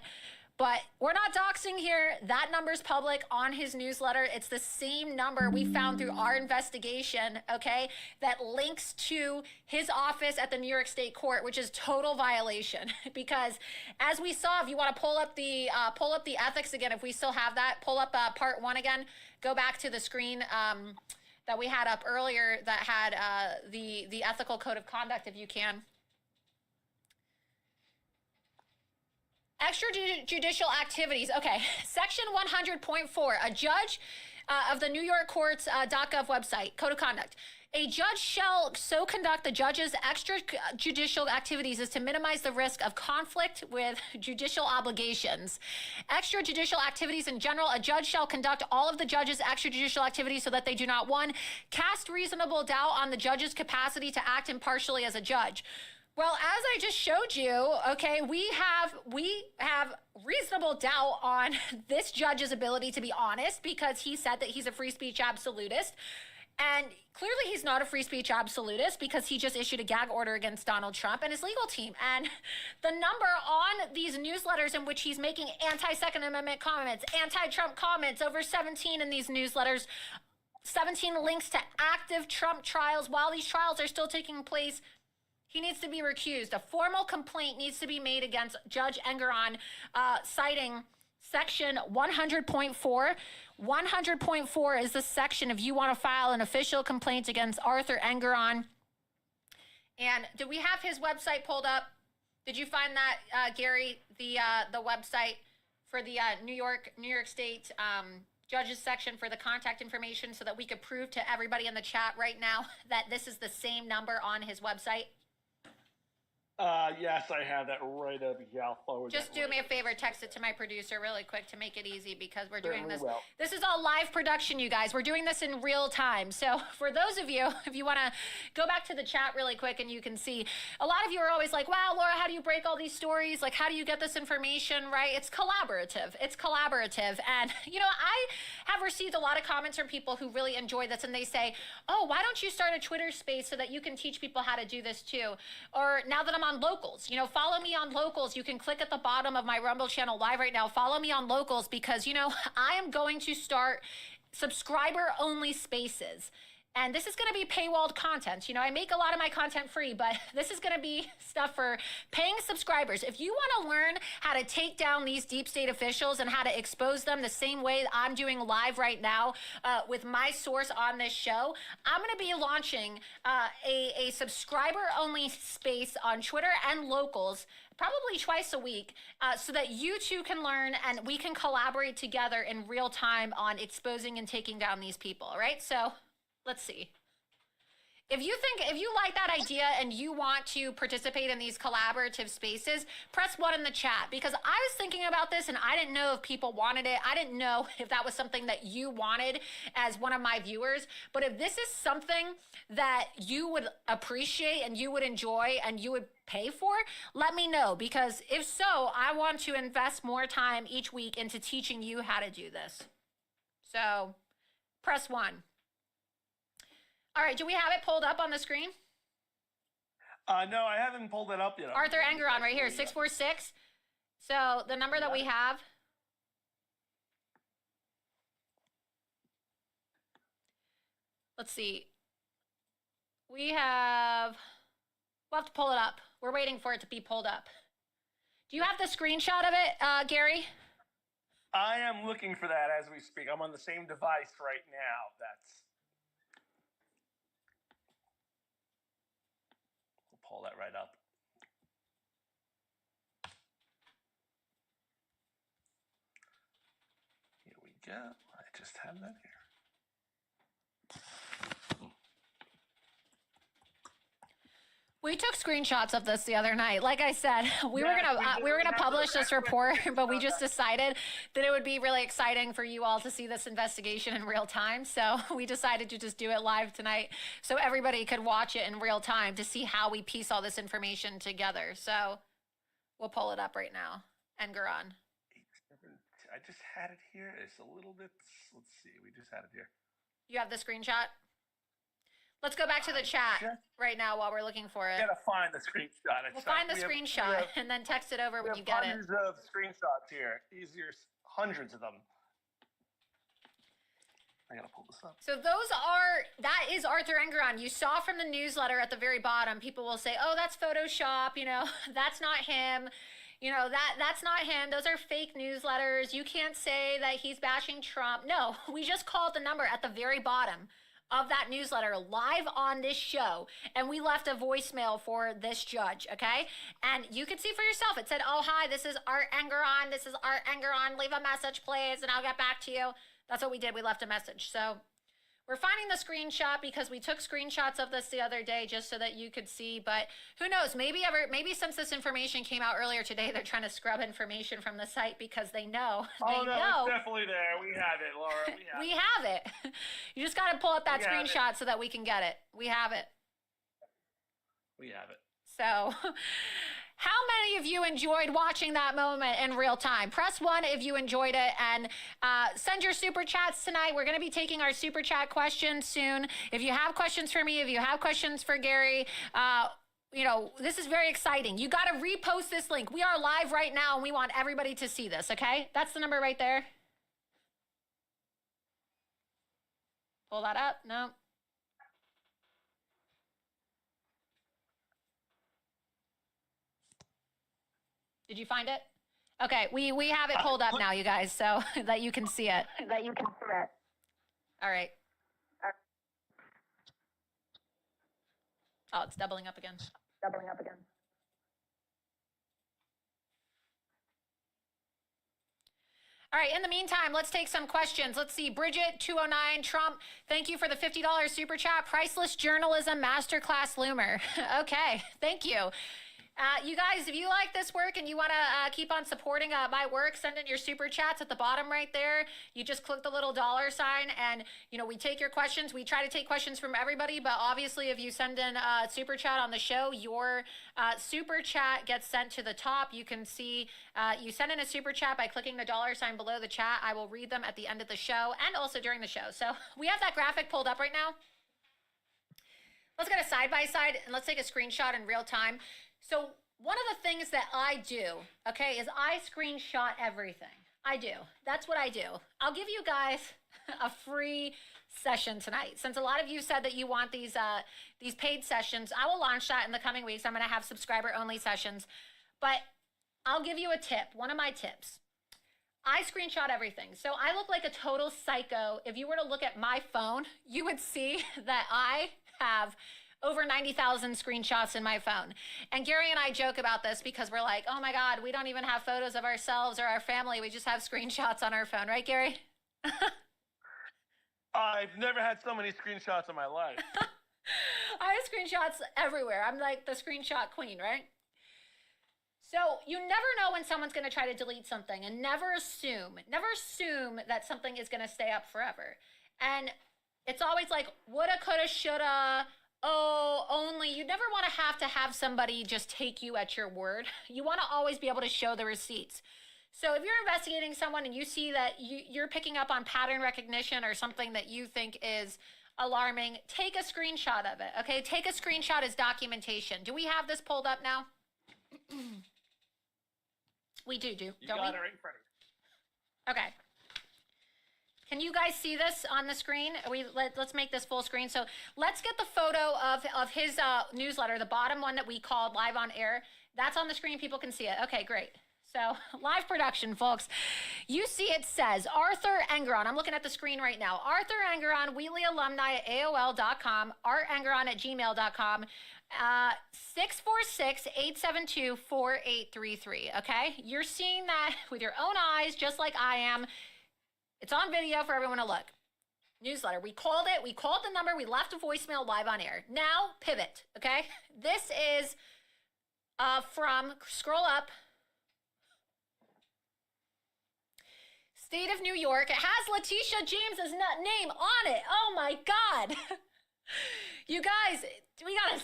we're not doxing here. That number's public on his newsletter. It's the same number we found through our investigation, okay, that links to his office at the New York State Court, which is total violation. Because as we saw, if you want to pull up the ethics again, if we still have that, pull up part 1 again. Go back to the screen that we had up earlier that had the ethical code of conduct, if you can. Extrajudicial activities. Okay, section 100.4, a judge of the New York Courts .gov website, code of conduct. A judge shall so conduct the judge's extrajudicial activities as to minimize the risk of conflict with judicial obligations. Extrajudicial activities in general, a judge shall conduct all of the judge's extrajudicial activities so that they do not, 1, cast reasonable doubt on the judge's capacity to act impartially as a judge. Well, as I just showed you, okay, we have reasonable doubt on this judge's ability to be honest because he said that he's a free speech absolutist. And clearly he's not a free speech absolutist because he just issued a gag order against Donald Trump and his legal team. And the number on these newsletters in which he's making anti-Second Amendment comments, anti-Trump comments, over 17 in these newsletters, 17 links to active Trump trials while these trials are still taking place. He needs to be recused. A formal complaint needs to be made against Judge Engoron, citing Section 100.4. 100.4 is the section if you want to file an official complaint against Arthur Engoron. And do we have his website pulled up? Did you find that, Gary, the website for the New York State judges section for the contact information, so that we could prove to everybody in the chat right now that this is the same number on his website? Yes, I have that right up here. I'll forward Just that do me a favor, text it to my producer really quick to make it easy, because we're doing Certainly this. will. This is all live production, you guys. We're doing this in real time. So for those of you, if you want to go back to the chat really quick, and you can see, a lot of you are always like, wow, Laura, how do you break all these stories? Like, how do you get this information, right? It's collaborative. It's collaborative. And, you know, I have received a lot of comments from people who really enjoy this, and they say, oh, why don't you start a Twitter space so that you can teach people how to do this too? Or now that I'm on Locals, you know, follow me on Locals. You can click at the bottom of my Rumble channel live right now. Follow me on Locals, because, you know, I am going to start subscriber-only spaces. And this is going to be paywalled content. You know, I make a lot of my content free, but this is going to be stuff for paying subscribers. If you want to learn how to take down these deep state officials and how to expose them the same way that I'm doing live right now with my source on this show, I'm going to be launching a subscriber-only space on Twitter and Locals, probably twice a week, so that you too can learn and we can collaborate together in real time on exposing and taking down these people, right? So let's see. If you like that idea and you want to participate in these collaborative spaces, press 1 in the chat, because I was thinking about this and I didn't know if people wanted it. I didn't know if that was something that you wanted as one of my viewers. But if this is something that you would appreciate and you would enjoy and you would pay for, let me know, because if so, I want to invest more time each week into teaching you how to do this. So press 1. All right, do we have it pulled up on the screen? No, I haven't pulled it up yet. Arthur Engoron right here, 646. So the number that we have. Let's see. We'll have to pull it up. We're waiting for it to be pulled up. Do you have the screenshot of it, Gary? I am looking for that as we speak. I'm on the same device right now. Pull that right up. Here we go. I just have that here. We took screenshots of this the other night. Like I said, we were gonna publish this report, but we just decided that it would be really exciting for you all to see this investigation in real time. So we decided to just do it live tonight, so everybody could watch it in real time to see how we piece all this information together. So we'll pull it up right now. Engoron. I just had it here. It's a little bit. Let's see. We just had it here. You have the screenshot? Let's go back to the chat right now while we're looking for it. I gotta find the screenshot. We'll find the screenshot and then text it over when you get it. Hundreds of screenshots here. Hundreds of them. I gotta pull this up. So that is Arthur Engoron. You saw from the newsletter at the very bottom, people will say, oh, that's Photoshop, you know, that's not him. You know, that's not him. Those are fake newsletters. You can't say that he's bashing Trump. No, we just called the number at the very bottom of that newsletter live on this show, and we left a voicemail for this judge, okay? And you can see for yourself. It said, oh, hi, this is Art Engoron. This is Art Engoron. Leave a message, please, and I'll get back to you. That's what we did. We left a message. So we're finding the screenshot because we took screenshots of this the other day just so that you could see. But who knows? Maybe since this information came out earlier today, they're trying to scrub information from the site because they know. It's definitely there. We have it, Laura. We have it. You just got to pull up that screenshot so that we can get it. We have it. We have it. So, How many of you enjoyed watching that moment in real time? Press 1 if you enjoyed it, and send your super chats tonight. We're going to be taking our super chat questions soon. If you have questions for me, if you have questions for Gary, you know, this is very exciting. You got to repost this link. We are live right now, and we want everybody to see this, okay? That's the number right there. Pull that up. No. Did you find it? Okay, we have it pulled up now, you guys, so that you can see it. All right. Oh, it's doubling up again. All right, in the meantime, let's take some questions. Let's see, Bridget, 209, Trump, thank you for the $50 super chat. Priceless Journalism Masterclass Loomer. Okay, thank you. You guys, if you like this work and you want to keep on supporting my work, send in your super chats at the bottom right there. You just click the little $ sign, and you know, we take your questions. We try to take questions from everybody, but obviously if you send in a super chat on the show, your super chat gets sent to the top. You can see you send in a super chat by clicking the $ sign below the chat. I will read them at the end of the show and also during the show. So we have that graphic pulled up right now. Let's get a side-by-side and let's take a screenshot in real time. So one of the things that I do, okay, is I screenshot everything. I do. That's what I do. I'll give you guys a free session tonight. Since a lot of you said that you want these paid sessions, I will launch that in the coming weeks. I'm going to have subscriber-only sessions. But I'll give you a tip, one of my tips. I screenshot everything. So I look like a total psycho. If you were to look at my phone, you would see that I have over 90,000 screenshots in my phone. And Gary and I joke about this because we're like, oh my God, we don't even have photos of ourselves or our family. We just have screenshots on our phone. Right, Gary? I've never had so many screenshots in my life. I have screenshots everywhere. I'm like the screenshot queen, right? So you never know when someone's going to try to delete something, and never assume that something is going to stay up forever. And it's always like, woulda, coulda, shoulda, oh, only. You never want to have somebody just take you at your word. You want to always be able to show the receipts. So if you're investigating someone and you see that you're picking up on pattern recognition or something that you think is alarming, take a screenshot of it, okay? Take a screenshot as documentation. Do we have this pulled up now? We do, don't we? You got it right in front of you. Okay. Can you guys see this on the screen? Let's make this full screen. So let's get the photo of his newsletter, the bottom one that we called Live on Air. That's on the screen. People can see it. Okay, great. So live production, folks. You see it says Arthur Engeron. I'm looking at the screen right now. Arthur Engeron, Wheatley alumni at AOL.com, artengeron@gmail.com, 646-872-4833. Okay? You're seeing that with your own eyes, just like I am. It's on video for everyone to look. Newsletter. We called it. We called the number. We left a voicemail live on air. Now, pivot. Okay? This is from, scroll up, State of New York. It has Letitia James's name on it. Oh my God. You guys, we gotta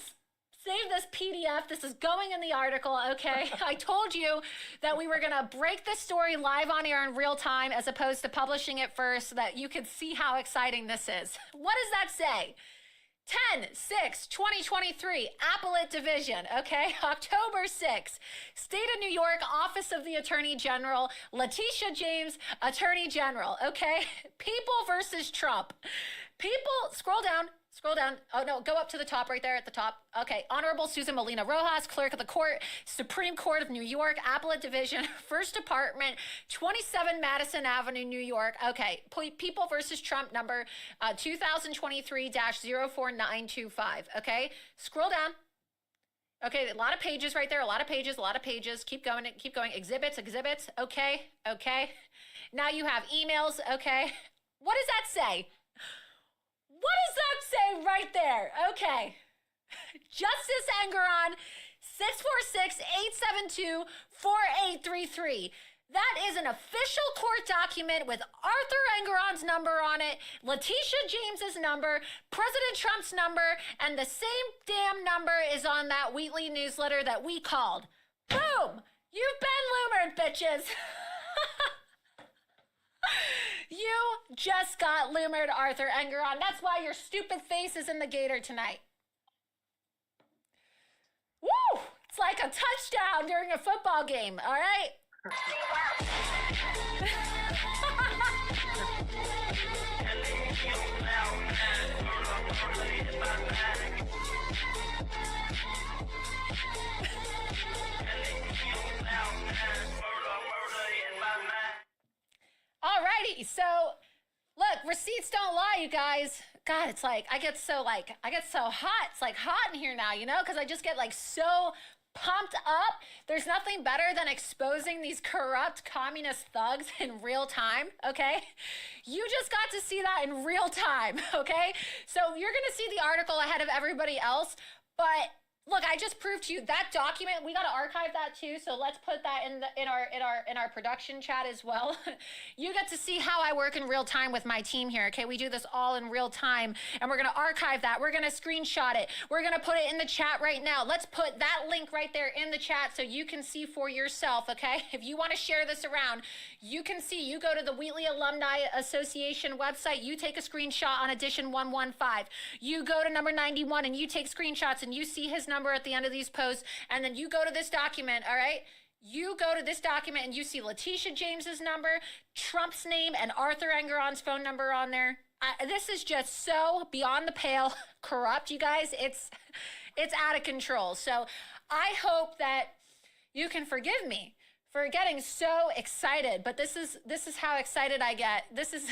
save this PDF. This is going in the article, okay? I told you that we were gonna break this story live on air in real time as opposed to publishing it first so that you could see how exciting this is. What does that say? 10/6/2023, Appellate Division, okay? October 6th, State of New York, Office of the Attorney General, Letitia James, Attorney General, okay? People versus Trump. People, scroll down. Oh, no, go up to the top right there at the top. Okay, Honorable Susan Molina Rojas, Clerk of the Court, Supreme Court of New York, Appellate Division, First Department, 27 Madison Avenue, New York. Okay, People versus Trump number 2023-04925. Okay, scroll down. Okay, a lot of pages right there, a lot of pages. Keep going. Exhibits. Okay. Now you have emails, okay. What does that say? What does that say right there? Okay. Justice Engeron, 646-872-4833. That is an official court document with Arthur Engeron's number on it, Letitia James's number, President Trump's number, and the same damn number is on that Wheatley newsletter that we called Boom! You've been Loomered, bitches. You just got Loomered, Arthur Engeron. That's why your stupid face is in the Gator tonight. Woo! It's like a touchdown during a football game, all right? Alrighty, so look, receipts don't lie, you guys. God, it's like I get so hot. It's like hot in here now, you know, because I just get like so pumped up. There's nothing better than exposing these corrupt communist thugs in real time, okay? You just got to see that in real time, okay? So you're gonna see the article ahead of everybody else, but look, I just proved to you that document. We got to archive that too. So let's put that in our production chat as well. You get to see how I work in real time with my team here. Okay, we do this all in real time, and we're gonna archive that. We're gonna screenshot it. We're gonna put it in the chat right now. Let's put that link right there in the chat so you can see for yourself. Okay, if you want to share this around, you can see. You go to the Wheatley Alumni Association website. You take a screenshot on edition 115. You go to number 91 and you take screenshots and you see his number at the end of these posts, and then you go to this document, all right? You go to this document and you see Letitia James's number, Trump's name, and Arthur Engeron's phone number on there. This is just so beyond the pale corrupt, you guys. It's out of control. So I hope that you can forgive me for getting so excited, but this is how excited I get. This is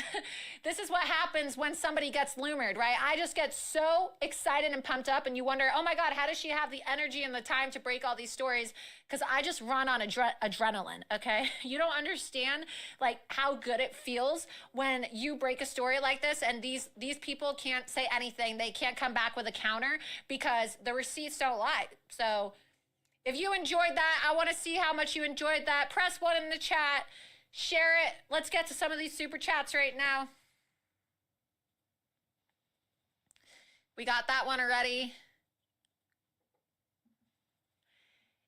what happens when somebody gets Loomered, right? I just get so excited and pumped up, and you wonder, oh my God, how does she have the energy and the time to break all these stories? Because I just run on adrenaline, okay? You don't understand like how good it feels when you break a story like this, and these people can't say anything. They can't come back with a counter because the receipts don't lie. So if you enjoyed that, I want to see how much you enjoyed that. Press 1 in the chat. Share it. Let's get to some of these super chats right now. We got that one already.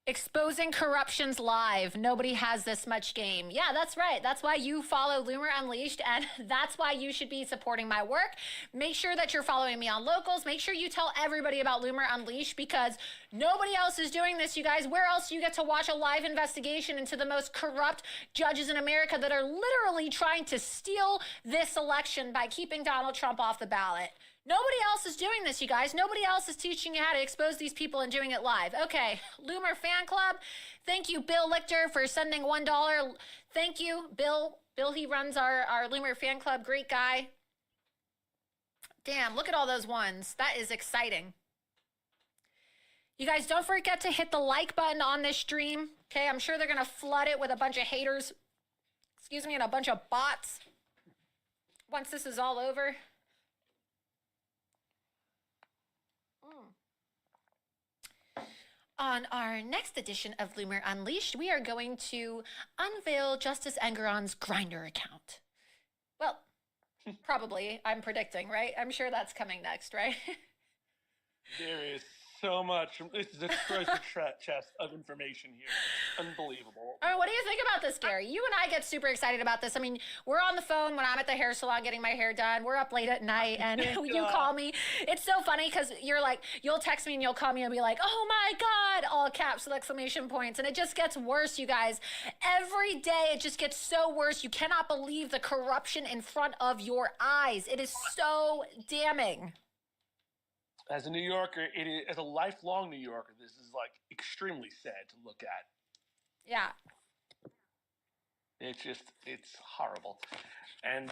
Exposing corruptions live. Nobody has this much game. Yeah, that's right. That's why you follow Loomer Unleashed, and that's why you should be supporting my work. Make sure that you're following me on Locals. Make sure you tell everybody about Loomer Unleashed, because nobody else is doing this, you guys. Where else do you get to watch a live investigation into the most corrupt judges in America that are literally trying to steal this election by keeping Donald Trump off the ballot? Nobody else is doing this, you guys. Nobody else is teaching you how to expose these people and doing it live. Okay, Loomer Fan Club. Thank you, Bill Lichter, for sending $1. Thank you, Bill. Bill, he runs our Loomer Fan Club. Great guy. Damn, look at all those ones. That is exciting. You guys, don't forget to hit the like button on this stream. Okay, I'm sure they're going to flood it with a bunch of haters. Excuse me, and a bunch of bots. Once this is all over. On our next edition of Loomer Unleashed, we are going to unveil Justice Engeron's Grindr account. Well, probably, I'm predicting, right? I'm sure that's coming next, right? There is so much. This is a treasure chest of information here. Unbelievable. All right, what do you think about this, Gary? You and I get super excited about this. I mean, we're on the phone when I'm at the hair salon getting my hair done. We're up late at night, and you call me. It's so funny because you're like, you'll text me and you'll call me and be like, oh my God, all caps with exclamation points. And it just gets worse, you guys. Every day it just gets so worse. You cannot believe the corruption in front of your eyes. It is so damning. As a New Yorker, as a lifelong New Yorker, this is like extremely sad to look at. Yeah. It's horrible. And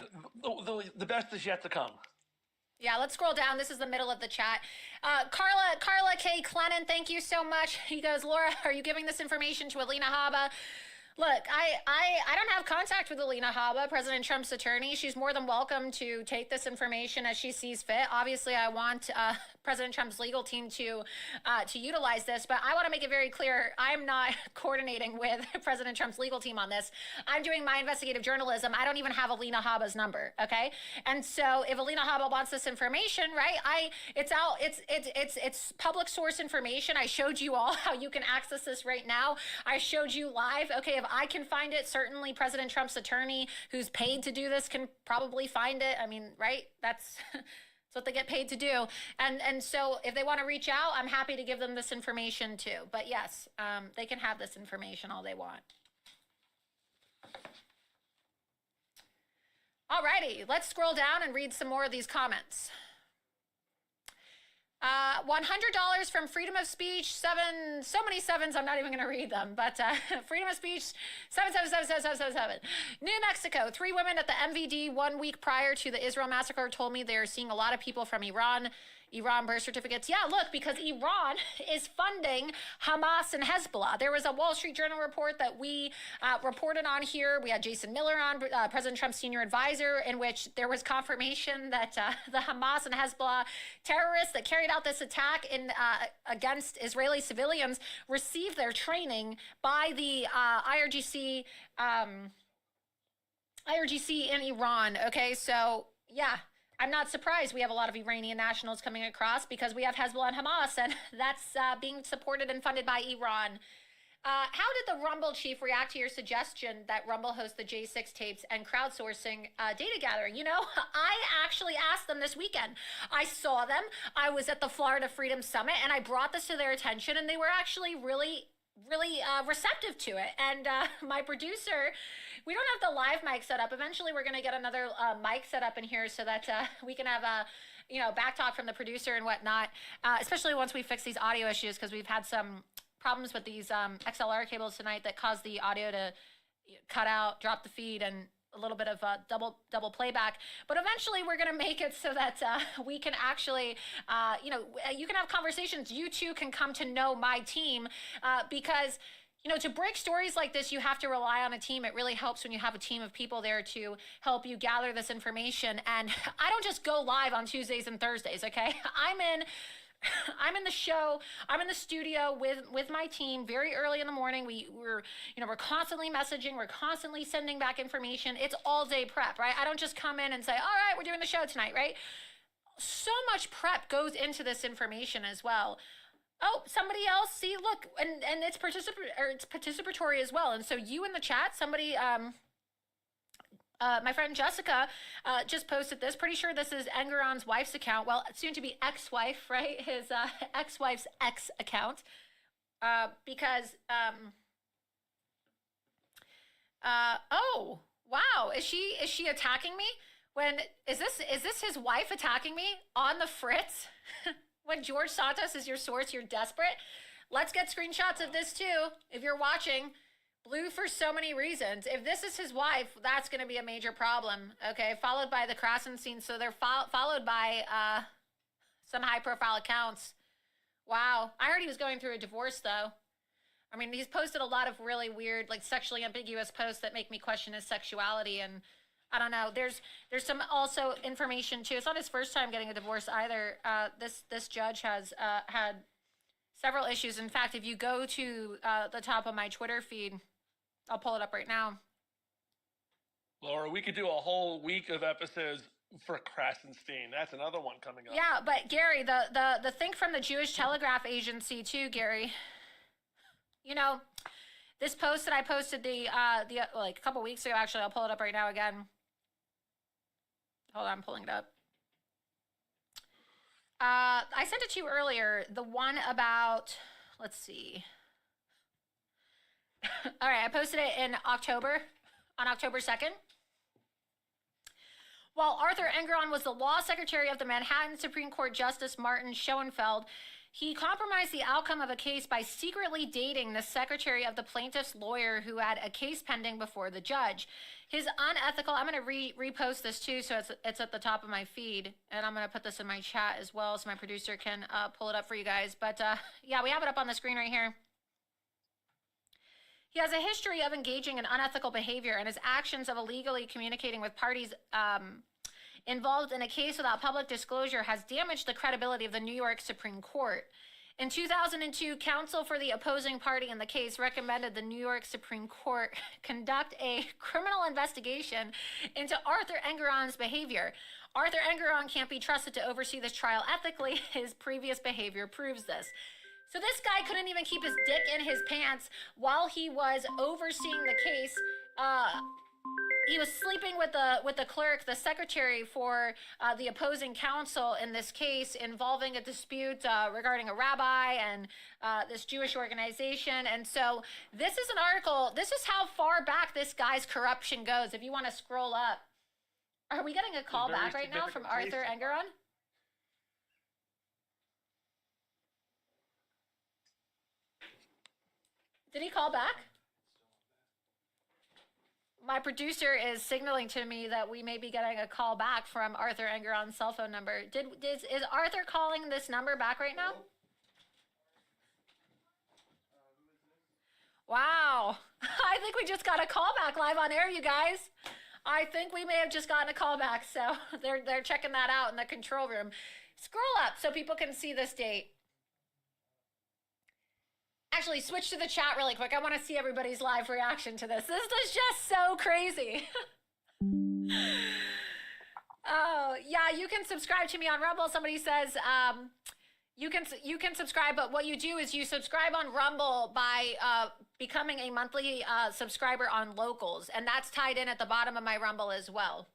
the best is yet to come. Yeah, let's scroll down. This is the middle of the chat. Carla K. Clennon, thank you so much. He goes, Laura, are you giving this information to Alina Habba? Look, I don't have contact with Alina Habba, President Trump's attorney. She's more than welcome to take this information as she sees fit. Obviously, I want President Trump's legal team to utilize this, but I want to make it very clear, I'm not coordinating with President Trump's legal team on this. I'm doing my investigative journalism. I don't even have Alina Habba's number, okay? And so if Alina Habba wants this information, right, it's public source information. I showed you all how you can access this right now. I showed you live. Okay, if I can find it, certainly President Trump's attorney, who's paid to do this, can probably find it. I mean, right? That's what they get paid to do. And so if they want to reach out, I'm happy to give them this information too. But yes, they can have this information all they want. Alrighty, let's scroll down and read some more of these comments. $100 from Freedom of Speech, so many sevens, I'm not even going to read them, but Freedom of Speech, 7777777. New Mexico, 3 women at the MVD 1 week prior to the Israel massacre told me they're seeing a lot of people from Iran birth certificates. Yeah, look, because Iran is funding Hamas and Hezbollah. There was a Wall Street Journal report that we reported on here. We had Jason Miller on, President Trump's senior advisor, in which there was confirmation that the Hamas and Hezbollah terrorists that carried out this attack against Israeli civilians received their training by the IRGC in Iran. Okay, so yeah. I'm not surprised we have a lot of Iranian nationals coming across because we have Hezbollah and Hamas, and that's being supported and funded by Iran. How did the Rumble chief react to your suggestion that Rumble host the J6 tapes and crowdsourcing data gathering? You know, I actually asked them this weekend. I saw them. I was at the Florida Freedom Summit, and I brought this to their attention, and they were actually really receptive to it. And my producer, we don't have the live mic set up. Eventually, we're going to get another mic set up in here so that we can have back talk from the producer and whatnot, especially once we fix these audio issues, because we've had some problems with these XLR cables tonight that caused the audio to cut out, drop the feed, and a little bit of double playback. But eventually we're going to make it so that we can actually, you can have conversations. You too can come to know my team because, to break stories like this, you have to rely on a team. It really helps when you have a team of people there to help you gather this information. And I don't just go live on Tuesdays and Thursdays, okay? I'm in the show. I'm in the studio with my team very early in the morning. We're constantly messaging. We're constantly sending back information. It's all day prep, right? I don't just come in and say, all right, we're doing the show tonight, right? So much prep goes into this information as well. Oh, somebody else, see, look, and it's participatory as well. And so you in the chat, somebody, my friend Jessica just posted this. Pretty sure this is Engeron's wife's account. Well, soon to be ex-wife, right? His ex-wife's ex account. Because, oh, wow. Is she attacking me? Is this his wife attacking me on the fritz? When George Santos is your source, you're desperate. Let's get screenshots of this too. If you're watching, blue for so many reasons. If this is his wife, that's going to be a major problem. Okay, followed by the Krasenstein. So they're followed by some high-profile accounts. Wow, I heard he was going through a divorce though. I mean, he's posted a lot of really weird, like sexually ambiguous posts that make me question his sexuality, and I don't know. There's some also information too. It's not his first time getting a divorce either. This judge has had several issues. In fact, if you go to the top of my Twitter feed, I'll pull it up right now. Laura, we could do a whole week of episodes for Krasenstein. That's another one coming up. Yeah, but Gary, the thing from the Jewish Telegraph Agency too, Gary. This post that I posted like a couple weeks ago. Actually, I'll pull it up right now again. Hold on, I'm pulling it up. I sent it to you earlier. The one about, let's see. All right, I posted it in October, on October 2nd. While Arthur Engeron was the law secretary of the Manhattan Supreme Court Justice Martin Schoenfeld, he compromised the outcome of a case by secretly dating the secretary of the plaintiff's lawyer who had a case pending before the judge. His unethical, I'm going to repost this too, so it's at the top of my feed, and I'm going to put this in my chat as well so my producer can pull it up for you guys. But yeah, we have it up on the screen right here. He has a history of engaging in unethical behavior, and his actions of illegally communicating with parties involved in a case without public disclosure has damaged the credibility of the New York Supreme Court. In 2002, counsel for the opposing party in the case recommended the New York Supreme Court conduct a criminal investigation into Arthur Engoron's behavior. Arthur Engoron can't be trusted to oversee this trial ethically. His previous behavior proves this. So this guy couldn't even keep his dick in his pants while he was overseeing the case. He was sleeping with the clerk, the secretary for the opposing counsel in this case involving a dispute regarding a rabbi and this Jewish organization. And so this is an article. This is how far back this guy's corruption goes. If you want to scroll up. Are we getting a call back right now from Arthur Engoron? Did he call back? My producer is signaling to me that we may be getting a call back from Arthur Engoron's cell phone number. Is Arthur calling this number back right now? Wow. I think we just got a call back live on air, you guys. I think we may have just gotten a call back, so they're checking that out in the control room. Scroll up so people can see this date. Actually, switch to the chat really quick. I want to see everybody's live reaction to this. This is just so crazy. Oh, yeah, you can subscribe to me on Rumble. Somebody says you can subscribe, but what you do is you subscribe on Rumble by becoming a monthly subscriber on Locals, and that's tied in at the bottom of my Rumble as well.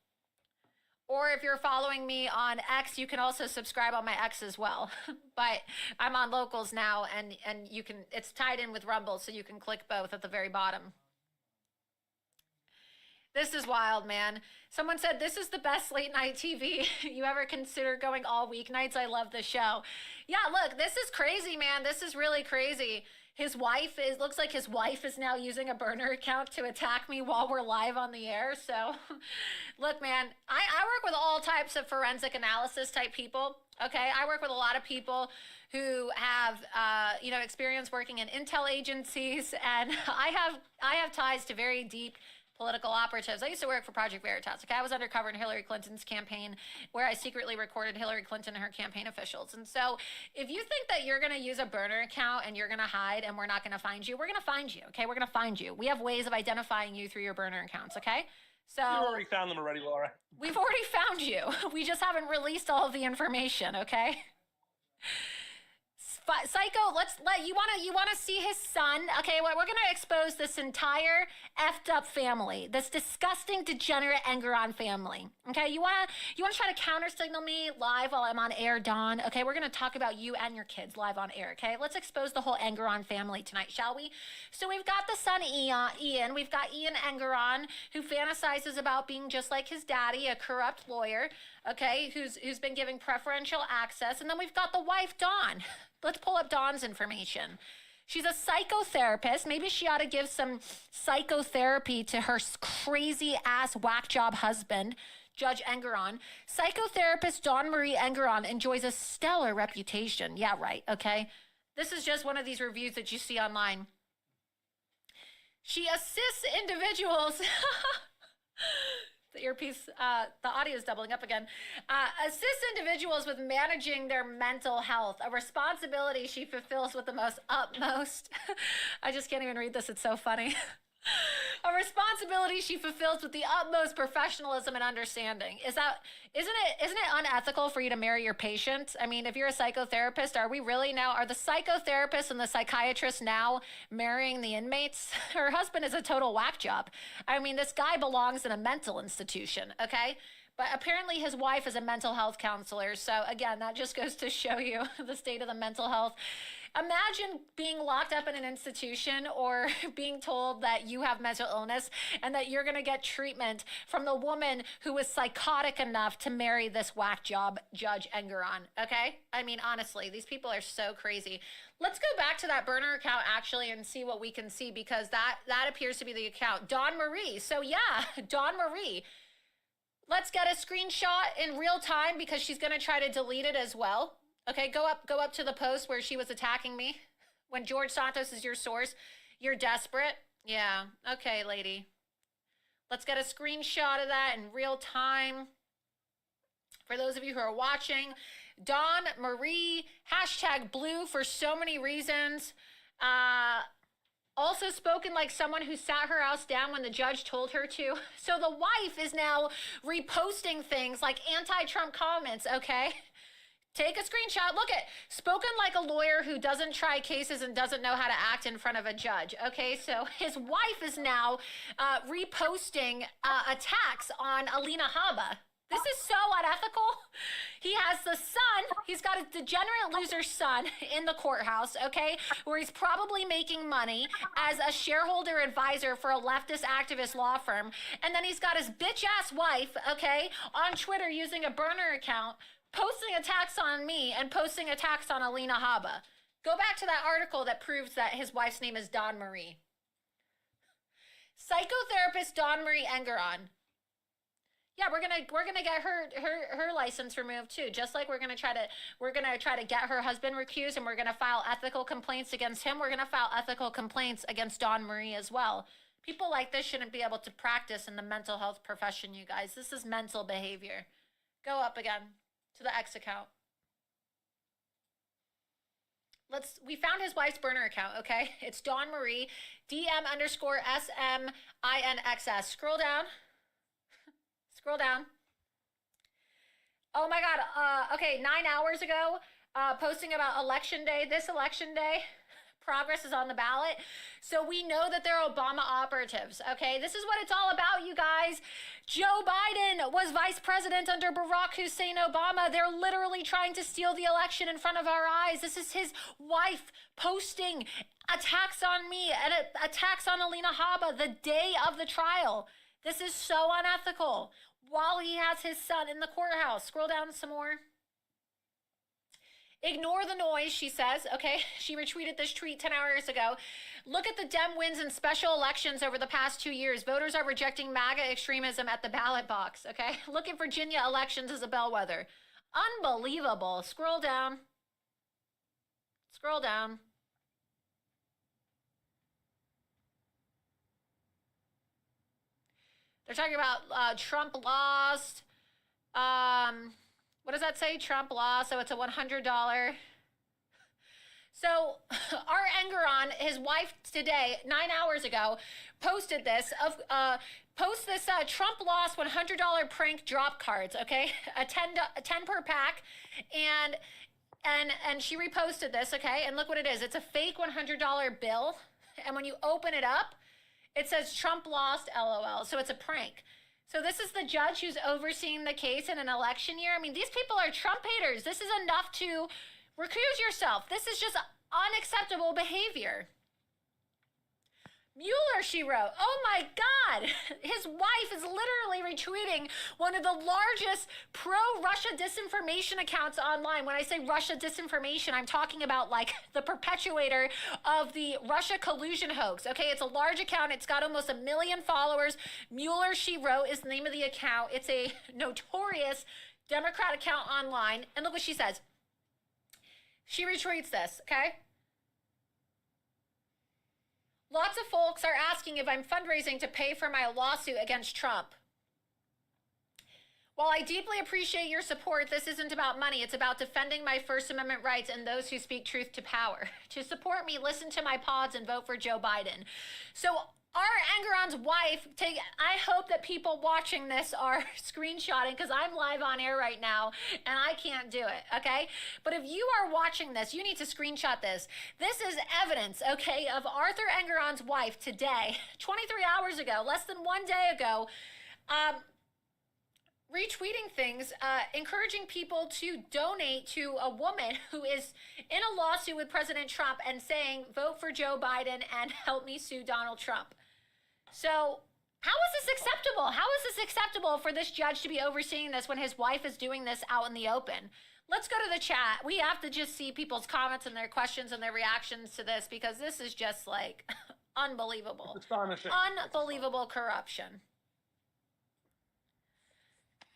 Or if you're following me on X, you can also subscribe on my X as well. But I'm on Locals now, and you can, it's tied in with Rumble, so you can click both at the very bottom. This is wild, man. Someone said, this is the best late night TV you ever consider going all weeknights. I love the show. Yeah, look, this is crazy, man. This is really crazy. His wife looks like his wife is now using a burner account to attack me while we're live on the air. So look, man, I work with all types of forensic analysis type people. Okay. I work with a lot of people who have, experience working in intel agencies, and I have ties to very deep political operatives. I used to work for Project Veritas. Okay, I was undercover in Hillary Clinton's campaign, where I secretly recorded Hillary Clinton and her campaign officials. And so if you think that you're going to use a burner account and you're going to hide and we're not going to find you, we're going to find you. Okay, we're going to find you. We have ways of identifying you through your burner accounts. Okay, so you already found them already, Laura. We've already found you. We just haven't released all of the information. Okay. Psycho, you want to see his son? Okay, well, we're going to expose this entire effed up family, this disgusting, degenerate Engoron family. Okay, you want to try to counter signal me live while I'm on air, Dawn? Okay, we're going to talk about you and your kids live on air. Okay, let's expose the whole Engoron family tonight, shall we? So we've got the son Ian. We've got Ian Engoron, who fantasizes about being just like his daddy, a corrupt lawyer. Okay, who's been given preferential access, and then we've got the wife Dawn. Let's pull up Dawn's information. She's a psychotherapist. Maybe she ought to give some psychotherapy to her crazy ass whack job husband, Judge Engoron. Psychotherapist Dawn Marie Engoron enjoys a stellar reputation. Yeah, right. Okay. This is just one of these reviews that you see online. She assists individuals. The earpiece, the audio is doubling up again. Assists individuals with managing their mental health, a responsibility she fulfills with the most utmost. I just can't even read this. It's so funny. A responsibility she fulfills with the utmost professionalism and understanding. Isn't it unethical for you to marry your patient? I mean, if you're a psychotherapist, are the psychotherapists and the psychiatrists now marrying the inmates? Her husband is a total whack job. I mean, this guy belongs in a mental institution, okay? But apparently his wife is a mental health counselor. So again, that just goes to show you the state of the mental health. Imagine being locked up in an institution or being told that you have mental illness and that you're going to get treatment from the woman who was psychotic enough to marry this whack job, Judge Engoron. Okay? I mean, honestly, these people are so crazy. Let's go back to that burner account actually and see what we can see, because that appears to be the account. Dawn Marie. So yeah, Dawn Marie. Let's get a screenshot in real time because she's going to try to delete it as well. Okay, go up to the post where she was attacking me. When George Santos is your source, you're desperate. Yeah. Okay, lady. Let's get a screenshot of that in real time. For those of you who are watching, Dawn Marie, #blue for so many reasons. Also spoken like someone who sat her house down when the judge told her to. So the wife is now reposting things like anti-Trump comments, okay? Take a screenshot. Look at, spoken like a lawyer who doesn't try cases and doesn't know how to act in front of a judge, okay? So his wife is now reposting attacks on Alina Habba. This is so unethical. He has the son, he's got a degenerate loser son in the courthouse, okay, where he's probably making money as a shareholder advisor for a leftist activist law firm. And then he's got his bitch ass wife, okay, on Twitter using a burner account, posting attacks on me and posting attacks on Alina Habba. Go back to that article that proves that his wife's name is Dawn Marie. Psychotherapist Dawn Marie Engeron. Yeah, we're gonna get her license removed too. Just like we're gonna try to get her husband recused, and we're gonna file ethical complaints against him. We're gonna file ethical complaints against Dawn Marie as well. People like this shouldn't be able to practice in the mental health profession, you guys. This is mental behavior. Go up again to the X account. We found his wife's burner account, okay? It's Dawn Marie, DM_SMINXS. Scroll down. Scroll down. Oh my God. Okay, 9 hours ago, posting about election day. This election day, progress is on the ballot. So we know that they're Obama operatives, okay? This is what it's all about, you guys. Joe Biden was vice president under Barack Hussein Obama. They're literally trying to steal the election in front of our eyes. This is his wife posting attacks on me and attacks on Alina Habba the day of the trial. This is so unethical. While he has his son in the courthouse. Scroll down some more. Ignore the noise, she says. Okay, she retweeted this tweet 10 hours ago. Look at the Dem wins in special elections over the past 2 years. Voters are rejecting MAGA extremism at the ballot box. Okay, look at Virginia elections as a bellwether. Unbelievable. Scroll down. Scroll down. They're talking about Trump lost. What does that say? Trump lost, so it's a $100. So our Engeron, his wife today, 9 hours ago, posted this Trump lost $100 prank drop cards, okay? A 10 per pack, and she reposted this, okay? And look what it is. It's a fake $100 bill, and when you open it up, it says Trump lost, LOL. So it's a prank. So this is the judge who's overseeing the case in an election year. I mean, these people are Trump haters. This is enough to recuse yourself. This is just unacceptable behavior. Mueller, she wrote. Oh my God. His wife is literally retweeting one of the largest pro-Russia disinformation accounts online. When I say Russia disinformation, I'm talking about like the perpetuator of the Russia collusion hoax. Okay, it's a large account. It's got almost 1 million followers. Mueller, she wrote, is the name of the account. It's a notorious Democrat account online. And look what she says. She retweets this, okay? Lots of folks are asking if I'm fundraising to pay for my lawsuit against Trump. While I deeply appreciate your support, this isn't about money. It's about defending my First Amendment rights and those who speak truth to power. To support me, listen to my pods and vote for Joe Biden. So our Engeron's wife, I hope that people watching this are screenshotting because I'm live on air right now and I can't do it, okay? But if you are watching this, you need to screenshot this. This is evidence, okay, of Arthur Engeron's wife today, 23 hours ago, less than 1 day ago, retweeting things, encouraging people to donate to a woman who is in a lawsuit with President Trump and saying, vote for Joe Biden and help me sue Donald Trump. So how is this acceptable? How is this acceptable for this judge to be overseeing this when his wife is doing this out in the open? Let's go to the chat. We have to just see people's comments and their questions and their reactions to this because this is just like unbelievable. It's astonishing. Unbelievable corruption.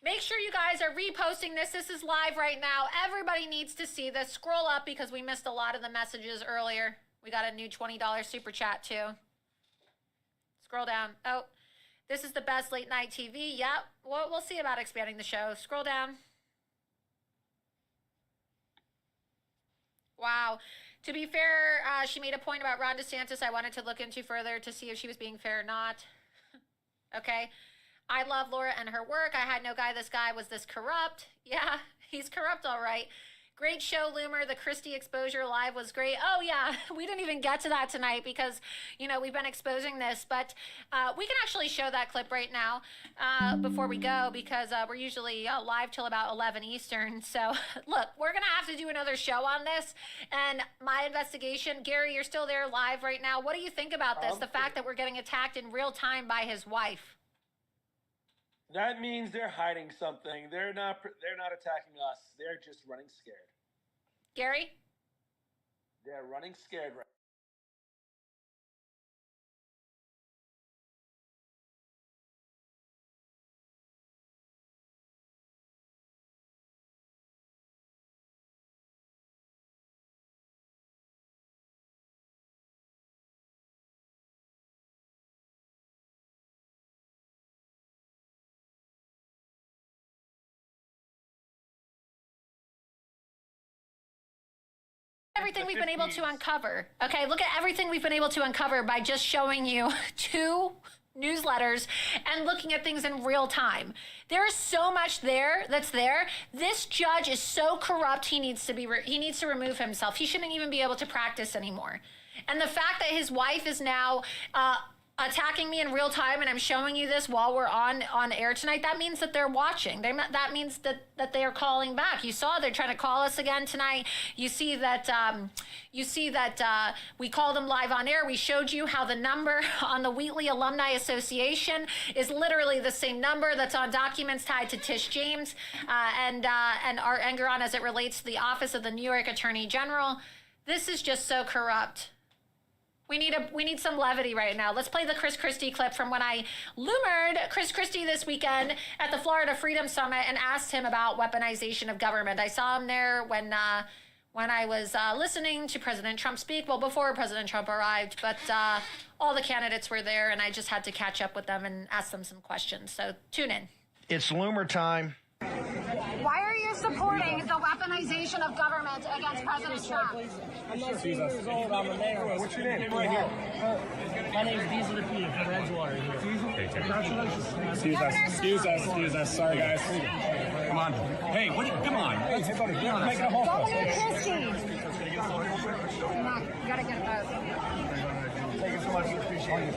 Make sure you guys are reposting this. This is live right now. Everybody needs to see this. Scroll up because we missed a lot of the messages earlier. We got a new $20 super chat too. Scroll down. Oh, this is the best late night TV. Yep. We'll see about expanding the show. Scroll down. Wow. To be fair, she made a point about Ron DeSantis I wanted to look into further to see if she was being fair or not. Okay. I love Laura and her work. I had no guy. This guy was this corrupt. Yeah, he's corrupt, all right. Great show, Loomer. The Christie exposure live was great. Oh, yeah, we didn't even get to that tonight because, you know, we've been exposing this. But we can actually show that clip right now before we go because we're usually live till about 11 Eastern. So, look, we're going to have to do another show on this. And my investigation, Gary, you're still there live right now. What do you think about this? The fact that we're getting attacked in real time by his wife. That means they're hiding something. They're not attacking us. They're just running scared. Gary? They're running scared right Everything we've been able to uncover. Okay, look at everything we've been able to uncover by just showing you 2 newsletters and looking at things in real time. There's so much there that's there. This judge is so corrupt. He needs to remove himself. He shouldn't even be able to practice anymore. And the fact that his wife is now attacking me in real time, and I'm showing you this while we're on air tonight, that means that they're watching. That means that they are calling back. You saw they're trying to call us again tonight. You see that we called them live on air. We showed you how the number on the Wheatley Alumni Association is literally the same number that's on documents tied to Tish James and Art Engeron as it relates to the office of the New York Attorney General. This is just so corrupt. We need some levity right now. Let's play the Chris Christie clip from when I Loomered Chris Christie this weekend at the Florida Freedom Summit and asked him about weaponization of government. I saw him there when I was listening to President Trump speak, well, before President Trump arrived, but all the candidates were there, and I just had to catch up with them and ask them some questions. So tune in. It's Loomer time. Why are you supporting the weaponization of government against President Trump? I'm not 16 years old. I'm a mayor. What's your name? Right here. My name is Diesel the P from Edgewater here. Congratulations. Excuse us. Sorry, guys. Come on. Hey, come on. Make it a whole Governor Christie. Come on. You got to get a vote. Thank you so much. Appreciate it.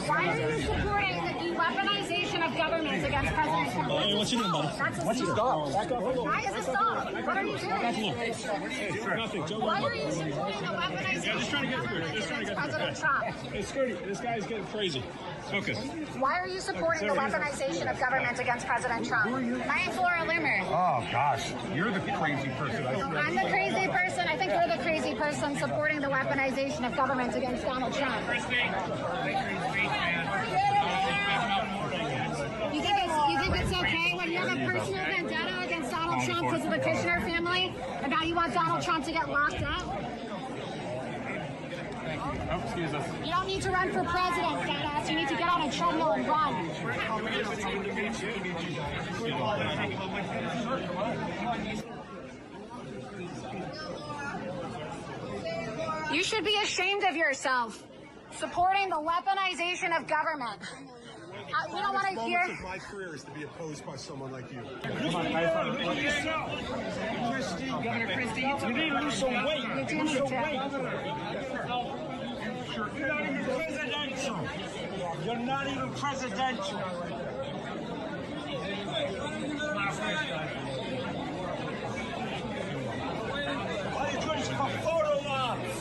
Why are you supporting the weaponization of government against President Trump? Hey, what's your name, buddy? What's your stop? Back up. Why is it stop? What are you doing? Nothing. Why are you supporting the weaponization of government against President Trump? Hey, Skirty, this guy's getting crazy. Focus. Why are you supporting the weaponization of government against President Trump? My name's Laura Loomer. Oh, gosh. You're the crazy person. I'm the crazy person. I think you're the crazy person supporting the weaponization of government against Donald Trump. You think it's okay when you have a personal vendetta against Donald Trump because of the Kushner family, and now you want Donald Trump to get locked up? Oh, excuse us. You don't need to run for president, fat-ass. You need to get on a treadmill and run. You should be ashamed of yourself, supporting the weaponization of government. We don't want to hear. My career is to be opposed by someone like you. Governor Christie, you need to lose some weight. You do need You're not even presidential. You're not even presidential. All you do is for photo ops.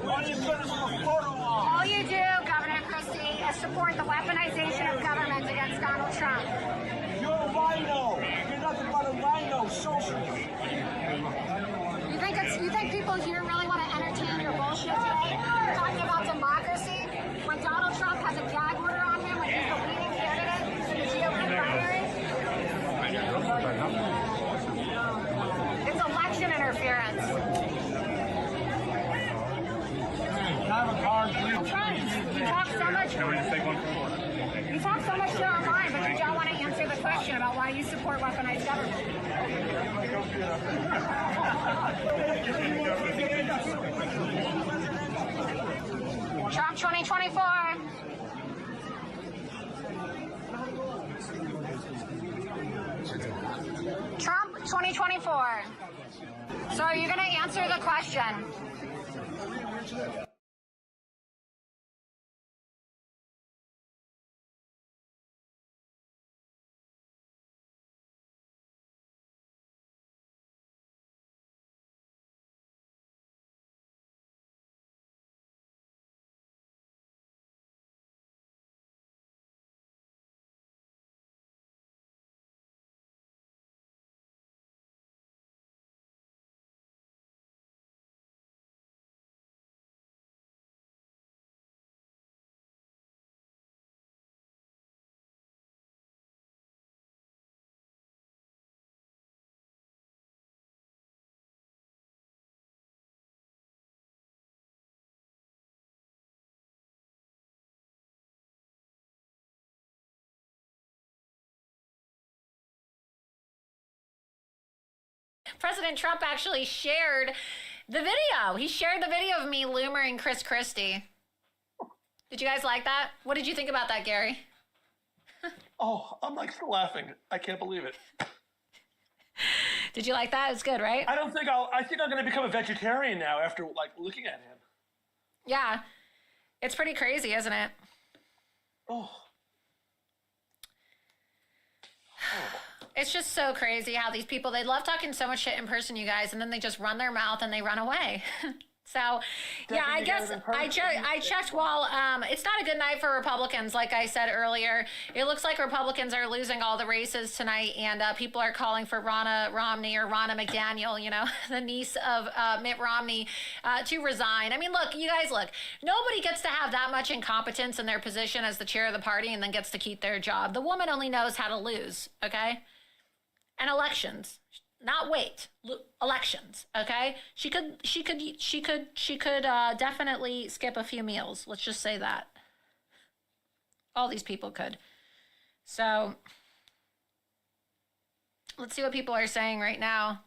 All you do is for photo ops. All you do, Governor Christie, is support the weaponization of government against Donald Trump. You're a rhino. You're nothing but a rhino socialist. You think people here really want to entertain your bullshit today? You're talking about democracy when Donald Trump has a gag order on him when he's the leading candidate in the GOP primary? It's election interference. Can I have a card, please? I'm trying. You talk so much. Can we just take one for four? You talk so much shit online, but you don't want to answer the question about why you support weaponized government. Trump 2024. Trump 2024. So are you going to answer the question? President Trump actually shared the video. He shared the video of me Loomer Chris Christie. Did you guys like that? What did you think about that, Gary? Oh, I'm like still laughing. I can't believe it. Did you like that? It's good, right? I think I'm going to become a vegetarian now after like looking at him. Yeah. It's pretty crazy, isn't it? Oh. It's just so crazy how these people, they love talking so much shit in person, you guys, and then they just run their mouth and they run away. So, yeah, I guess I checked while it's not a good night for Republicans, like I said earlier. It looks like Republicans are losing all the races tonight, and people are calling for Ronna Romney or Ronna McDaniel, you know, the niece of Mitt Romney, to resign. I mean, look, you guys, look, nobody gets to have that much incompetence in their position as the chair of the party and then gets to keep their job. The woman only knows how to lose, okay? And elections. Not wait, elections, okay? She could definitely skip a few meals. Let's just say that. All these people could. So let's see what people are saying right now.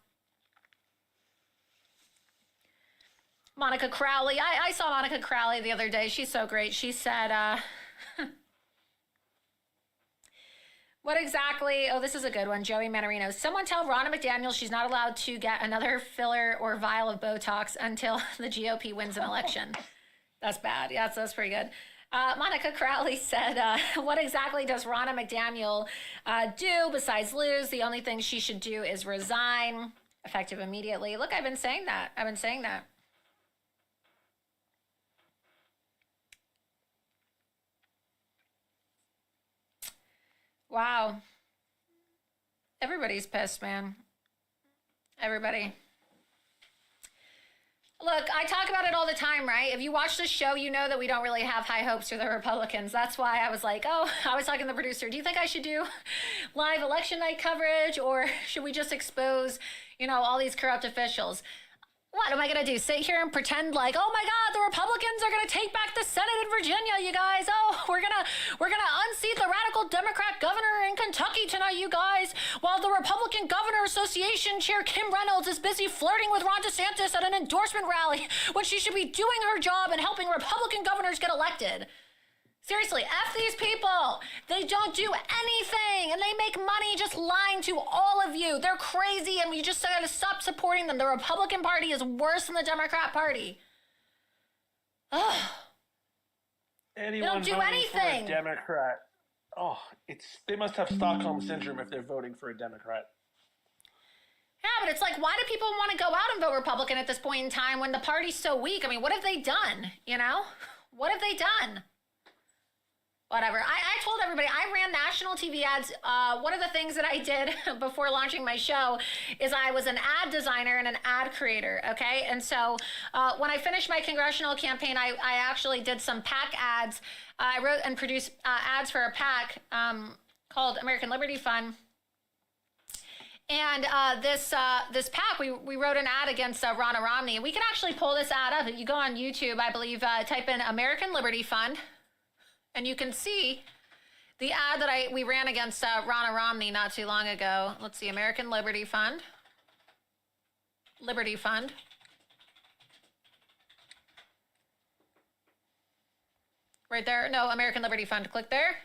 Monica Crowley. I saw Monica Crowley the other day. She's so great. She said, what exactly? Oh, this is a good one. Joey Manarino. Someone tell Ronna McDaniel she's not allowed to get another filler or vial of Botox until the GOP wins an election. That's bad. Yeah, that's pretty good. Monica Crowley said, what exactly does Ronna McDaniel do besides lose? The only thing she should do is resign, effective immediately. Look, I've been saying that. Wow. Everybody's pissed, man. Everybody. Look, I talk about it all the time, right? If you watch this show, you know that we don't really have high hopes for the Republicans. That's why I was like, I was talking to the producer. Do you think I should do live election night coverage, or should we just expose, all these corrupt officials? What am I going to do? Sit here and pretend like, oh my God, the Republicans are going to take back the Senate in Virginia, you guys. Oh, we're going to unseat the radical Democrat governor in Kentucky tonight, you guys, while the Republican Governor Association Chair Kim Reynolds is busy flirting with Ron DeSantis at an endorsement rally when she should be doing her job and helping Republican governors get elected. Seriously, F these people. They don't do anything, and they make money just lying to all of you. They're crazy, and we just gotta stop supporting them. The Republican Party is worse than the Democrat Party. Ugh. They don't do anything. For a Democrat. Oh, they must have Stockholm Syndrome if they're voting for a Democrat. Yeah, but it's like, why do people want to go out and vote Republican at this point in time when the party's so weak? I mean, what have they done, What have they done? Whatever. I told everybody, I ran national TV ads. One of the things that I did before launching my show is I was an ad designer and an ad creator, okay? And so when I finished my congressional campaign, I actually did some PAC ads. I wrote and produced ads for a PAC called American Liberty Fund. And this PAC, we wrote an ad against Ronna Romney. And we can actually pull this ad up. If you go on YouTube, I believe, type in American Liberty Fund. And you can see the ad that we ran against Ronna Romney not too long ago. Let's see, American Liberty Fund. Liberty Fund. Right there. No, American Liberty Fund. Click there.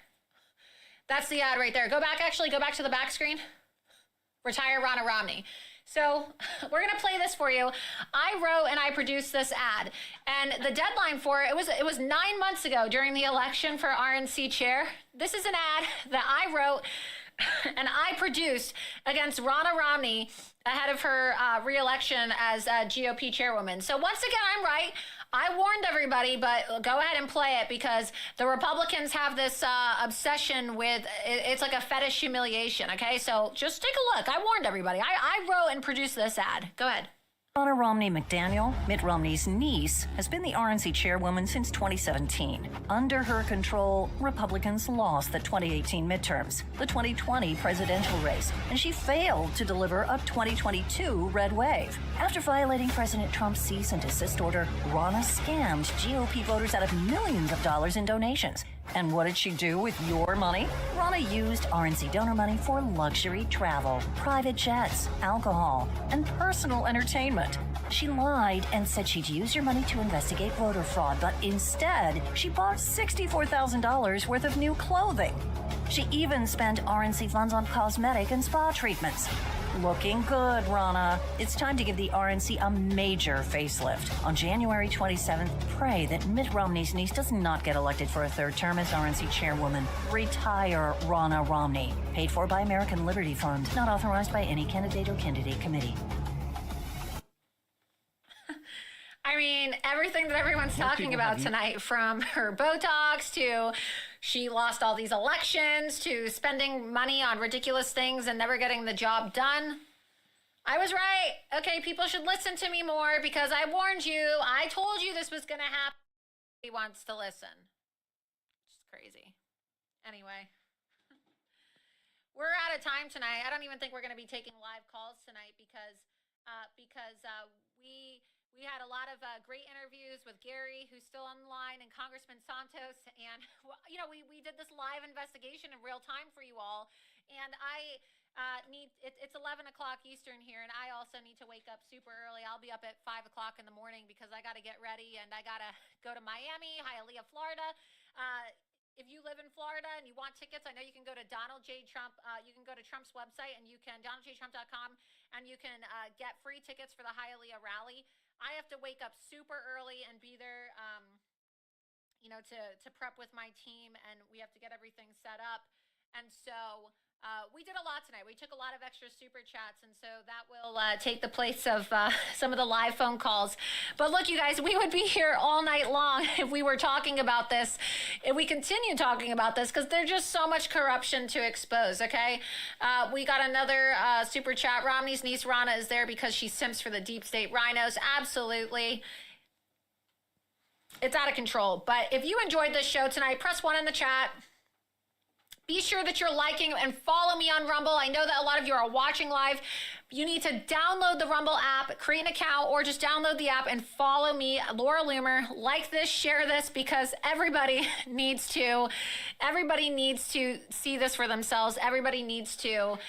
That's the ad right there. Go back to the back screen. Retire Ronna Romney. So we're going to play this for you. I wrote and I produced this ad. And the deadline for it was 9 months ago during the election for RNC chair. This is an ad that I wrote and I produced against Ronna Romney ahead of her re-election as GOP chairwoman. So once again, I'm right. I warned everybody, but go ahead and play it because the Republicans have this obsession with, it's like a fetish humiliation, okay? So just take a look. I warned everybody. I wrote and produced this ad. Go ahead. Ronna Romney McDaniel, Mitt Romney's niece, has been the RNC chairwoman since 2017. Under her control, Republicans lost the 2018 midterms, the 2020 presidential race, and she failed to deliver a 2022 red wave. After violating President Trump's cease and desist order, Ronna scammed GOP voters out of millions of dollars in donations. And what did she do with your money? Ronna used RNC donor money for luxury travel, private jets, alcohol, and personal entertainment. She lied and said she'd use your money to investigate voter fraud, but instead, she bought $64,000 worth of new clothing. She even spent RNC funds on cosmetic and spa treatments. Looking good, Ronna. It's time to give the RNC a major facelift. On January 27th, pray that Mitt Romney's niece does not get elected for a third term as RNC chairwoman. Retire Ronna Romney. Paid for by American Liberty Fund. Not authorized by any candidate or candidate committee. I mean, everything that everyone's talking about tonight, from her Botox to she lost all these elections to spending money on ridiculous things and never getting the job done. I was right. Okay, people should listen to me more because I warned you. I told you this was going to happen. He wants to listen. It's crazy. Anyway, we're out of time tonight. I don't even think we're going to be taking live calls tonight because we had a lot of great interviews with Gary, who's still on the line, and Congressman Santos. And, you know, we did this live investigation in real time for you all. And I it's 11 o'clock Eastern here, and I also need to wake up super early. I'll be up at 5 o'clock in the morning because I got to get ready, and I got to go to Miami, Hialeah, Florida. If you live in Florida and you want tickets, I know you can go to Donald J. Trump. You can go to Trump's website, and you can, DonaldJTrump.com, and you can get free tickets for the Hialeah rally. I have to wake up super early and be there, you know, to prep with my team, and we have to get everything set up. And so we did a lot tonight. We took a lot of extra super chats, and so that will take the place of some of the live phone calls. But look, you guys, we would be here all night long if we were talking about this, if we continue talking about this, because there's just so much corruption to expose, okay? We got another super chat. Romney's niece, Ronna, is there because she simps for the deep state rhinos. Absolutely. It's out of control. But if you enjoyed this show tonight, press 1 in the chat. Be sure that you're liking and follow me on Rumble. I know that a lot of you are watching live. You need to download the Rumble app, create an account, or just download the app and follow me, Laura Loomer. Like this, share this, because everybody needs to see this for themselves. Everybody needs to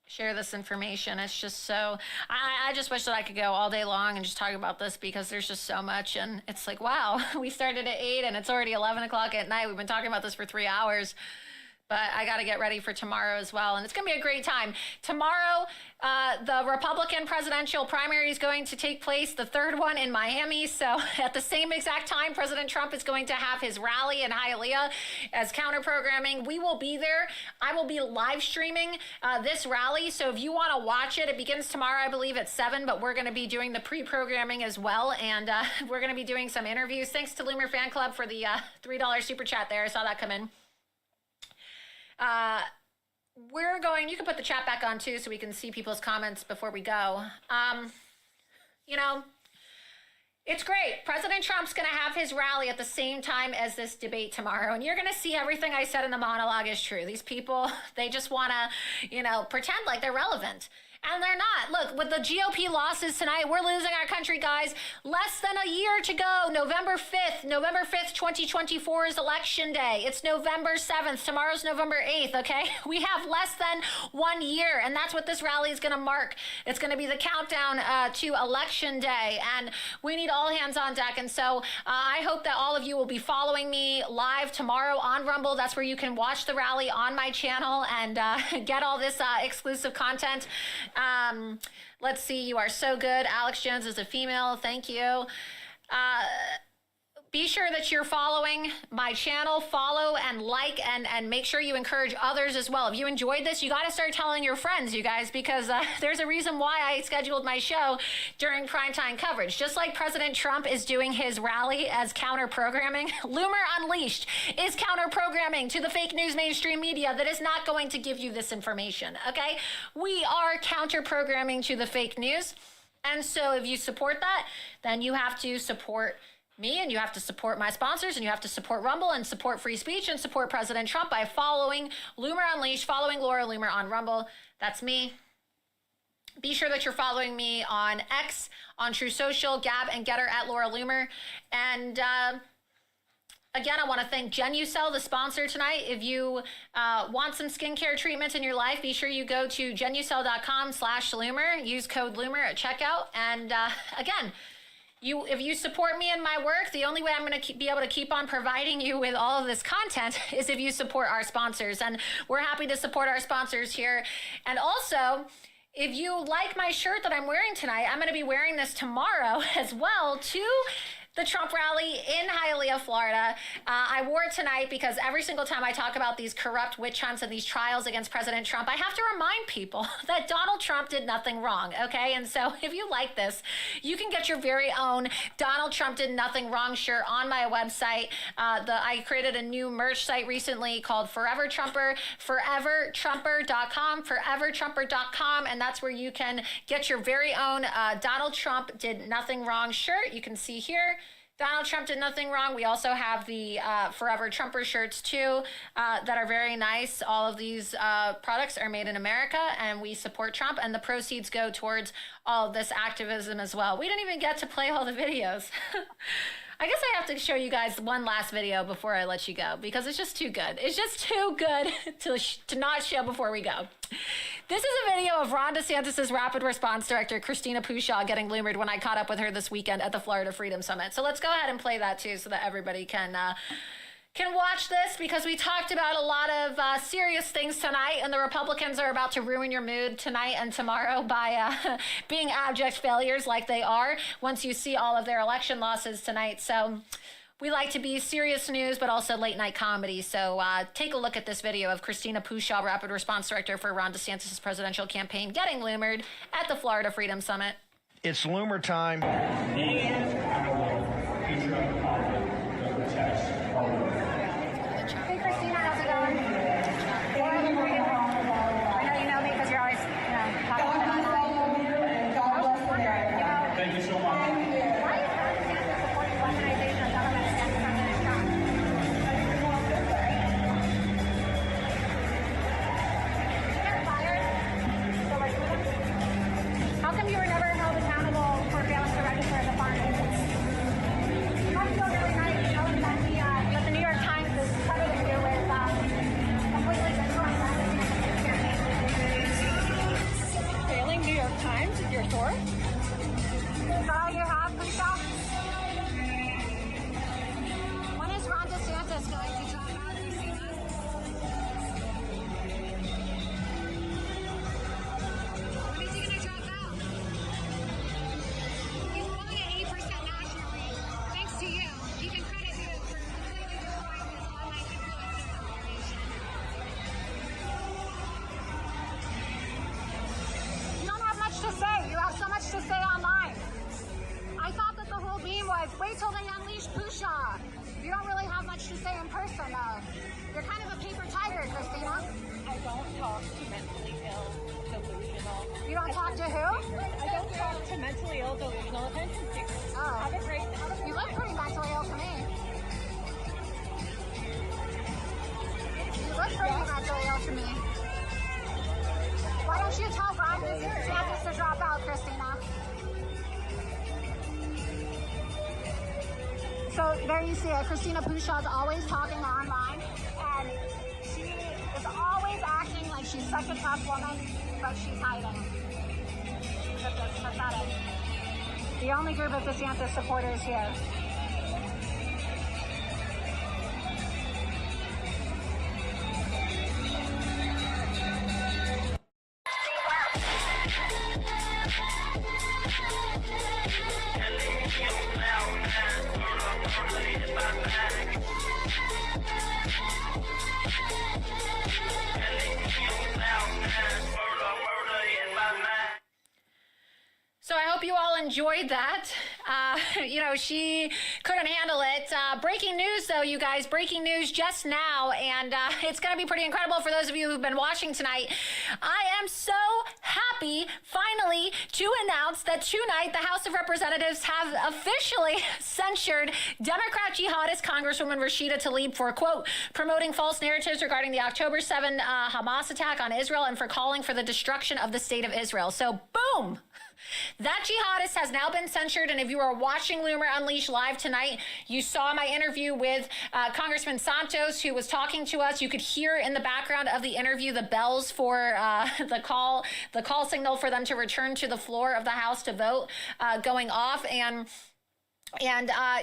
share this information. It's just so, I just wish that I could go all day long and just talk about this because there's just so much. And it's like, wow, we started at 8 and it's already 11 o'clock at night. We've been talking about this for 3 hours. But I got to get ready for tomorrow as well. And it's going to be a great time. Tomorrow, the Republican presidential primary is going to take place, the third one in Miami. So at the same exact time, President Trump is going to have his rally in Hialeah as counter-programming. We will be there. I will be live streaming this rally. So if you want to watch it, it begins tomorrow, I believe, at 7. But we're going to be doing the pre-programming as well. And we're going to be doing some interviews. Thanks to Loomer Fan Club for the $3 super chat there. I saw that come in. You can put the chat back on too so we can see people's comments before we go. You know, it's great. President Trump's going to have his rally at the same time as this debate tomorrow. And you're going to see everything I said in the monologue is true. These people, they just want to, you know, pretend like they're relevant. And they're not. Look, with the GOP losses tonight, we're losing our country, guys. Less than a year to go. November 5th, 2024 is election day. It's November 7th. Tomorrow's November 8th, okay? We have less than 1 year, and that's what this rally is going to mark. It's going to be the countdown to election day, and we need all hands on deck. And so I hope that all of you will be following me live tomorrow on Rumble. That's where you can watch the rally on my channel and get all this exclusive content. Let's see. You are so good. Alex Jones is a female. Thank you. Be sure that you're following my channel, follow and like, and make sure you encourage others as well. If you enjoyed this, you got to start telling your friends, you guys, because there's a reason why I scheduled my show during primetime coverage. Just like President Trump is doing his rally as counter-programming, Loomer Unleashed is counter-programming to the fake news mainstream media that is not going to give you this information, okay? We are counter-programming to the fake news. And so if you support that, then you have to support me, and you have to support my sponsors, and you have to support Rumble and support free speech and support President Trump by following Loomer Unleashed, following Laura Loomer on Rumble. That's me. Be sure that you're following me on X, on True Social, Gab, and Getter at Laura Loomer. And again, I want to thank Genucel, the sponsor tonight. If you want some skincare treatment in your life, be sure you go to genucel.com/Loomer. Use code Loomer at checkout. And again, if you support me in my work, the only way I'm going to be able to keep on providing you with all of this content is if you support our sponsors. And we're happy to support our sponsors here. And also, if you like my shirt that I'm wearing tonight, I'm going to be wearing this tomorrow as well to the Trump rally in Hialeah, Florida. I wore it tonight because every single time I talk about these corrupt witch hunts and these trials against President Trump, I have to remind people that Donald Trump did nothing wrong, okay? And so if you like this, you can get your very own Donald Trump Did Nothing Wrong shirt on my website. I created a new merch site recently called Forever Trumper, forevertrumper.com, forevertrumper.com, and that's where you can get your very own Donald Trump Did Nothing Wrong shirt. You can see here, Donald Trump did nothing wrong. We also have the Forever Trumper shirts too that are very nice. All of these products are made in America, and we support Trump, and the proceeds go towards all of this activism as well. We didn't even get to play all the videos. I guess I have to show you guys one last video before I let you go because it's just too good. It's just too good to not show before we go. This is a video of Ron DeSantis' Rapid Response Director, Christina Pushaw, getting loomered when I caught up with her this weekend at the Florida Freedom Summit. So let's go ahead and play that too so that everybody can watch this, because we talked about a lot of serious things tonight, and the Republicans are about to ruin your mood tonight and tomorrow by being abject failures like they are once you see all of their election losses tonight. So we like to be serious news, but also late night comedy. So take a look at this video of Christina Pushaw, Rapid Response Director for Ron DeSantis' presidential campaign, getting loomered at the Florida Freedom Summit. It's Loomer time. Hey, Christina, how's it going? I know you know me because you're always, talking about it. Thank you so much. Why is Ron DeSantis supporting weaponization of government against President Trump? Did you get fired? How come you were never held accountable for failing to register as a foreign agent? You must feel really nice knowing that the New York Times is crediting you with completely destroying that. Failing New York Times, your source? Is that all you have, Pushaw? When is Ron DeSantis going to drop out? When is he going to drop out? He's only at 8% nationally. Thanks to you. You can credit him for completely destroying his online influencer operation. You don't have much to say. You have so much to say online. I thought that the whole beam was, wait till they unleash Pushaw. You don't really have much to say in person, though. You're kind of a paper tiger, Christina. I don't talk to mentally ill, delusional. You don't talk to who? I don't talk to mentally ill, delusional attention seekers. Oh. Have a great day. You look pretty mentally ill to me. You look pretty mentally ill to me. Why don't you tell Ron DeSantis So there you see it. Christina Pushaw is always talking online, and she is always acting like she's such a tough woman, but she's hiding. It's pathetic. The only group of DeSantis supporters here. So I hope you all enjoyed that. She couldn't handle it. Breaking news, though, you guys. Breaking news just now, and it's going to be pretty incredible for those of you who've been watching tonight. I am so happy, finally, to announce that tonight the House of Representatives have officially censured Democrat jihadist Congresswoman Rashida Tlaib for, quote, promoting false narratives regarding the October 7 Hamas attack on Israel and for calling for the destruction of the state of Israel. So, boom! That jihadist has now been censured, and if you are watching Loomer Unleashed live tonight, you saw my interview with Congressman Santos, who was talking to us. You could hear in the background of the interview the bells for the call signal for them to return to the floor of the House to vote going off, and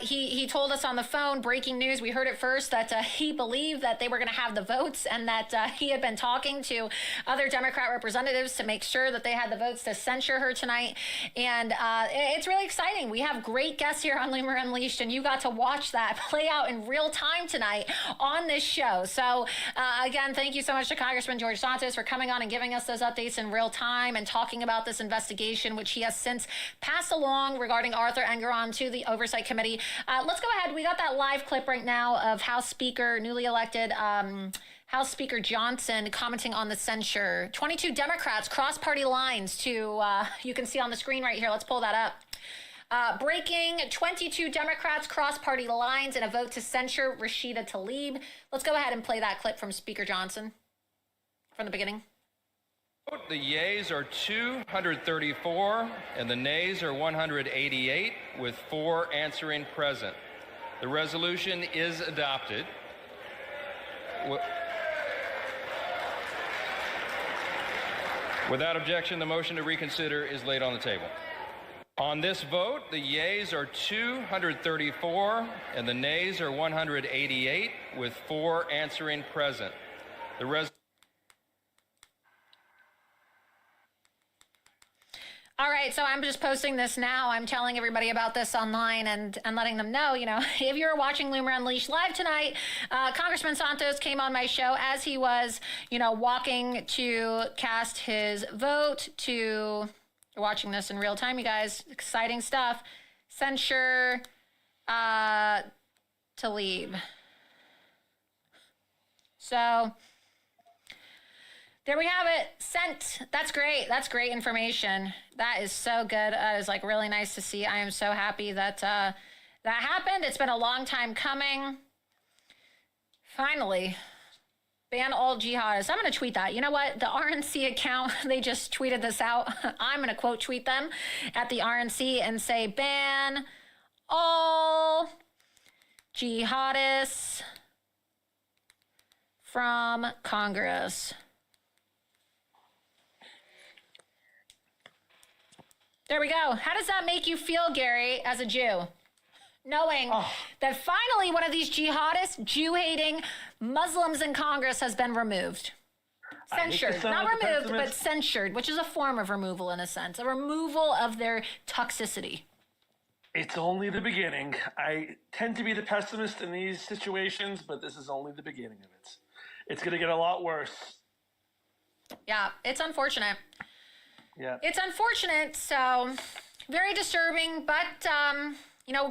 he told us on the phone, breaking news, we heard it first, that he believed that they were going to have the votes, and that he had been talking to other Democrat representatives to make sure that they had the votes to censure her tonight. And it's really exciting. We have great guests here on Loomer Unleashed, and you got to watch that play out in real time tonight on this show. So again, thank you so much to Congressman George Santos for coming on and giving us those updates in real time and talking about this investigation, which he has since passed along regarding Arthur Engoron to the Oversight Committee. Let's go ahead. We got that live clip right now of House Speaker, newly elected House Speaker Johnson commenting on the censure. 22 Democrats cross party lines to, you can see on the screen right here. Let's pull that up. Breaking 22 Democrats cross party lines in a vote to censure Rashida Tlaib. Let's go ahead and play that clip from Speaker Johnson from the beginning. The yeas are 234 and the nays are 188, with 4 answering present. The resolution is adopted. Without objection, the motion to reconsider is laid on the table. On this vote, the yeas are 234 and the nays are 188, with 4 answering present. The resolution. All right, so I'm just posting this now. I'm telling everybody about this online and letting them know, if you're watching Loomer Unleashed live tonight, Congressman Santos came on my show as he was, walking to cast his vote to, you're watching this in real time, you guys, exciting stuff, censure Tlaib. So there we have it. Sent. That's great. That's great information. That is so good. That is really nice to see. I am so happy that that happened. It's been a long time coming. Finally, ban all jihadists. I'm going to tweet that. You know what? The RNC account, they just tweeted this out. I'm going to quote tweet them at the RNC and say, ban all jihadists from Congress. There we go. How does that make you feel, Gary, as a Jew? Knowing that finally one of these jihadist, Jew-hating Muslims in Congress has been removed. Censured. Not removed, but censured, which is a form of removal in a sense. A removal of their toxicity. It's only the beginning. I tend to be the pessimist in these situations, but this is only the beginning of it. It's going to get a lot worse. Yeah, it's unfortunate. Yeah. It's unfortunate, so very disturbing, but,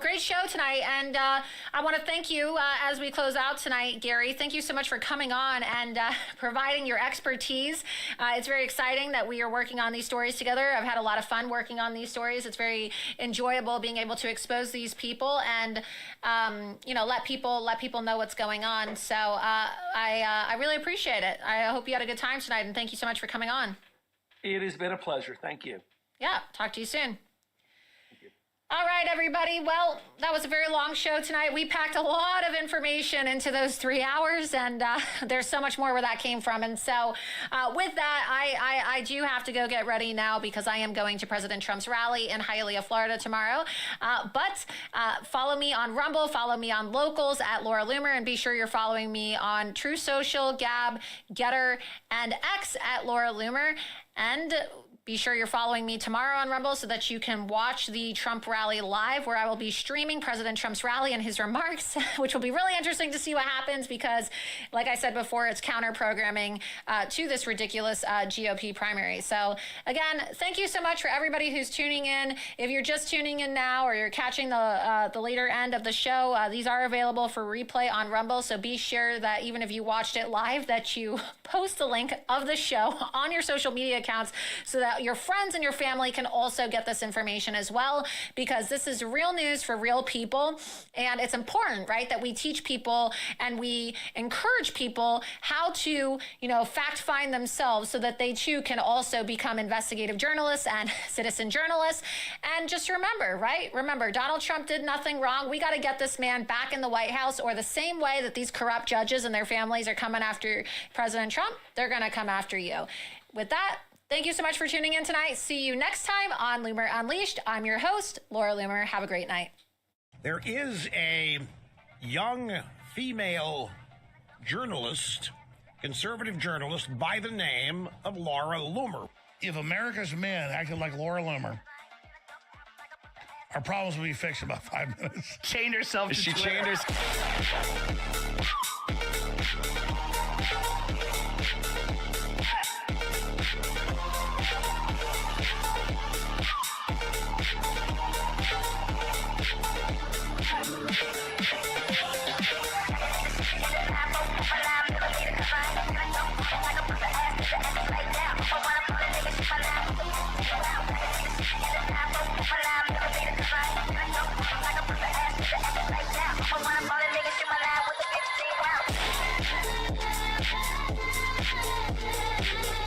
great show tonight. And I want to thank you as we close out tonight, Gary. Thank you so much for coming on and providing your expertise. It's very exciting that we are working on these stories together. I've had a lot of fun working on these stories. It's very enjoyable being able to expose these people and, let people know what's going on. So I really appreciate it. I hope you had a good time tonight, and thank you so much for coming on. It has been a pleasure. Thank you. Yeah. Talk to you soon. All right, everybody. Well, that was a very long show tonight. We packed a lot of information into those 3 hours, and there's so much more where that came from. And so with that, I do have to go get ready now because I am going to President Trump's rally in Hialeah, Florida tomorrow. But follow me on Rumble, follow me on Locals at Laura Loomer, and be sure you're following me on True Social, Gab, Getter, and X at Laura Loomer. And be sure you're following me tomorrow on Rumble so that you can watch the Trump rally live, where I will be streaming President Trump's rally and his remarks, which will be really interesting to see what happens because, like I said before, it's counter-programming to this ridiculous GOP primary. So, again, thank you so much for everybody who's tuning in. If you're just tuning in now or you're catching the later end of the show, these are available for replay on Rumble, so be sure that even if you watched it live, that you post the link of the show on your social media accounts so that your friends and your family can also get this information as well, because this is real news for real people. And it's important, right, that we teach people and we encourage people how to, fact find themselves so that they too can also become investigative journalists and citizen journalists. And just remember, right? Remember, Donald Trump did nothing wrong. We got to get this man back in the White House, or the same way that these corrupt judges and their families are coming after President Trump, they're going to come after you. With that, thank you so much for tuning in tonight. See you next time on Loomer Unleashed. I'm your host, Laura Loomer. Have a great night. There is a young female journalist, conservative journalist, by the name of Laura Loomer. If America's men acted like Laura Loomer, our problems would be fixed in about 5 minutes. Chained herself to She Twitter. chained herself.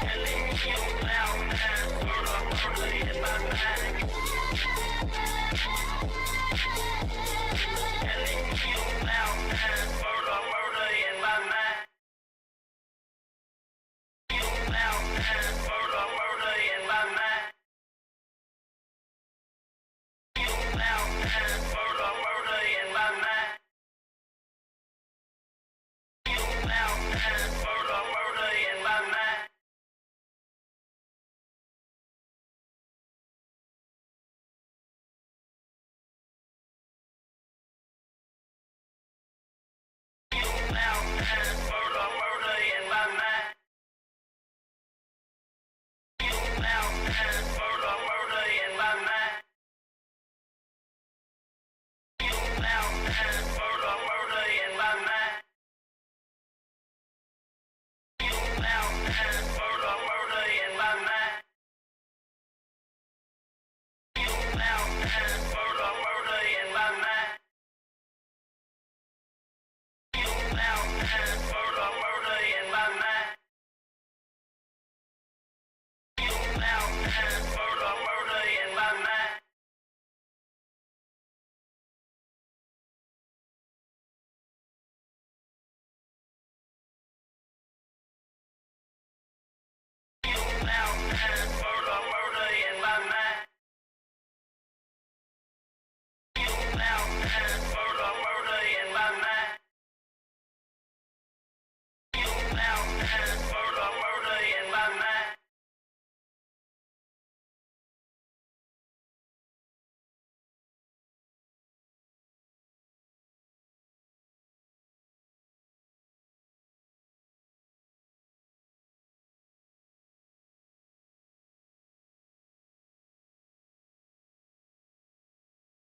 And then you loud, man,